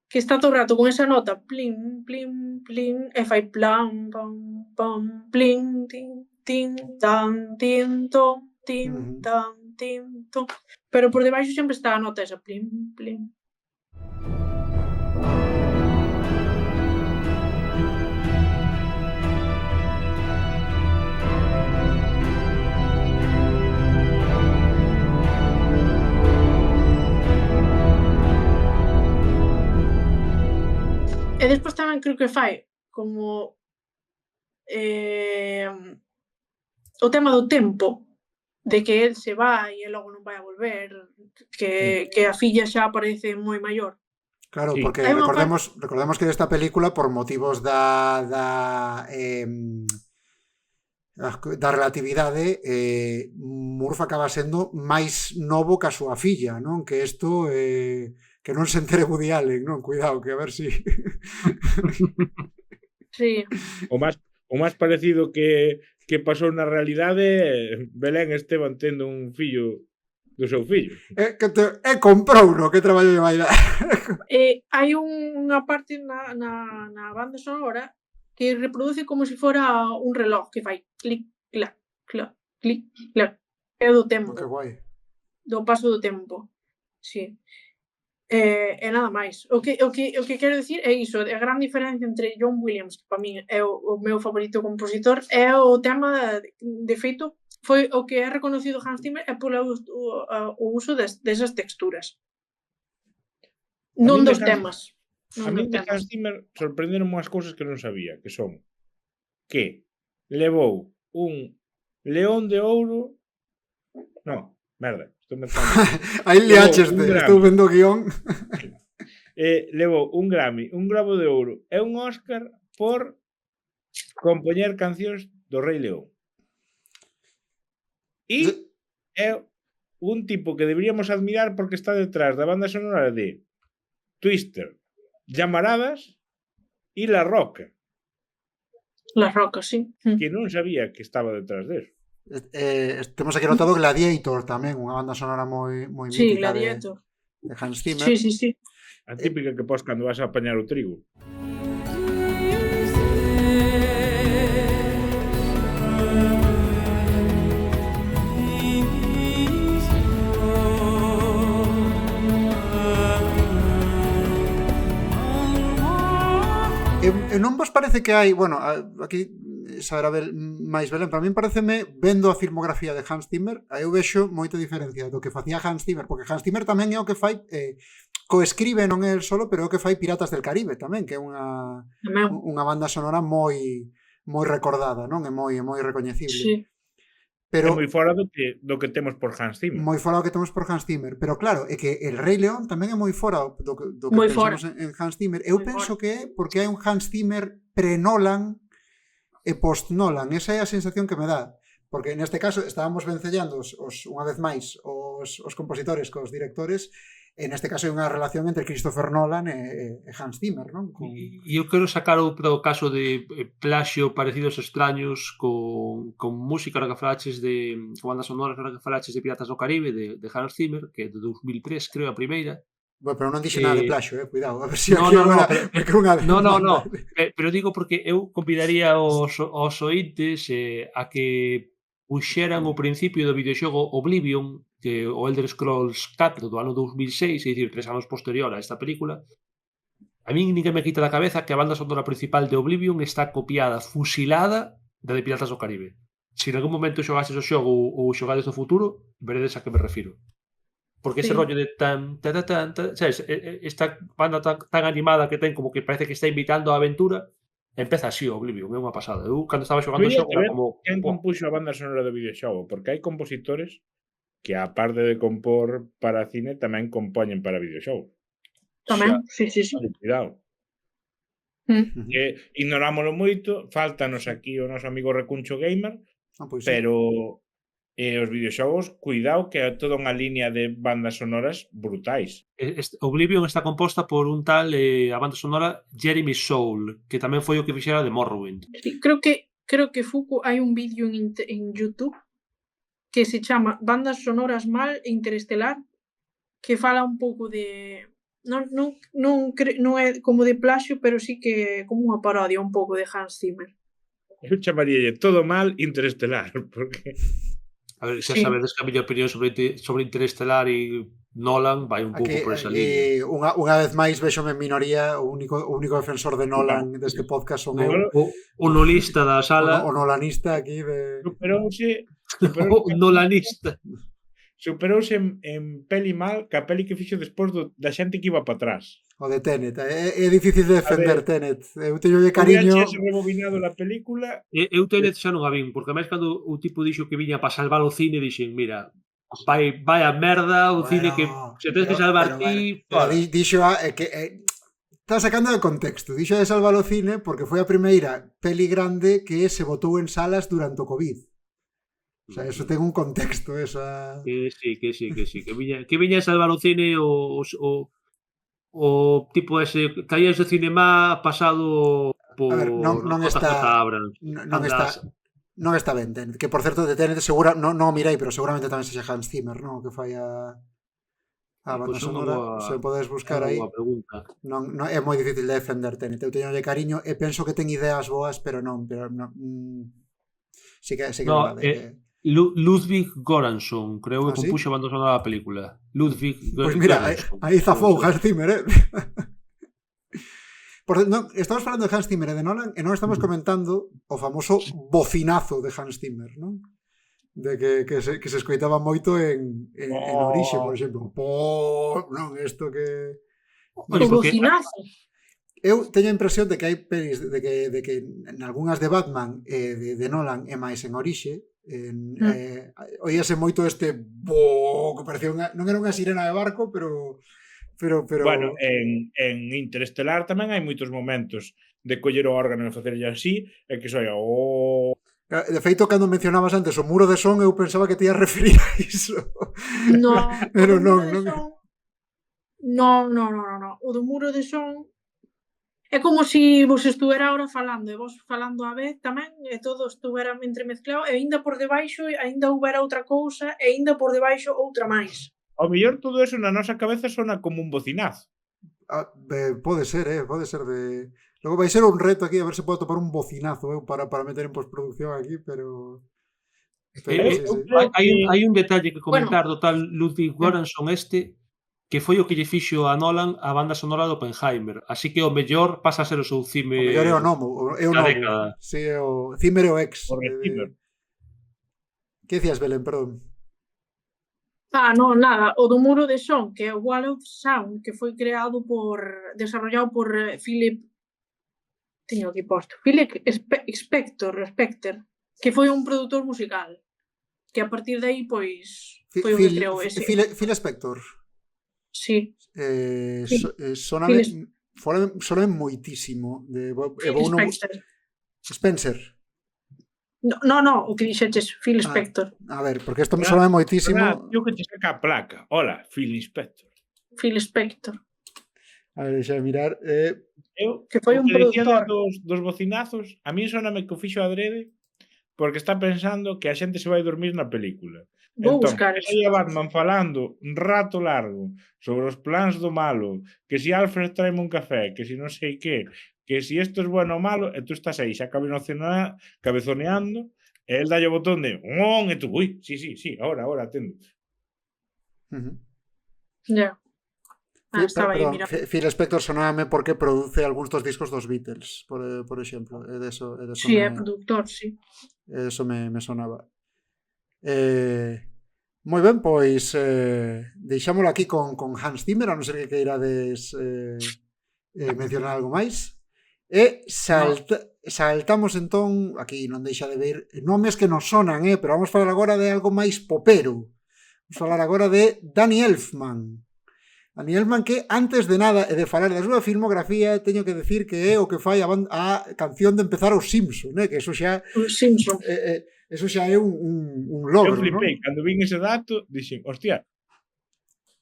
que está todo o rato con esa nota plim, plim, plim, e fai plam, pam, pam, plim, tin, tin, tan, tin, tom, tin, tan, tin, tom. Pero por debaixo sempre está a nota esa plim, plim. E despois tamén creo que fai como o tema do tempo, de que el se vai e logo non vai a volver, que a filla xa aparece moi maior. Claro, Sí. porque recordemos que desta película, por motivos da relatividade, Murph acaba sendo máis novo que a súa filla, non? Que isto que non se entere Woody Allen, non? Cuidado, que a ver si... Sí. O máis parecido que pasou na realidade, Belén Esteban tendo un fillo do seu fillo. comprou, no? Que traballo de vai dar? Hai unha parte na banda sonora que reproduce como se fora un reloj que fai clic, clac, clac, clic, clac. É do tempo. Que guai. Do paso do tempo. Sí. E nada máis. O que quero dicir é iso, a gran diferencia entre John Williams, que para min é o meu favorito compositor, é o tema, de feito, foi o que é reconocido Hans Zimmer é polo o uso desas texturas. Non min de dos Hans- temas. A Non min dos de temas. Hans Zimmer sorprenderon unhas cousas que non sabía, que son que levou un león de ouro. No, merda, estou mezclando. Aí Levou liaches, un Grammy. estou vendo o guión. Levou un Grammy, un Globo de Ouro e un Óscar por compoñer cancións do Rei León. E é un tipo que deberíamos admirar porque está detrás da banda sonora de Twister, Llamaradas e La Roca, Las rocas, sí. que non sabía que estaba detrás deso. Temos aquí anotado Gladiator tamén, unha banda sonora moi Sí, mítica Gladiator. de Hans Zimmer. Sí. A típica que pos cando vas a apañar o trigo. E non vos parece que hai, bueno, aquí saberá máis Belén, para min pareceme, vendo a filmografía de Hans Zimmer, eu vexo moita diferencia do que facía Hans Zimmer, porque Hans Zimmer tamén é o que fai, coescribe, non é el solo, pero é o que fai Piratas del Caribe tamén, que é unha banda sonora moi recordada, non? É moi recoñecible. Sí. Pero É moi fora do que temos por Hans Zimmer. moi fora do que temos por Hans Zimmer, pero claro, é que El Rei León tamén é moi fora do que Moi pensamos en Hans Zimmer. Eu penso que é porque hai un Hans Zimmer pre-Nolan e post-Nolan. Esa é a sensación que me dá. Porque neste caso estábamos vencellando unha vez máis os compositores cos directores, e neste caso hai unha relación entre Christopher Nolan e Hans Zimmer, non? E eu quero sacar outro caso de plaxio parecidos extraños con música que falaches de banda sonora que falaches de Piratas do Caribe de Hans Zimmer, que é de 2003, creo, a primeira. Bueno, pero non dixe nada de plaxio, cuidado, a ver se No, aquí no, agora no, pero digo porque eu convidaría aos ointes a que puxeran o principio do videoxogo Oblivion, que o Elder Scrolls 4 do ano 2006, é dicir, 3 anos posterior a esta película. A min ninguén me quita da cabeza que a banda sonora principal de Oblivion está copiada, fusilada da de Piratas do Caribe. Se en algún momento xogastes o xogo ou xogades no futuro, veredes a que me refiro. Porque ese rollo de sabes, esta banda tan animada que ten, como que parece que está invitando a aventura, empeza así o Oblivion, é unha pasada. Eu, cando estaba xogando o xogo, era como... Quen compuxo a banda sonora do videoxogo? Porque hai compositores que, a parte de compor para cine, tamén compoñen para videoxogo. Tamén, sí. Cuidado. Ignorámoslo moito, faltanos aquí o noso amigo Recuncho Gamer, pero os videoxogos, cuidado, que é toda unha línea de bandas sonoras brutais. Oblivion está composta por un tal, a banda sonora, Jeremy Soule, que tamén foi o que fixera de Morrowind. Sí, creo que Fuku hai un vídeo en YouTube que se chama Bandas sonoras mal e Interestelar, que fala un pouco de... Non é como de plaxio, pero sí que é como unha parodia un pouco de Hans Zimmer. Eu chamaríalle todo mal Interestelar, porque... A ver, xa sabedes que a miña opinión sobre Interestelar e Nolan vai un pouco por esa línea. Unha vez máis véxome en minoría, o único defensor de Nolan deste podcast son eu. O nolista da sala. O nolanista aquí de... O nolanista. Superouse en peli mal que a peli que fixo despois da xente que iba para atrás. O de Tenet. É difícil de defender Tenet. Eu teño de cariño... VHS rebobinado na película... Eu Tenet xa non a vin, porque máis cando o tipo dixo que viña para salvar o cine, dixen, mira, vai a merda o cine que se tens que salvar ti... Dixo que... Está sacando de contexto. Dixo de salvar o cine porque foi a primeira peli grande que se botou en salas durante o COVID. O sea, eso ten un contexto, esa... Que sí. Que viña a salvar o cine o tipo ese caía ese cinema pasado por non está ben Tenet, que por certo de Tenet segura, non mirei, pero seguramente tamén sexa Hans Zimmer, non? Que fai a banda sonora, se podes buscar aí. Non é moi difícil de defender Tenet. Eu teño de cariño e penso que ten ideas boas, pero non sí que Ludwig Göransson, creo que ¿Ah, sí? compuxo a banda sonora da película. Ludwig Pois mira, Göransson. aí zafou Hans Zimmer, non, estamos falando de Hans Zimmer e de Nolan e non estamos comentando o famoso bocinazo de Hans Zimmer, non? De que se escoitaba moito en Orixe, por exemplo. Non, isto que... Oye, O porque bocinazo. Eu teño a impresión de que hai pelis de que en algunhas de Batman de Nolan e máis en Orixe oíase moito este que parecía non era unha sirena de barco, pero Bueno, en Interestelar tamén hai moitos momentos de coller o órgano e facerlle así e que soia de feito, cando mencionabas antes o muro de son, eu pensaba que te ia referir a iso. No, Pero o do non, muro de non. son... No. O do muro de son é como se vos estuvera ahora falando e vos falando a vez tamén e todo estuvera entremezclado e aínda por debaixo aínda houbera outra cousa e aínda por debaixo outra máis. Ao mellor todo eso na nosa cabeza sona como un bocinazo. Pode ser de... Logo vai ser un reto aquí a ver se pode topar un bocinazo para meter en postproducción aquí, pero sí. hai un detalle que comentar do tal Ludwig Göransson que foi o que lle fixo a Nolan a banda sonora do Oppenheimer. Así que o mellor pasa a ser o seu O cime mellor é o novo, da década. Sí, é o Zimmer e o ex. O Zimmer. Que dicías, Belén, perdón? No, nada, o do muro de son, que é o Wall of Sound, que foi desarrollado por Philip Spector, que foi un produtor musical, que a partir de aí, pois, foi o que creou ese. Phil Spector. Sí. Soname moitísimo. Spencer. No, o que dixeches, Phil Spector. A ver, porque isto me soname moitísimo. Tío que te saca a placa. Hola, Phil Spector. Phil Spector. A ver, deixa mirar. Que foi un produtor. Dos bocinazos, a mí soname que o fixo adrede porque está pensando que a xente se vai dormir na película. Vou Entón, buscar que a Batman falando un rato largo sobre os plans do malo, que si Alfred traeme un café, que si non sei que si isto é bueno ou malo, e tú estás aí xa cabezoneando, e el dalle o botón de e tú, sí, ahora, atendo. Ya. Estaba aí, mira. Phil Spector sonábame porque produce algúns dos discos dos Beatles, por exemplo. Sí, é productor, sí. Eso me sonaba. Moi ben, pois deixámoslo aquí con Hans Zimmer, a non ser que queirades mencionar algo máis. E saltamos entón, aquí non deixa de ver nomes que nos sonan, pero vamos falar agora de algo máis popero. Vamos falar agora de Danny Elfman. Danny Elfman que, antes de nada e de falar da súa filmografía, teño que decir que é o que fai a canción de empezar os Simpson, que eso xa... Os Simpson. Eso xa é un logro, eu flipei, non? Cando vin ese dato, dixen, hostia.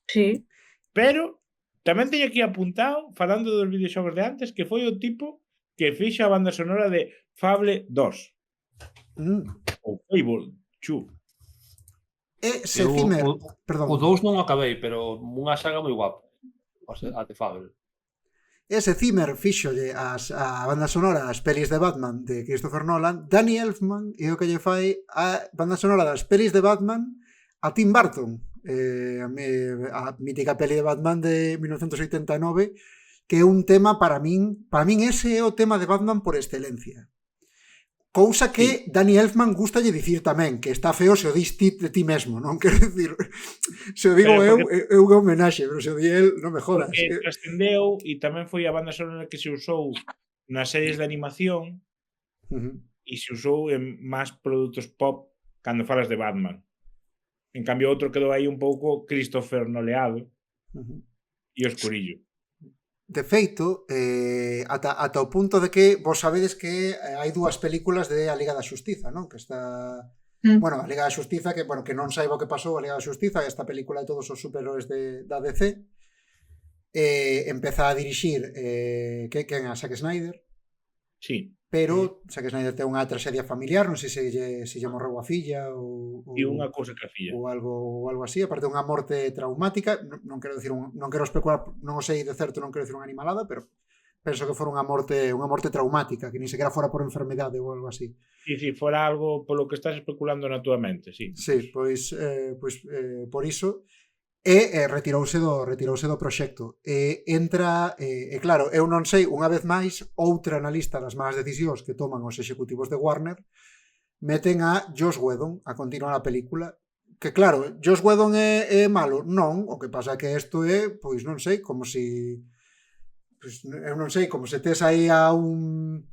Sí. Pero tamén teño aquí apuntado, falando dos videoxogos de antes, que foi o tipo que fixo a banda sonora de Fable 2. Ou Fable 2. Se Zimmer, perdón. O 2 non acabei, pero unha saga moi guapa. O sea, a de Fable. Ese Zimmer fixolle a banda sonora das pelis de Batman de Christopher Nolan. Danny Elfman é o que lle fai a banda sonora das pelis de Batman a Tim Burton, a mítica peli de Batman de 1989, que é un tema para min ese é o tema de Batman por excelencia. Cousa que Danny Elfman gustalle dicir tamén, que está feo se o dis ti de ti mesmo, non? Quero dicir, se o digo eu, é unha homenaxe, pero se o di el, non me jodas. Porque trascendeu e tamén foi a banda sonora que se usou nas series de animación e se usou en máis produtos pop cando falas de Batman. En cambio, outro quedou aí un pouco Christopher Noleado e oscurillo. De feito, ata o punto de que vos sabedes que hai dúas películas de A Liga da Xustiza, non? Que está... Bueno, A Liga da Xustiza, que non saiba o que pasou, A Liga da Xustiza, esta película de todos os superhéroes da DC, empeza a dirixir quen a Zack Snyder. Sí. Pero Zack Snyder ten unha traxedia familiar, non sei se lle morreu a filla ou unha cousa que a filla. Ou algo así, aparte unha morte traumática, non quero especular, non o sei de certo, non quero dicir unha animalada, pero penso que fora unha morte traumática, que ni sequera fora por enfermedade ou algo así. Si, fora algo polo que estás especulando na túa mente, si. Sí, pois por iso retirouse do proxecto. Entra, claro, eu non sei, unha vez máis, outra na lista das malas decisións que toman os executivos de Warner, meten a Joss Whedon a continuar a película, que claro, Joss Whedon é malo? Non, o que pasa é que isto é, pois non sei, como si... Pois, eu non sei, como se tes aí a un...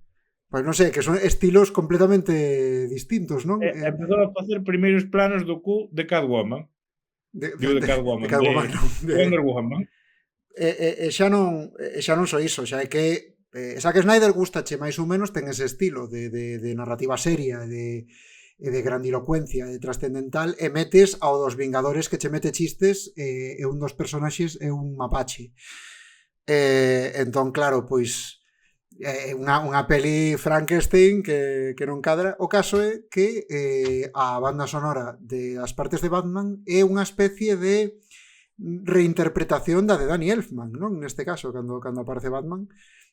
Pois non sei, que son estilos completamente distintos, non? Empezou a facer primeiros planos do cu de Catwoman. De Catwoman, non, Wonder Woman. xa non só iso, xa é que Zack Snyder gustache máis ou menos, ten ese estilo de narrativa seria e de grandilocuencia, de trascendental, e metes ao dos Vingadores que che mete chistes e un dos personaxes é un mapache. Entón, claro, pois unha peli Frankenstein que non cadra. O caso é que a banda sonora das partes de Batman é unha especie de reinterpretación da de Danny Elfman, non? Neste caso, cando aparece Batman.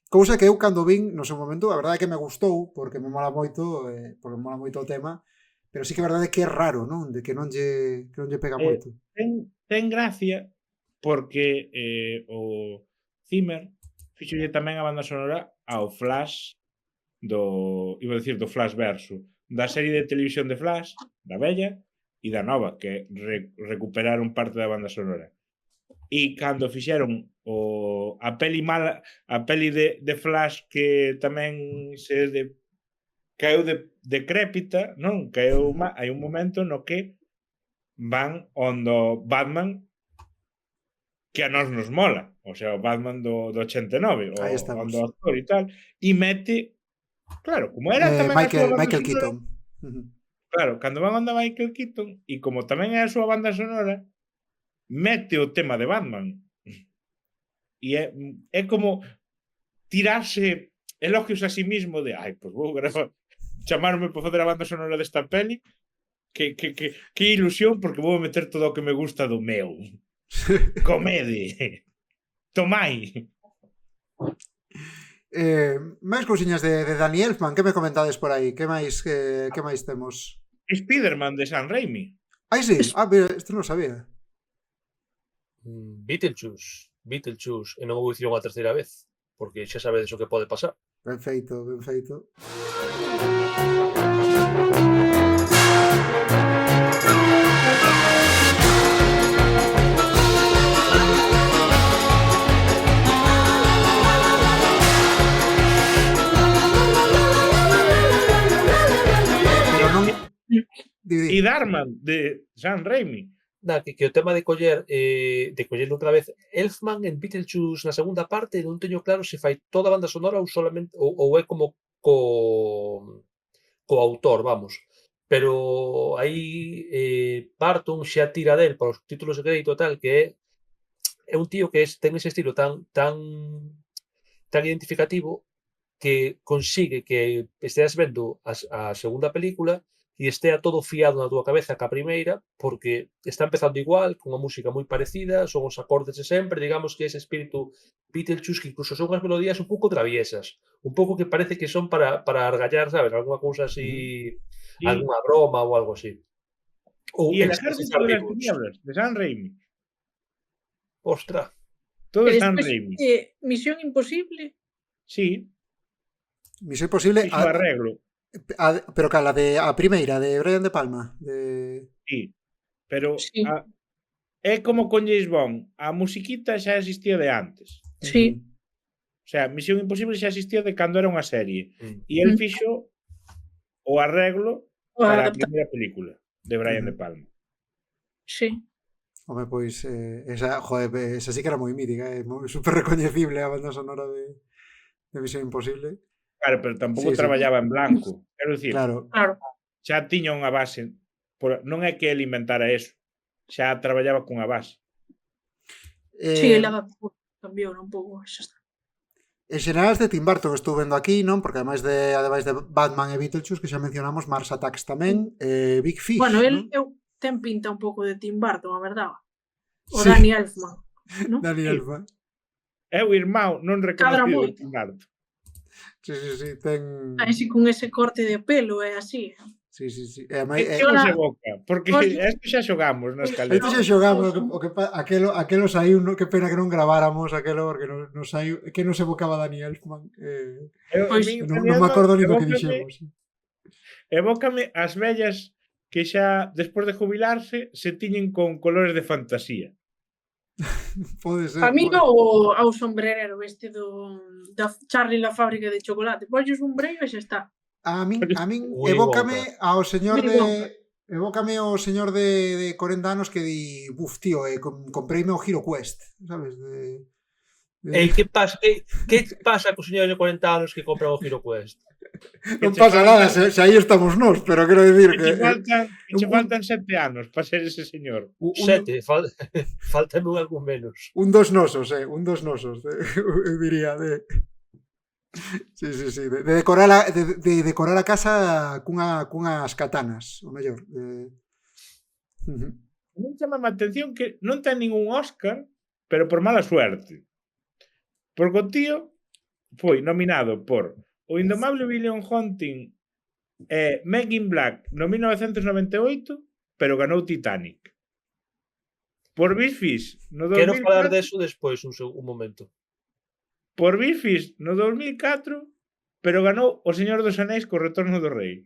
Cousa que eu cando vin no seu momento, a verdade é que me gustou, porque me mola moito o tema, pero sí que a verdade é que é raro, non? De que non lle pega moito. Ten gracia porque o Zimmer fixolle tamén a banda sonora ao Flash iba a dicir do Flash verso, da serie de televisión de Flash, da vella e da nova, que recuperaron parte da banda sonora. E cando fixeron a peli mala, a peli de Flash que tamén caeu decrépita, non? Hai un momento no que van ondo Batman que a nós nos mola, o sea, o Batman do 89, ondo actor e tal, e mete, claro, como era tamén Michael Keaton. Claro, cando van onda Michael Keaton, e como tamén é a súa banda sonora, mete o tema de Batman. E é como tirarse elogios a sí mismo de pois vou gravar, chamarme para facer a banda sonora desta peli, que ilusión, porque vou meter todo o que me gusta do meu. Comede. Tomai. Máis cousiñas de Danny Elfman, que me comentades por aí? Que máis temos? Spider-Man de Sam Raimi. Sí, isto non sabía. Beetlejuice, e non vou dicir unha terceira vez, porque xa sabedes o que pode pasar. Ben feito. E Darman de Sam Raimi. Que o tema de coller outra vez Elfman en Beetlejuice na segunda parte, non teño claro se fai toda a banda sonora ou solamente ou é como co autor, vamos. Pero aí Barton xa tira del para os títulos de crédito tal, que é un tío que ten ese estilo tan identificativo que consigue que esteas vendo a segunda película e estea todo fiado na túa cabeza ca primeira, porque está empezando igual, con unha música moi parecida, son os acordes de sempre, digamos que ese espírito Beetlejuice, que incluso son unhas melodías un pouco traviesas, un pouco que parece que son para argallar, sabes, alguna cousa así, alguna broma ou algo así. E el ejército de las tinieblas, de Sam Raimi. Ostra. Todo é Sam Raimi. Misión Imposible. Sí. Misión Imposible. Iso arreglo. Pero cala a primeira, de Brian De Palma. Sí, pero é como con James Bond, a musiquita xa existía de antes. Sí. O sea, Misión Imposible xa existía de cando era unha serie. E el fixo o arreglo para a primeira película de Brian De Palma. Sí. Home, pois, esa sí que era moi mítica, super recoñecible a banda sonora de Misión Imposible. Claro, pero tampouco traballaba en blanco. Quero dicir, claro. Xa tiña unha base. Non é que ele inventara eso. Xa traballaba cunha base. Sí, ele cambiou un pouco. En xeral de Tim Burton estou vendo aquí, non? Porque ademais de Batman e Beetlejuice, que xa mencionamos, Mars Attacks tamén, Big Fish. Bueno, el ten pinta un pouco de Tim Burton, a verdade. O Danny Elfman, non? Danny Elfman. É o irmão non Cadra reconocido moito. de Nardo. Sí, ten... Así con ese corte de pelo, é así. Sí. E ademais, Que non se evoca, porque isto xa xogamos na escaleta. Este xa xogamos, aquelo saiu, que pena que non grabáramos aquelo, porque non saiu, que non se evocaba Dani Elfman. Pois, Non me acordo ni do que dixemos. Evócame as vellas que xa, despois de jubilarse, se tiñen con colores de fantasía. Pode ser. a mí ao sombrerero este da Charlie la fábrica de chocolate. Pois o sombreiro e xa está. A min Willy evócame ao señor Willy Wonka. Evócame ao señor de 40 anos que di, buf, tío, compreime o Hero Quest, sabes? Que pasa cos señores de 40 anos que compran o Hero Quest? Non pasa nada, se aí estamos nós, pero quero dicir que... Che faltan 7 anos para ser ese señor. 7, faltame algún menos. Un dos nosos, eu diría, Sí, de decorar a casa cunhas katanas, o mellor. Non chama a atención que non ten ningún Óscar, pero por mala suerte. Porque o tío foi nominado por O Indomable William Hunting e Men in Black no 1998, pero ganou Titanic. Por Big Fish no 2004... Quero falar deso despois, un momento. Por Big Fish no 2004, pero ganou O Señor dos Anéis co Retorno do Rei.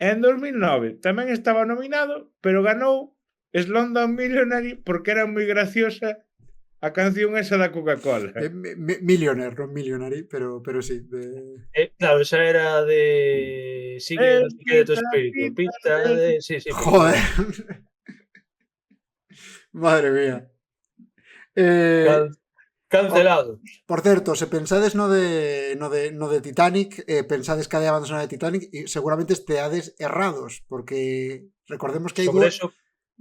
En 2009 tamén estaba nominado, pero ganou Slumdog Millionaire porque era moi graciosa a canción esa da Coca-Cola. Millionaire, non Millionary, pero sí. Claro, esa era de... Sigue de tu espíritu. Pinta de... Sí. Joder. Madre mía. Cancelado. Por certo, se pensades no de Titanic, pensades que a banda sonora de Titanic, e seguramente esteades errados, porque recordemos que hai... Sobre eso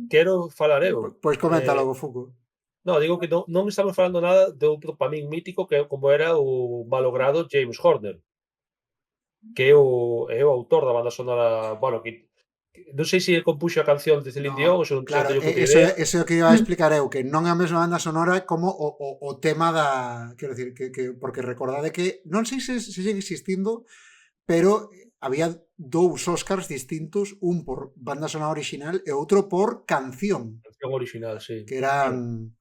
quero falar eu. Pois comenta logo, Fuco. No, digo que non estamos falando nada de outro para min mítico que como era o malogrado James Horner, que é o autor da banda sonora, bueno, que non sei se compuxo a canción de Celine Dion ou se non claro, teño que eso é o que iba a explicar eu, que non é a mesma banda sonora como o tema da... Quero dicir, que porque recordade que non sei se sigue existindo, pero había 2 Óscars distintos, un por banda sonora original e outro por canción. Canción original, sí. Que eran...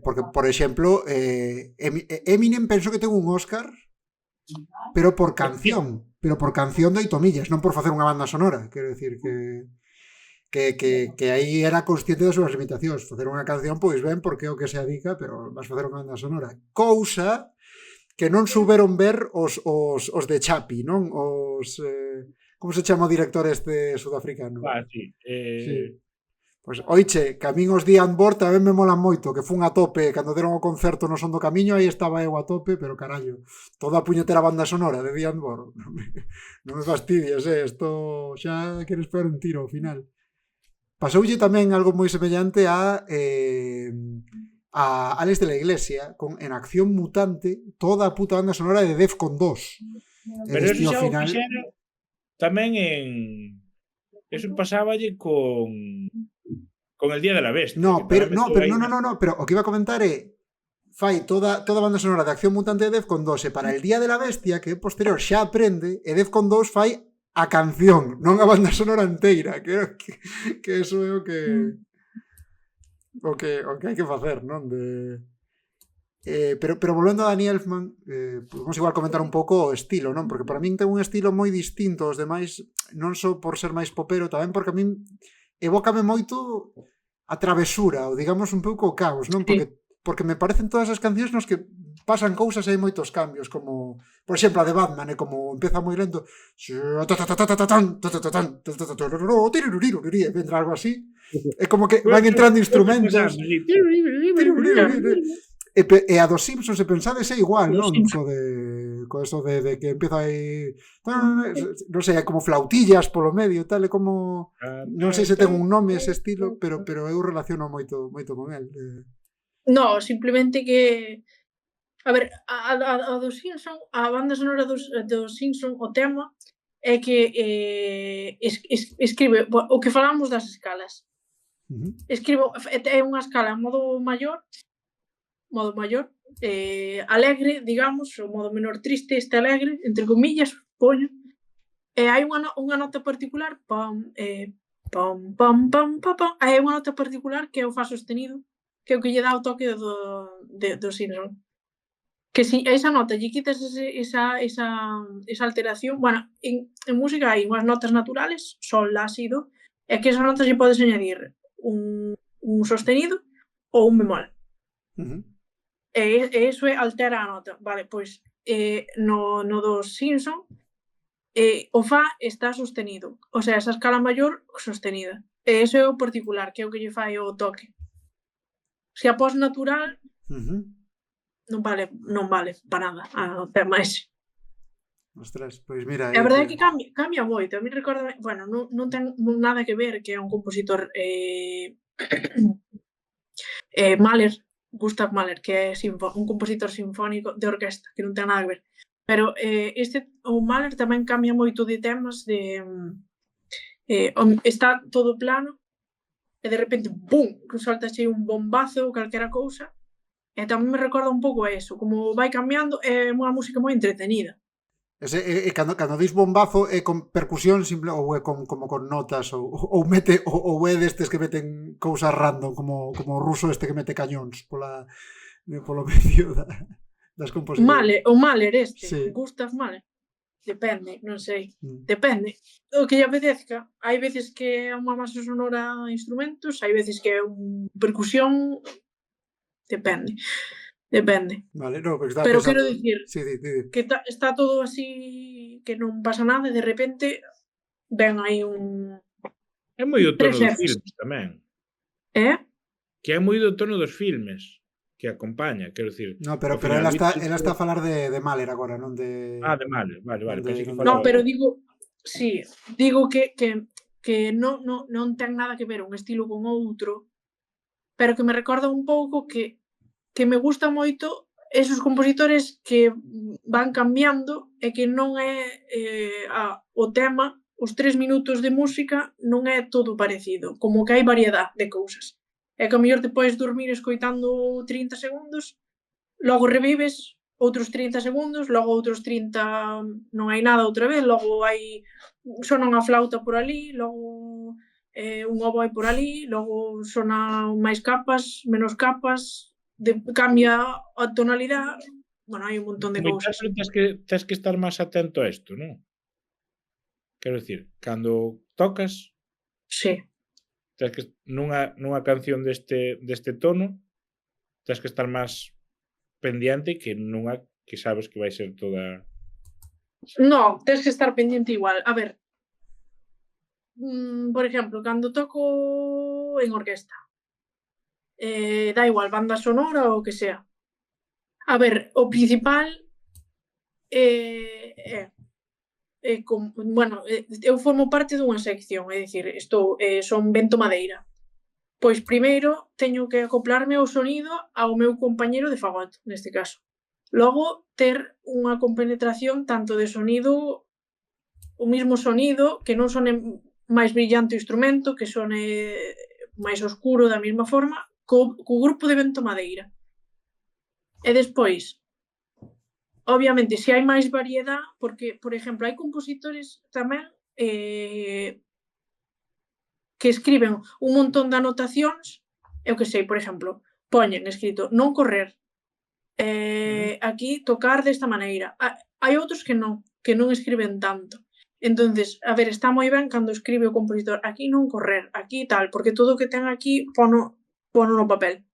porque, por exemplo, Eminem penso que ten un Óscar, pero por canción de 8 millas, non por facer unha banda sonora. Quero dicir que aí era consciente das súas limitacións. Facer unha canción, pois ben, porque é o que se adica, pero vas facer unha banda sonora. Cousa que non souberon ver os de Chapi, non? Como se chama o director este sudafricano? Sí. Pois, oiche, que a min os de Andbor tamén me molan moito, que fun a tope cando deron o concerto no Son do Camiño, aí estaba eu a tope, pero carallo, toda a puñetera banda sonora de Andbor. Non me fastidies, isto xa queres pegar un tiro ao final. Pasoulle tamén algo moi semellante a Alex de la Iglesia, con En Acción Mutante, toda a puta banda sonora de Defcon 2. Pero eso xa o fixera tamén en... Eso pasáballe con El Día de la Bestia. No, pero o que iba a comentar é fai toda a banda sonora de Acción Mutante de Defcon 2 e para El Día de la Bestia, que é posterior, xa aprende, e Defcon 2 fai a canción, non a banda sonora inteira, que eso é o que hai que facer, non? Pero volvendo a Danny Elfman, podemos igual comentar un pouco o estilo, non? Porque para min ten un estilo moi distinto aos demais, non só por ser máis popero, tamén porque a min evócame moito a travesura, ou digamos un pouco o caos, non? Porque me parecen todas as cancións nos que pasan cousas e hai moitos cambios, como, por exemplo, a de Batman, como empeza moi lento, e vendrá algo así, é como que van entrando instrumentos, e a dos Simpsons, se pensades, é igual, non? Co eso de que empeza aí, non sei, como flautillas polo medio, tal, é como, non sei se ten un nome ese estilo, pero eu relaciono moito con el. No, simplemente que... A ver, a dos Simpson, a banda sonora dos Simpson, o tema é que escribe o que falamos das escalas. Escribe, é unha escala en modo maior, alegre, digamos, o modo menor triste, este alegre, entre comillas, poño, e hai unha nota particular, pam, pam, pam, pam, pam, pam, hai unha nota particular que é o fa sostenido, que é o que lle dá o toque do Simpson. Que si esa nota lle quitas esa alteración, bueno, en música hai unhas notas naturales, sol, la, si, do, e que esas notas lle podes añadir un sostenido ou un bemol. Ujú. E iso altera a nota. Vale, pois no dos Simpson o fa está sostenido. O sea, esa escala maior sostenida. E iso é o particular, que é o que lle fai o toque. Se a pos natural Ujú. non vale para nada o tema ese. Ostras, pois mira, E a verdade é que cambia moito. A mí recórdame, bueno, non ten nada que ver, que é un compositor Mahler, Gustav Mahler, que é un compositor sinfónico de orquesta, que non ten nada que ver. Pero o Mahler tamén cambia moito de temas de está todo plano e de repente, bum, solta así un bombazo ou calquera cousa. E tamén me recorda un pouco a eso, como vai cambiando, é unha música moi entretenida. Cando dis bombazo é con percusión simple ou é como con notas ou mete ou é destes que meten cousas random como o ruso este que mete cañóns polo medio das composicións. O Mahler este, Sí. Gustav Mahler. Depende, non sei. Depende. O que lle apetezca. Hai veces que é unha masa sonora a instrumentos, hai veces que é percusión. Depende. Vale, no, porque estaba Pero pensando... quero dicir Sí, que está todo así, que non pasa nada e de repente ven aí un... É moi o tono Tres dos Fs. filmes tamén. Que é moi do tono dos filmes que acompaña, quero dicir. No, pero ao final, ela está a falar de Mahler agora, non de... de Mahler, vale, pensei que No, falaba. pero digo, sí, digo que non ten nada que ver un estilo con outro, pero que me recorda un pouco que me gusta moito esos compositores que van cambiando e que non é o tema, os 3 minutos de música non é todo parecido, como que hai variedade de cousas. E que a mellor te podes dormir escoitando 30 segundos, logo revives outros 30 segundos, logo outros 30 non hai nada outra vez, logo sona unha flauta por ali, logo un oboe por ali, logo sona máis capas, menos capas, cambia a tonalidade, bueno, hai un montón de cousas. Tens que estar máis atento a isto, non? Quero dicir, cando tocas, sí, tens que nunha canción deste tono, tens que estar máis pendiente que nunha que sabes que vai ser toda... No, tens que estar pendiente igual. A ver, por exemplo, cando toco en orquesta, da igual, banda sonora ou o que sea. A ver, o principal eu formo parte dunha sección, é dicir, son vento madeira. Pois primeiro teño que acoplarme ao sonido ao meu compañeiro de fagot, neste caso. Logo, ter unha compenetración tanto de sonido, o mismo sonido, que non sone máis brillante o instrumento, que sone máis oscuro da mesma forma, co grupo de vento madeira. E despois, obviamente, se hai máis variedade, porque, por exemplo, hai compositores tamén que escriben un montón de anotacións, eu que sei, por exemplo, poñen escrito non correr, aquí tocar desta maneira. Hai outros que non escriben tanto. Entonces, a ver, está moi ben cando escribe o compositor aquí non correr, aquí tal, porque todo o que ten aquí pono no papel.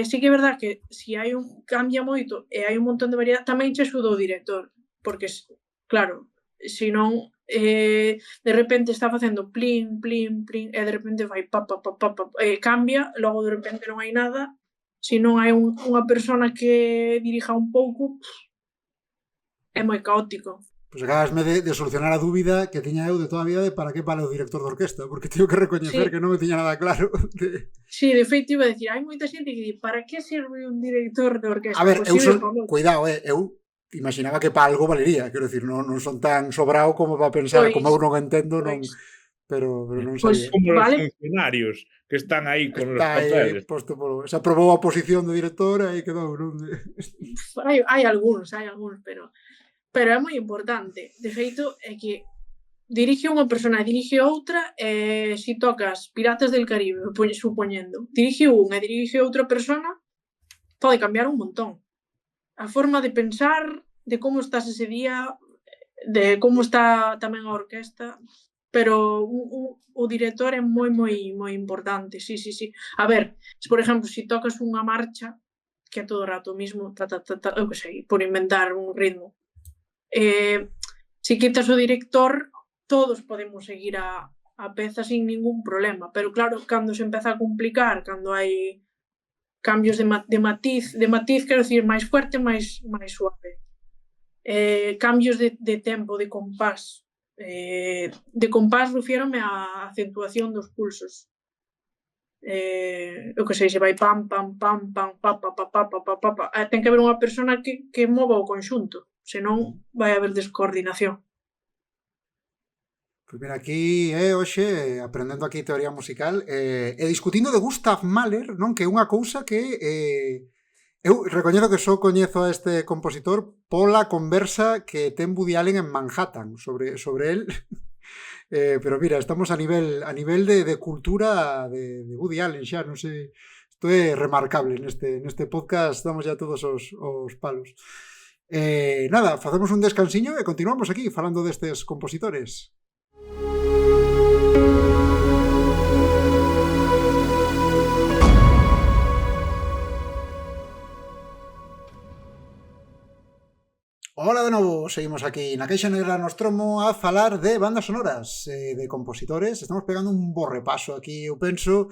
Sí que é verdad que se cambia moito e hai un montón de variedade, tamén che axuda o director, porque, claro, se non de repente está facendo plin, plin, plin, e de repente vai pa, cambia, logo de repente non hai nada, se non hai unha persona que dirija un pouco, é moi caótico. Pois acabasme de solucionar a dúbida que tiña eu de toda a vida de para que vale o director de orquesta, porque teño que recoñecer que non me tiña nada claro. Sí, de feito iba a decir, hai moita xente que di, para que serve un director de orquesta? A ver, cuidado, eu imaginaba que para algo valería, quero dicir, non son tan sobrao como para pensar, como eu non entendo, non, pero non sabía. Como os funcionarios, que están aí con os Está papeles. posto se aprobou a posición do director e aí quedou, non? Hai algúns, pero é moi importante. De feito, é que dirige unha persona e dirige outra, e se tocas Piratas del Caribe, supoñendo, dirige unha e dirige outra persona, pode cambiar un montón. A forma de pensar, de como estás ese día, de como está tamén a orquesta, pero o director é moi importante, sí. A ver, por exemplo, se tocas unha marcha, que é todo o rato mismo, eu que sei, por inventar un ritmo, se quitas o director, todos podemos seguir a peza sin ningún problema, pero claro, cando se empeza a complicar, cando hai cambios de matiz, quero dicir, máis fuerte, máis suave, cambios de tempo, de compás, refiérome á acentuación dos pulsos, eu que sei, se vai pam, pam, pam, pam, pa, pa, pa, pa, pa, pa, pa, pa. Ten que haber unha persona que mova o conxunto, senón vai haber descoordinación. Pois mira, aquí hoxe aprendendo aquí teoría musical e discutindo de Gustav Mahler, non? Que é unha cousa que eu recoñezo que só coñezo a este compositor pola conversa que ten Woody Allen en Manhattan sobre el. Pero mira, estamos a nivel de cultura de Woody Allen xa, non sei, isto é remarcable neste podcast, damos ya todos os palos. Nada, facemos un descansiño e continuamos aquí falando destes compositores. Hola de novo, seguimos aquí na Caixa Negra Nostromo a falar de bandas sonoras, de compositores. Estamos pegando un bo repaso aquí, eu penso,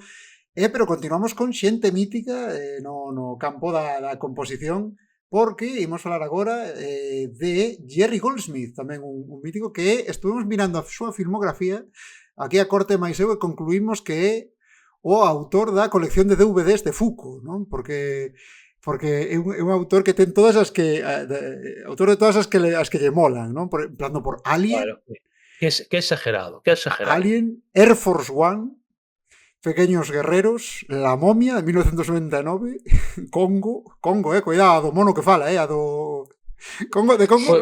pero continuamos con xente mítica no campo da composición, porque imos falar agora de Jerry Goldsmith, tamén un mítico que estuvimos mirando a súa filmografía, aquí a corte máis eu, e concluímos que é o autor da colección de DVDs de Foucault, non? Porque é un autor que ten todas as que autor de todas as que lle molan, non? Plano por Alien, Claro, que exagerado. Alien, Air Force One, Pequeños Guerreros, La Momia de 1999, Congo, cuidado, do mono que fala, a do Congo, de Congo.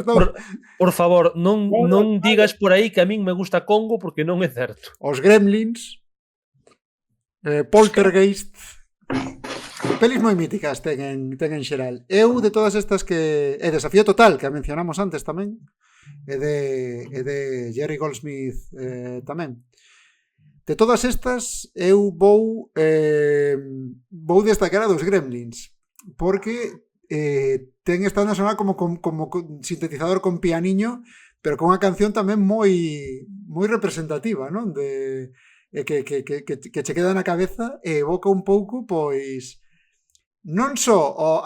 Por favor, non digas por aí que a min me gusta Congo, porque non é certo. Os Gremlins, Poltergeist, pelis moi míticas ten en xeral. Eu, de todas estas que... Desafío Total, que a mencionamos antes tamén, é de Jerry Goldsmith tamén. De todas estas, eu vou destacar a dos Gremlins, porque ten esta banda sonora como sintetizador con pianiño, pero con unha canción tamén moi representativa, non? Que che queda na cabeza e evoca un pouco, pois, non só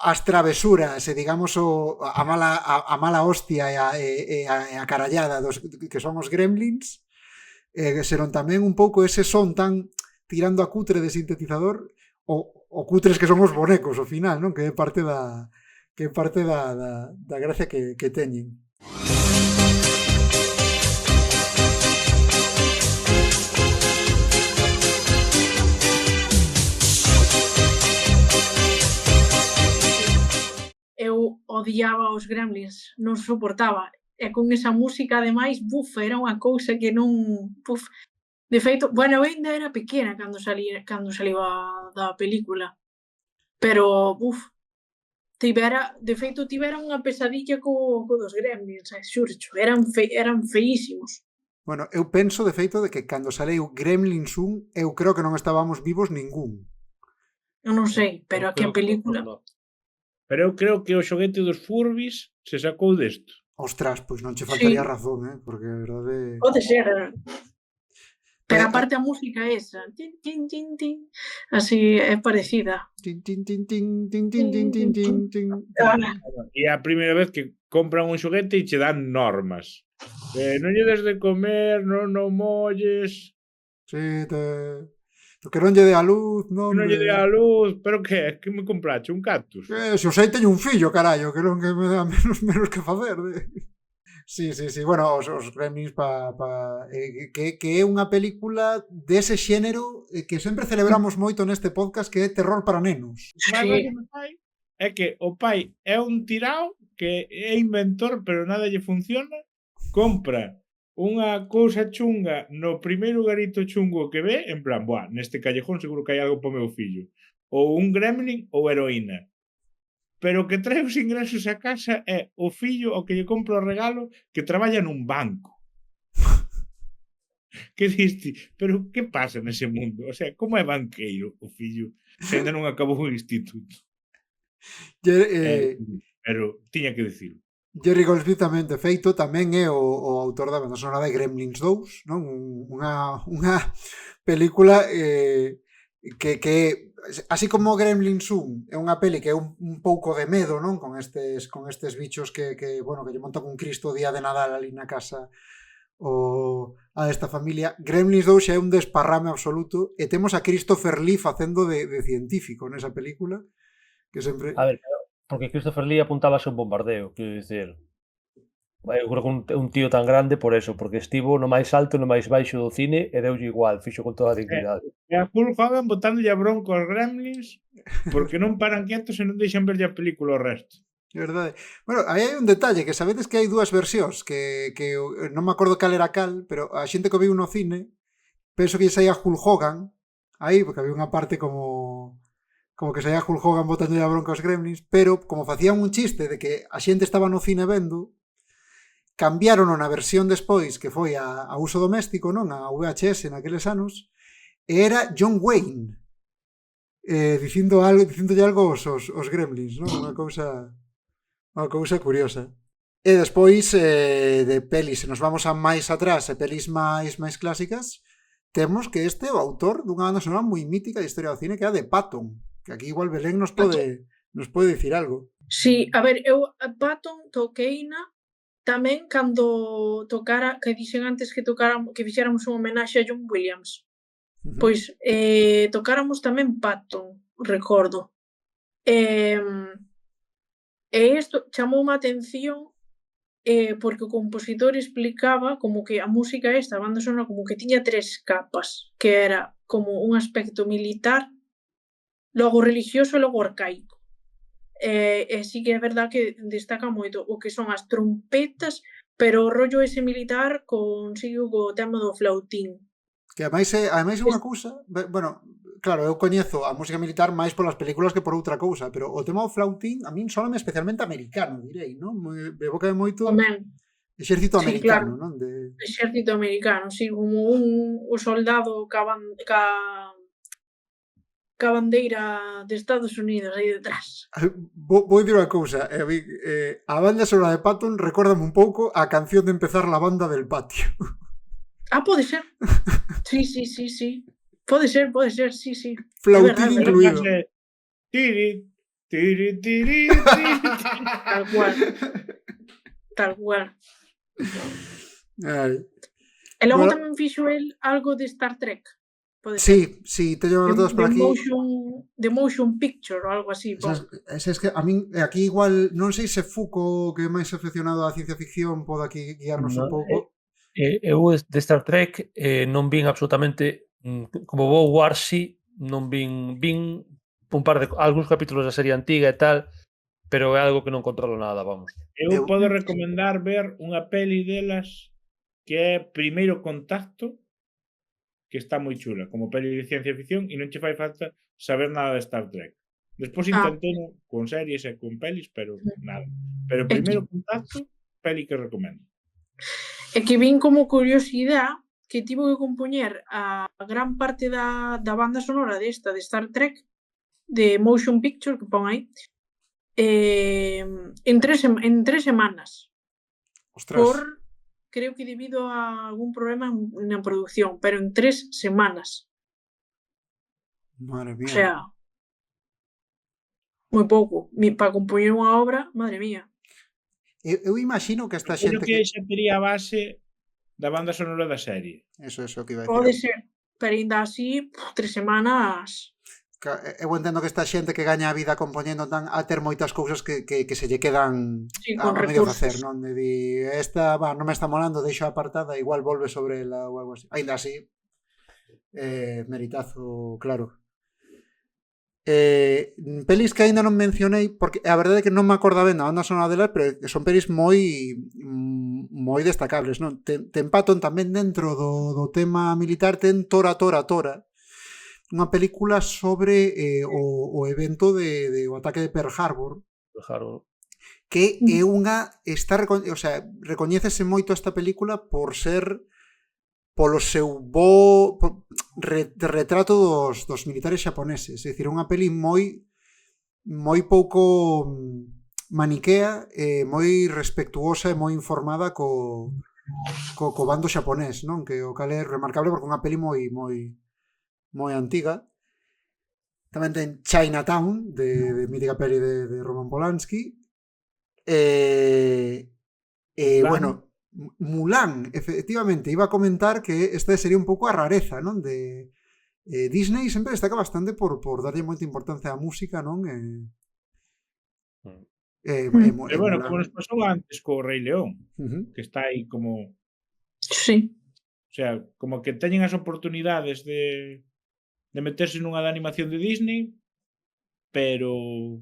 as travesuras e, digamos, a mala hostia e a carallada que son os Gremlins, senón tamén un pouco ese son tan tirando a cutre de sintetizador, o cutres que son os bonecos ao final, non? Que é parte da gracia que teñen. Eu odiaba os Gremlins, non soportaba. E con esa música, ademais, era unha cousa que non... De feito, eu ainda era pequena cando saliu da película. Pero, de feito, tivera unha pesadilla co dos Gremlins, xurcho, eran feísimos. Bueno, eu penso, de feito, de que cando saleu Gremlins 1, eu creo que non estábamos vivos ningún. Eu non sei, pero aquí a película... Pero eu creo que o xoguete dos Furbis se sacou desto. Ostras, pois non che faltaría razón, porque a verdade... Pode ser. Pero aparte a música esa, tin, tin, tin, tin, así é parecida. Tin, tin, tin, tin, tin, tin, tin, tin, tin, tin. E a primeira vez que compran un xoguete e che dan normas. Non lle des de comer, non o molles... Sí, que non lle dé a luz, non lle dé a luz, pero que me comprache? Un cactus? Se o sei teño un fillo, carallo, que non que me dá menos que facer. Sí, sí, sí. Bueno, os Gremlins que é unha película dese xénero que sempre celebramos moito neste podcast, que é terror para nenos. O máis gracia do pai é que o pai é un tirao que é inventor, pero nada lle funciona, compra unha cousa chunga no primeiro garito chungo que ve, en plan, buah, neste callejón seguro que hai algo para o meu fillo. Ou un gremlin ou heroína. Pero o que trae os ingresos a casa é o fillo ao que lle compra o regalo que traballa nun banco. Que diste, pero que pasa nese mundo? O sea, como é banqueiro o fillo se ainda non acabou o instituto? Pero tiña que dicilo. Jerry Goldsmith tamén, de feito, tamén é o autor da banda sonora de Gremlins 2, non? Unha película que así como Gremlins 1 é unha peli que é un pouco de medo, non? Con estes bichos que bueno, que lle montan un Cristo o día de Nadal ali na casa a esta familia. Gremlins 2 xa é un desparrame absoluto e temos a Christopher Lee facendo de científico nesa película, que sempre... A ver, porque Christopher Lee apuntábase a un bombardeo, quero dicir. Eu creo que un tío tan grande por eso, porque estivo no máis alto e no máis baixo do cine e deulle igual, fixo con toda a dignidade. E a Hulk Hogan botándolle a bronco aos Gremlins porque non paran quietos e non deixan verlle a película o resto. É verdade. Bueno, aí hai un detalle, que sabedes que hai dúas versións, que non me acordo cal era cal, pero a xente que viu no cine, penso que saía Hulk Hogan, aí, porque había unha parte como que saía Hulk Hogan botando a bronca aos Gremlins, pero como facían un chiste de que a xente estaba no cine vendo, cambiaron na versión despois, que foi a uso doméstico, non? A VHS naqueles anos, e era John Wayne dicíndolle algo aos Gremlins, non? Unha cousa curiosa. E despois de pelis, se nos vamos a máis atrás, e pelis máis clásicas, temos que este é o autor dunha banda sonora moi mítica de historia do cine, que é a de Patton, que aquí igual Belén nos pode dicir algo. Sí, a ver, eu a Patton toqueina tamén cando tocara, que dixen antes que fixéramos un homenaxe a John Williams. Pois tocáramos tamén Patton, recordo. E isto chamou a atención porque o compositor explicaba como que a música esta, a banda sonora, como que tiña 3 capas, que era como un aspecto militar, logo religioso e logo arcaico. E sí que é verdad que destaca moito o que son as trompetas, pero o rollo ese militar consigo co tema do flautín. Que ademais é unha cousa, bueno, claro, eu coñezo a música militar máis polas películas que por outra cousa, pero o tema do flautín a min soname especialmente americano, direi, non? Evoca moito exército americano, claro, non? Exército americano, sí, como un soldado ca bandeira de Estados Unidos aí detrás. Vou dicir unha cousa, a banda sonora de Patton recórdame un pouco a canción de empezar la banda del patio. Pode ser. Sí. Pode ser, sí. Flautín incluído. Tiri. Tal cual. Ai. E logo tamén fixo el algo de Star Trek. Sí, teño as dúas por aquí. De motion picture ou algo así. Es que a min, aquí igual, non sei se Foucault, que é máis aficionado á ciencia ficción, pode aquí guiarnos un pouco. Eu de Star Trek non vin absolutamente, como vou Warsi, non vin un par de algúns capítulos da serie antiga e tal, pero é algo que non controlo nada, vamos. Eu podo recomendar ver unha peli delas que é Primeiro Contacto, que está moi chula, como peli de ciencia ficción, e non che fai falta saber nada de Star Trek. Despois intentei con series e con pelis, pero nada. Pero Primeiro Contacto, peli que recomendo. É que vin como curiosidade que tivo que compoñer a gran parte da banda sonora desta, de Star Trek, de motion picture, que pon aí, en 3 semanas. Ostras. Creo que debido a algún problema na producción, pero en 3 semanas. Madre mía. O sea, moi pouco. Para compoñer unha obra, madre mía. Eu imagino que esta xente... que xa tería a base da banda sonora da serie. Eso que iba a decir. Pode ser, pero ainda así, 3 semanas... Eu entendo que esta xente que gaña a vida compoñendo tan a ter moitas cousas que se lle quedan Sí, a con medio facer, recursos. non? De di, esta, non me está molando, deixo apartada, igual volve sobre ela ou algo así. Ainda así, meritazo, claro. Pelis que aínda non mencionei, porque a verdade é que non me acorda ben da banda sonora delas, pero que son pelis moi destacables, non? Ten Patton tamén dentro do tema militar, ten Tora, unha película sobre o evento o ataque de Pearl Harbor, Dejaron. que é unha o sea, recoñécese moito esta película por ser polo seu retrato dos militares xaponeses, é dicir, unha peli moi pouco maniquea, moi respectuosa e moi informada co bando xaponés, non? Que o cal é remarcable porque é unha peli moi antiga. Tamén ten Chinatown, de mítica peli de Roman Polanski. Bueno, Mulan, efectivamente, iba a comentar que esta sería un pouco a rareza, non? De Disney sempre destaca bastante por darlle moita importancia á música, non? Pero bueno, como nos pasou antes co Rei León, que está aí como... Sí. O sea, como que teñen as oportunidades de meterse nunha de animación de Disney, pero...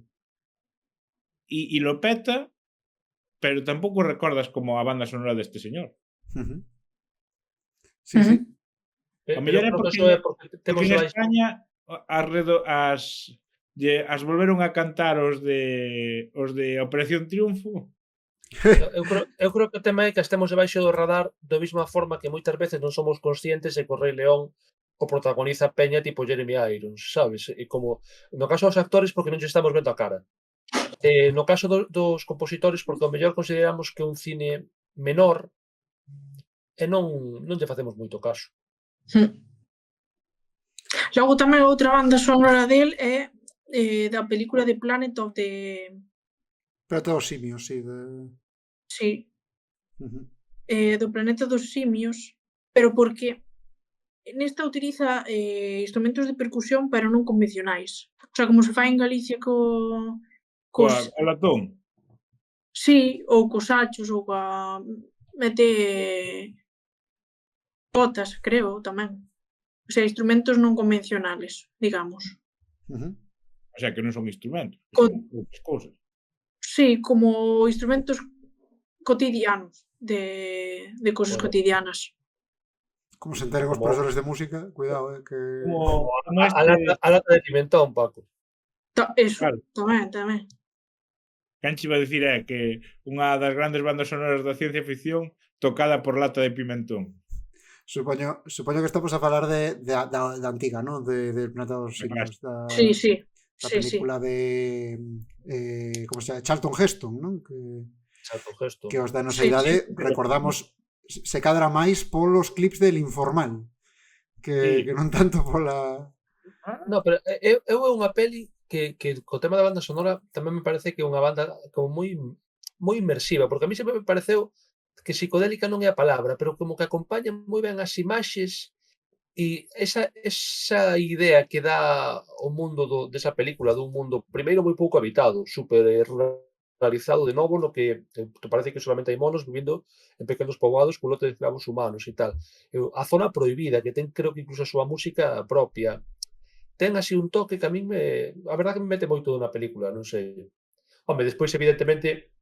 E lo peta, pero tampouco recordas como a banda sonora deste señor. Sí, sí. A mellor é porque en España as volveron a cantar os de Operación Triunfo. Eu creo que o tema é que estemos debaixo do radar da mesma forma que moitas veces non somos conscientes de que o Rei León o protagoniza peña tipo Jeremy Irons, sabes? E como no caso dos actores porque non lle estamos vendo a cara. No caso dos compositores porque ao mellor consideramos que un cine menor e non lle facemos moito caso. Logo tamén outra banda sonora del é da película de Planet of the... Planeta dos Simios, sí. Sí. Do Planeta dos Simios, pero porque nesta utiliza instrumentos de percusión pero non convencionais. O sea, como se fai en Galicia co latón. Sí, ou cos sachos, ou mete botas, creo, tamén. O sea, instrumentos non convencionales, digamos. O sea, que non son instrumentos, son outras cousas. Sí, como instrumentos cotidianos, de cosas cotidianas. Como se enteren os profesores de música, cuidado, que... A lata de pimentón, Paco. Eso, tamén. Canchi iba a dicir que unha das grandes bandas sonoras da ciencia ficción tocada por Lata de Pimentón. Supoño que estamos a falar da antiga, non? Del Planeta dos Simios. Sí. Da película de... como se chama? Charlton Heston, non? Charlton Heston. Que os da nosa idade recordamos se cadra máis polos clips del Informal que non tanto pola... No, pero é unha peli que co tema da banda sonora tamén me parece que é unha banda como moi inmersiva, porque a mí sempre me pareceu que psicodélica non é a palabra, pero como que acompaña moi ben as imaxes e esa idea que dá o mundo desa película, dun mundo primeiro moi pouco habitado, super ruralizado de novo, no que parece que solamente hai monos vivindo en pequenos poboados con lote de escravos humanos e tal. A zona prohibida, que ten creo que incluso a súa música propia, ten así un toque que a min a verdade que me mete moito na película, non sei. Home, despois evidentemente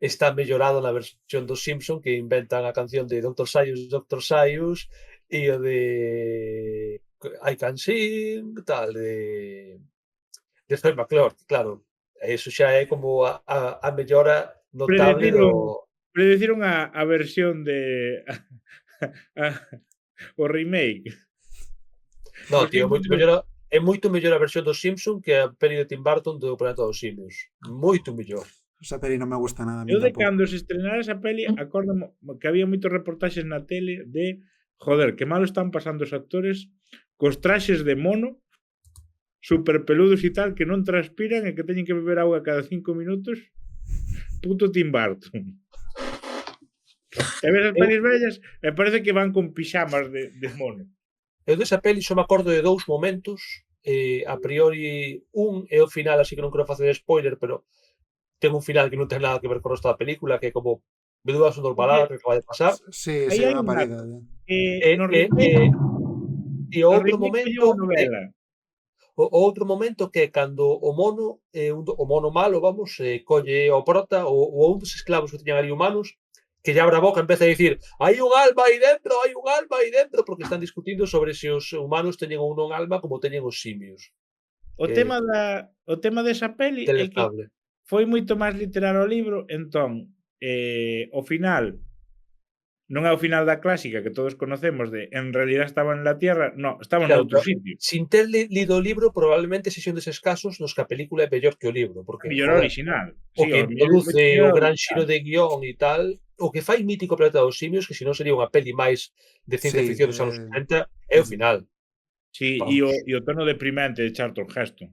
está mellorado na versión dos Simpson que inventan a canción de Dr. Sayus e o de I Can Sing, tal, de Troy McClure, claro. Eso xa é como a mellora notable do... Predeciron a versión de... o remake. No, tío, é moito mellor a versión dos Simpson que a peli de Tim Burton do Planeta dos Simios. Moito mellor. Esa peli non me gusta nada. Eu de cando se estrenara esa peli, acordo que había moitos reportaxes na tele de joder, que malo están pasando os actores cos traxes de mono super peludos e tal, que non transpiran e que teñen que beber auga cada 5 minutos. Puto Tim Burton. E ves as pelis vellas e parece que van con pixamas de mono. Eu desa peli só me acordo de 2 momentos, a priori, un é o final, así que non quero facer spoiler, pero ten un final que non ten nada que ver co resto da película, que é como menuda Porque subnormalada que acaba de pasar. Sí, aí sí, hai unha un parida. dato. E No e remake, e e o no outro remake momento colleu a é novela. o outro momento que é cando o mono, o mono malo, vamos, colle ao prota ou a un dos esclavos que tiñan ali humanos, que lle abre a boca e empeza a dicir: "Hai un alma aí dentro, hai un alma aí dentro", porque están discutindo sobre se os humanos teñen ou non alma como teñen os simios. Que O tema desa peli é que deleznable. foi moito máis literal o libro, entón, o final non é o final da clásica que todos conocemos de en realidad estaban na Tierra, no, estaban Claro, noutro pero sitio. sin ter lido o libro, probablemente sexa un deses casos nos que a película é mellor que o libro, É porque, mellor joder, original. o Sí, que o mellor introduce mellor o gran original. xiro de guión e tal, o que fai mítico o Planeta dos Simios, que senón sería unha peli máis de ciencia Sí, ficción dos anos 80, é o final. Sí, Vamos. e o tono deprimente de Charlton Heston.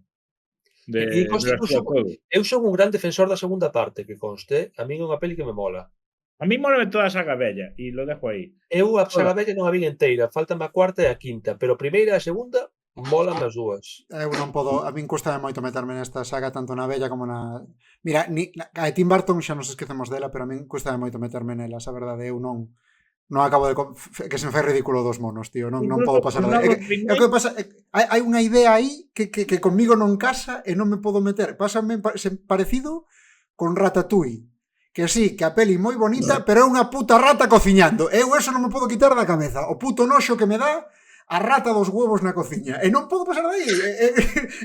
De E conste que todo. eu son un gran defensor da segunda parte, que conste, a min é unha peli que me mola. A mí mólame toda a saga bella e lo dejo aí. Eu a Toda. saga bella non a vin enteira, faltame a cuarta e a quinta, pero a primeira e a segunda molan as dúas. Eu non podo, a min custame moito meterme nesta saga tanto na bella como na... Mira, a de Tim Burton xa nos esquecemos dela, pero a min custame moito meterme nelas, a verdade, eu non acabo de... que se me fai ridículo dos monos, tío, non Incluso podo pasar os de... É novos que o que pasa, hai unha idea aí que conmigo non casa e non me podo meter. Pásame parecido con Ratatouille, que sí, que a peli moi bonita, pero é unha puta rata cociñando. Eu eso non me podo quitar da cabeza. O puto noxo que me dá a rata dos huevos na cociña. E non podo pasar de aí.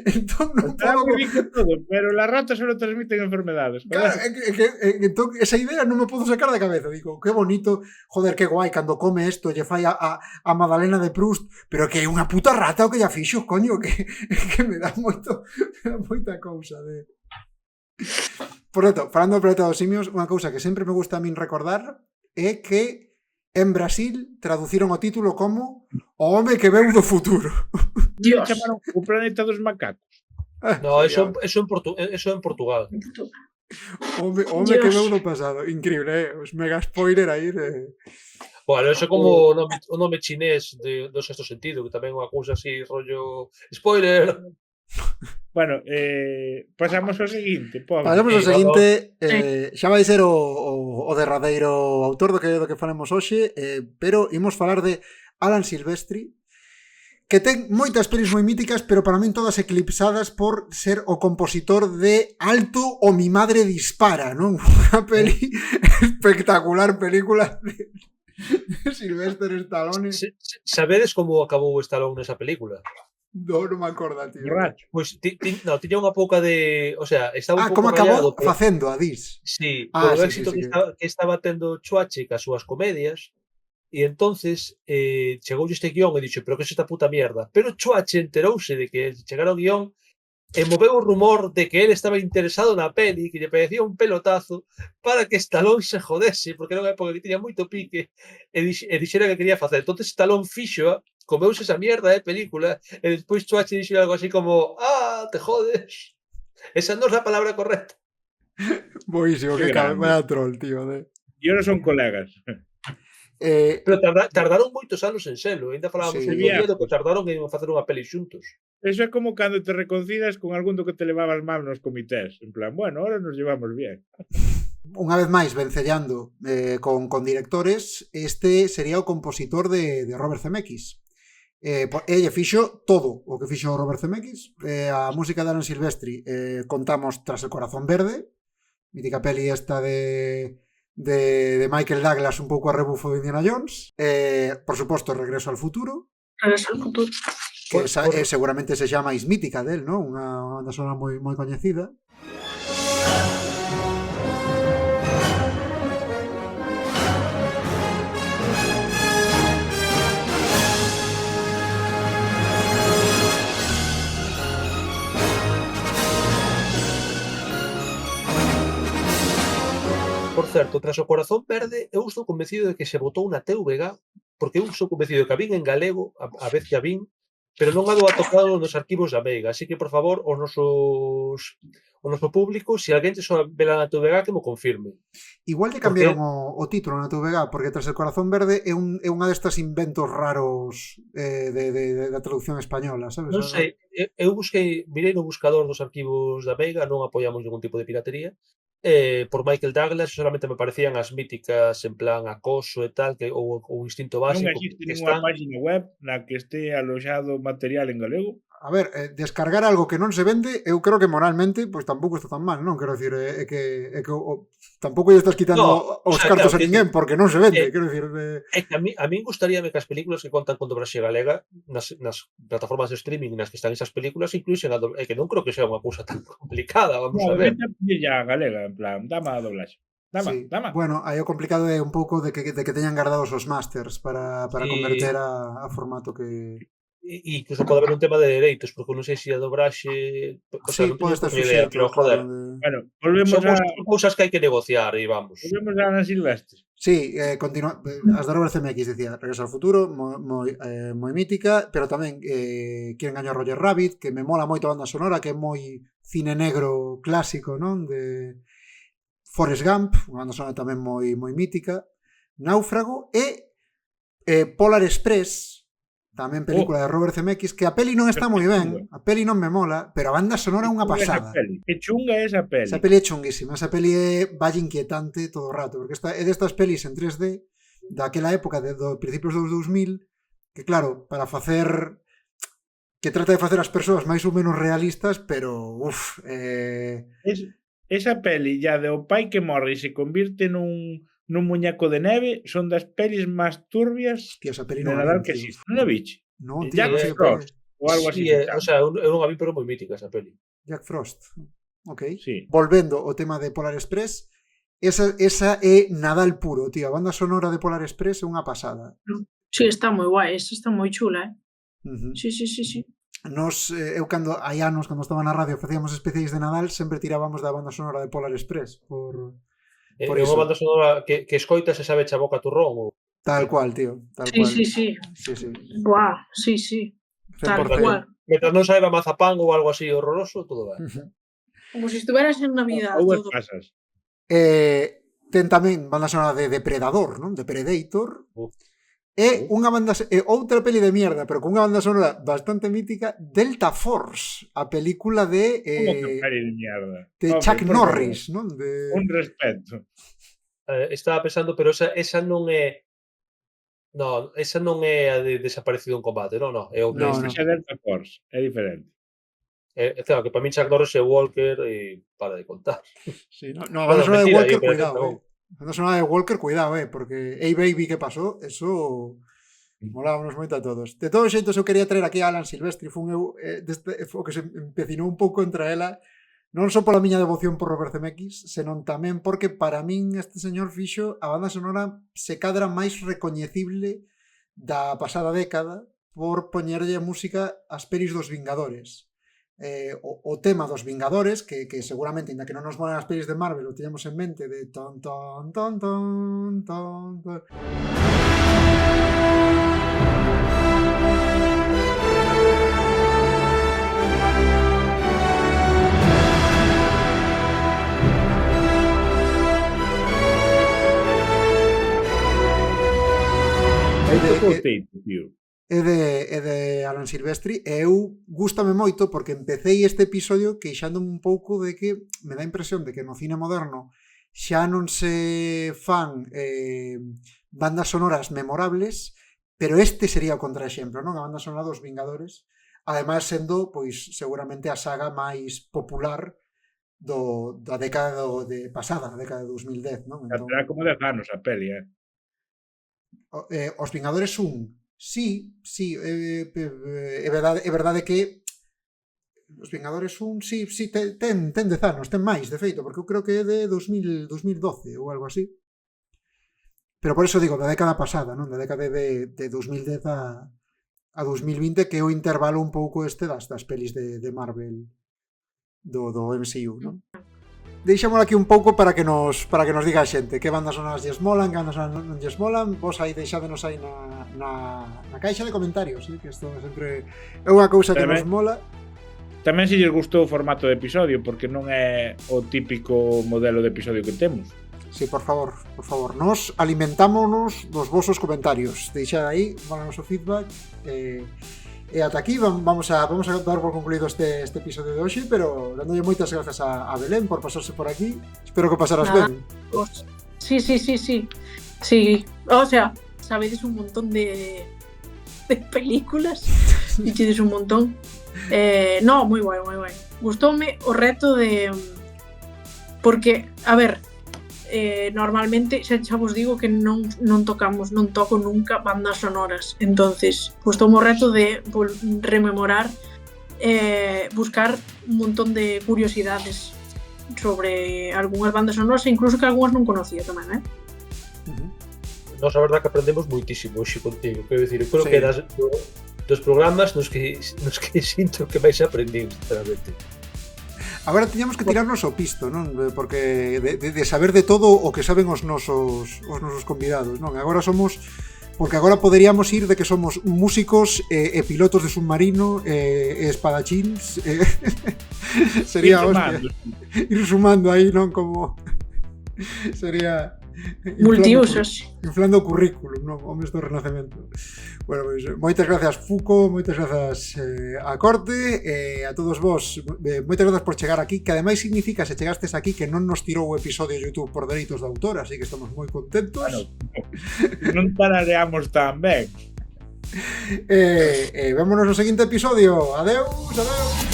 Entón non Está podo... moi rico todo, pero las ratas solo transmiten enfermedades. Claro, entón, esa idea non me podo sacar da cabeza. Digo, que bonito, joder, que guai, cando come isto, lle fai a Madalena de Proust, pero que é unha puta rata o que lla fixo, coño, que me dá moita cousa de... Por certo, falando do Planeta dos Simios, unha cousa que sempre me gusta a min recordar é que en Brasil traduciron o título como O home que veu do futuro. Dios. Chamaron o planeta dos macacos. No, eso en Portugal. O home que veu do pasado. Increíble, os mega spoiler aí de... Bueno, eso como o nome chinés do sexto sentido, que tamén é unha cousa así, rollo... Spoiler! Bueno, pasamos ao seguinte, pobre. Pasamos ao seguinte, xa vai ser o derradeiro autor do que falemos hoxe, pero imos falar de Alan Silvestri, que ten moitas pelis moi míticas, pero para min todas eclipsadas por ser o compositor de Alto o mi madre dispara, non? Unha peli espectacular, película de Sylvester Stallone. Sabedes como acabou Stallone nesa película? Non me acorda, tío. Borracho. Pois tiña unha pouca de... O sea, estaba un pouco como acabou rayado, facendo a dis. Sí, polo sí, éxito sí, que estaba tendo Chuache cas súas comedias, e entonces chegoulle este guión e dixo, pero que é esta puta mierda? Pero Chuache enterouse de que chegara o guión e moveu o rumor de que ele estaba interesado na peli, que lle parecía un pelotazo para que Stallone se jodese, porque era unha época que tiña moito pique e dixera que quería facer. Entonces Stallone fixo, comeuse esa mierda de película e despois Chuache dixo algo así como te jodes. Esa non é a palabra correcta. Boísimo, que vaya troll, tío. E ahora son colegas. Pero tardaron moitos anos en selo. Ainda falábamos un día do que tardaron en facer unha peli xuntos. Eso é como cando te reconcilias con algún do que te levabas mal nos comités. En plan, bueno, ahora nos llevamos bien. Unha vez máis, vencellando con directores, este sería o compositor de Robert Zemeckis. Elle fixo todo o que fixo Robert Zemeckis. A música de Alan Silvestri contamos Tras el corazón verde, mítica peli esta de Michael Douglas un pouco a rebufo de Indiana Jones. Por suposto, Regreso al futuro. Regreso al futuro. Que seguramente se xa máis mítica del, ¿no? Unha banda sonora moi coñecida. Por certo, Tras o corazón verde, eu estou convencido de que se botou na TVG, porque eu estou convencido de que a vin en galego, a vez que a vin, pero non a do atopado nos arquivos da Mega, así que, por favor, os o noso público, se alguén te soa vela na TVG que mo confirme. Igual lle cambiaron o título na TVG, porque Tras el corazón verde é unha destas inventos raros da traducción española, sabes? Non sei, eu mirei no buscador dos arquivos da Veiga, non apoiamos ningún tipo de piratería, por Michael Douglas solamente me parecían as míticas en plan Acoso e tal, que ou o Instinto Non Básico existe que ninguna están. página web na que este aloxado material en galego. A ver, descargar algo que non se vende, eu creo que moralmente, pois tampouco está tan mal, non? Quero dicir, é que tampouco lle estás quitando os cartos a ninguén porque non se vende, quero dicir... É que a min gustaríame que as películas que contan con dobraxe galega nas plataformas de streaming nas que están esas películas incluísen é que non creo que sea unha cousa tan complicada, vamos a ver. Ya galega, en plan, dama a doblaxe. Dama. Bueno, aí o complicado é un pouco de que teñan guardados os masters para converter a formato que... E incluso pode haber un tema de dereitos, porque non sei se a dobraxe... Sí, pode estar suxeito, pero, joder, Bueno, volvemos son cousas que hai que negociar e vamos. Volvemos a Ana Silvestre. Sí, continúa. As de Robert Zemeckis decía Regreso ao futuro, moi mítica, pero tamén Quién engañou a Roger Rabbit, que me mola moito a banda sonora, que é moi cine negro clásico, non? De Forrest Gump, unha banda sonora tamén moi mítica, Náufrago e Polar Express, tamén película de Robert Zemeckis, que a peli non está moi ben, a peli non me mola, pero a banda sonora é unha pasada. Que chunga é esa peli. Esa peli é chunguísima, esa peli é valle inquietante todo o rato, porque é destas pelis en 3D daquela época de principios dos 2000, que claro, para facer que trata de facer as persoas máis ou menos realistas, pero esa peli ya de o pai que morre e se convirte nun muñeco de neve son das pelis máis turbias de Nadal que existe. Non a biche? Non, tío, Jack Frost ou algo así. O sea, eu non a vi, pero moi mítica esa peli. Jack Frost. Ok. Sí. Volvendo ao tema de Polar Express, esa é Nadal puro, tío. A banda sonora de Polar Express é unha pasada. Sí, está moi guai, esa está moi chula, Sí. Eu cando hai anos, cando estaba na radio facíamos especiais de Nadal, sempre tirábamos da banda sonora de Polar Express por É unha banda sonora que escoitas e sabe a boca turrón ou... Tal cual, tío, tal cual. Sí. Buah, sí. Tal cual. Mientras non saiba mazapán ou algo así horroroso, todo ben. Como se estuveras en Navidad. Ou pasas. Ten tamén banda sonora de Depredador, non? De Predator. É unha banda outra peli de mierda, pero con unha banda sonora bastante mítica, Delta Force, a película de peli de mierda? De Chuck Norris, non? Un respeto. Estaba pensando, pero esa non é... No, esa non é a de Desaparecido en combate, non, é outra. Non, esa é Delta Force, é diferente. Claro, que para min Chuck Norris é Walker e para de contar. Sí, a banda sonora de Walker, cuidado, A banda sonora de Walker, cuidado, porque Hey Baby, que pasó? Eso molábamos moito a todos. De todos os xeitos, eu quería traer aquí a Alan Silvestri, fun eu o que se empecinou un pouco contra ela, non só pola miña devoción por Robert Zemeckis, senón tamén porque para min este señor fixo a banda sonora se cadra máis recoñecible da pasada década por poñerlle a música ás pelis dos Vingadores. O tema dos Vingadores, que seguramente, ainda que non nos molan as pelis de Marvel, o teñamos en mente de ton ton ton ton ton ton. É de Alan Silvestri e eu gústame moito porque empecéi este episodio queixándome un pouco de que me dá a impresión de que no cine moderno xa non se fan bandas sonoras memorables, pero este sería o contraexemplo, non? A banda sonora dos Vingadores, ademais sendo, pois, seguramente a saga máis popular da década pasada, a década de 2010, non? Entón, era como 10 anos a peli, Os Vingadores 1 Sí, é verdade que Os Vingadores 1 sí, ten 10 anos, ten máis, de feito, porque eu creo que é de 2012 ou algo así. Pero por eso digo, da década pasada, non? Da década de 2010 a 2020, que é o intervalo un pouco das pelis de Marvel do MCU, non? Deixámoslo aquí un pouco para que nos diga a xente que bandas sonoras lles molan, que bandas sonoras non lles molan. Vos aí deixádenos aí na caixa de comentarios, que isto sempre é unha cousa que nos mola. tamén se lles gustou o formato de episodio, porque non é o típico modelo de episodio que temos. Sí, por favor. Nos alimentámonos dos vosos comentarios. Deixad aí, o noso feedback. E ata aquí vamos a dar por concluído este episodio de hoxe, pero dándolle moitas grazas a Belén por pasarse por aquí. Espero que pasaras ben. Sí. Sí, o sea, sabedes un montón de películas. Dichedes un montón. No, moi guai. Gustoume o reto de... Porque, a ver, normalmente xa vos digo que non toco nunca bandas sonoras. Entonces, gustoume o reto de rememorar, buscar un montón de curiosidades sobre algunhas bandas sonoras, incluso que algunhas non conocía tamén, Nós a verdade que aprendemos moitísimo hoxe contigo, quero dicir, creo que dos programas nos que sinto que máis aprendín, sinceramente. Agora tiñamos que tirarnos o pisto, non? Porque de saber de todo o que saben os nosos convidados, non? Agora poderíamos ir de que somos músicos e pilotos de submarino e espadachíns. Sería hostia. Ir sumando aí, non? Como sería multiusos. Inflando o currículum, non? Homes do Renacemento. Bueno, pois, moitas grazas Fuco, moitas grazas a Corte, e a todos vos, moitas grazas por chegar aquí, que ademais significa, se chegastes aquí, que non nos tirou o episodio de YouTube por dereitos de autor, así que estamos moi contentos. Bueno, non tarareamos tan ben. Vémonos no seguinte episodio. Adeus.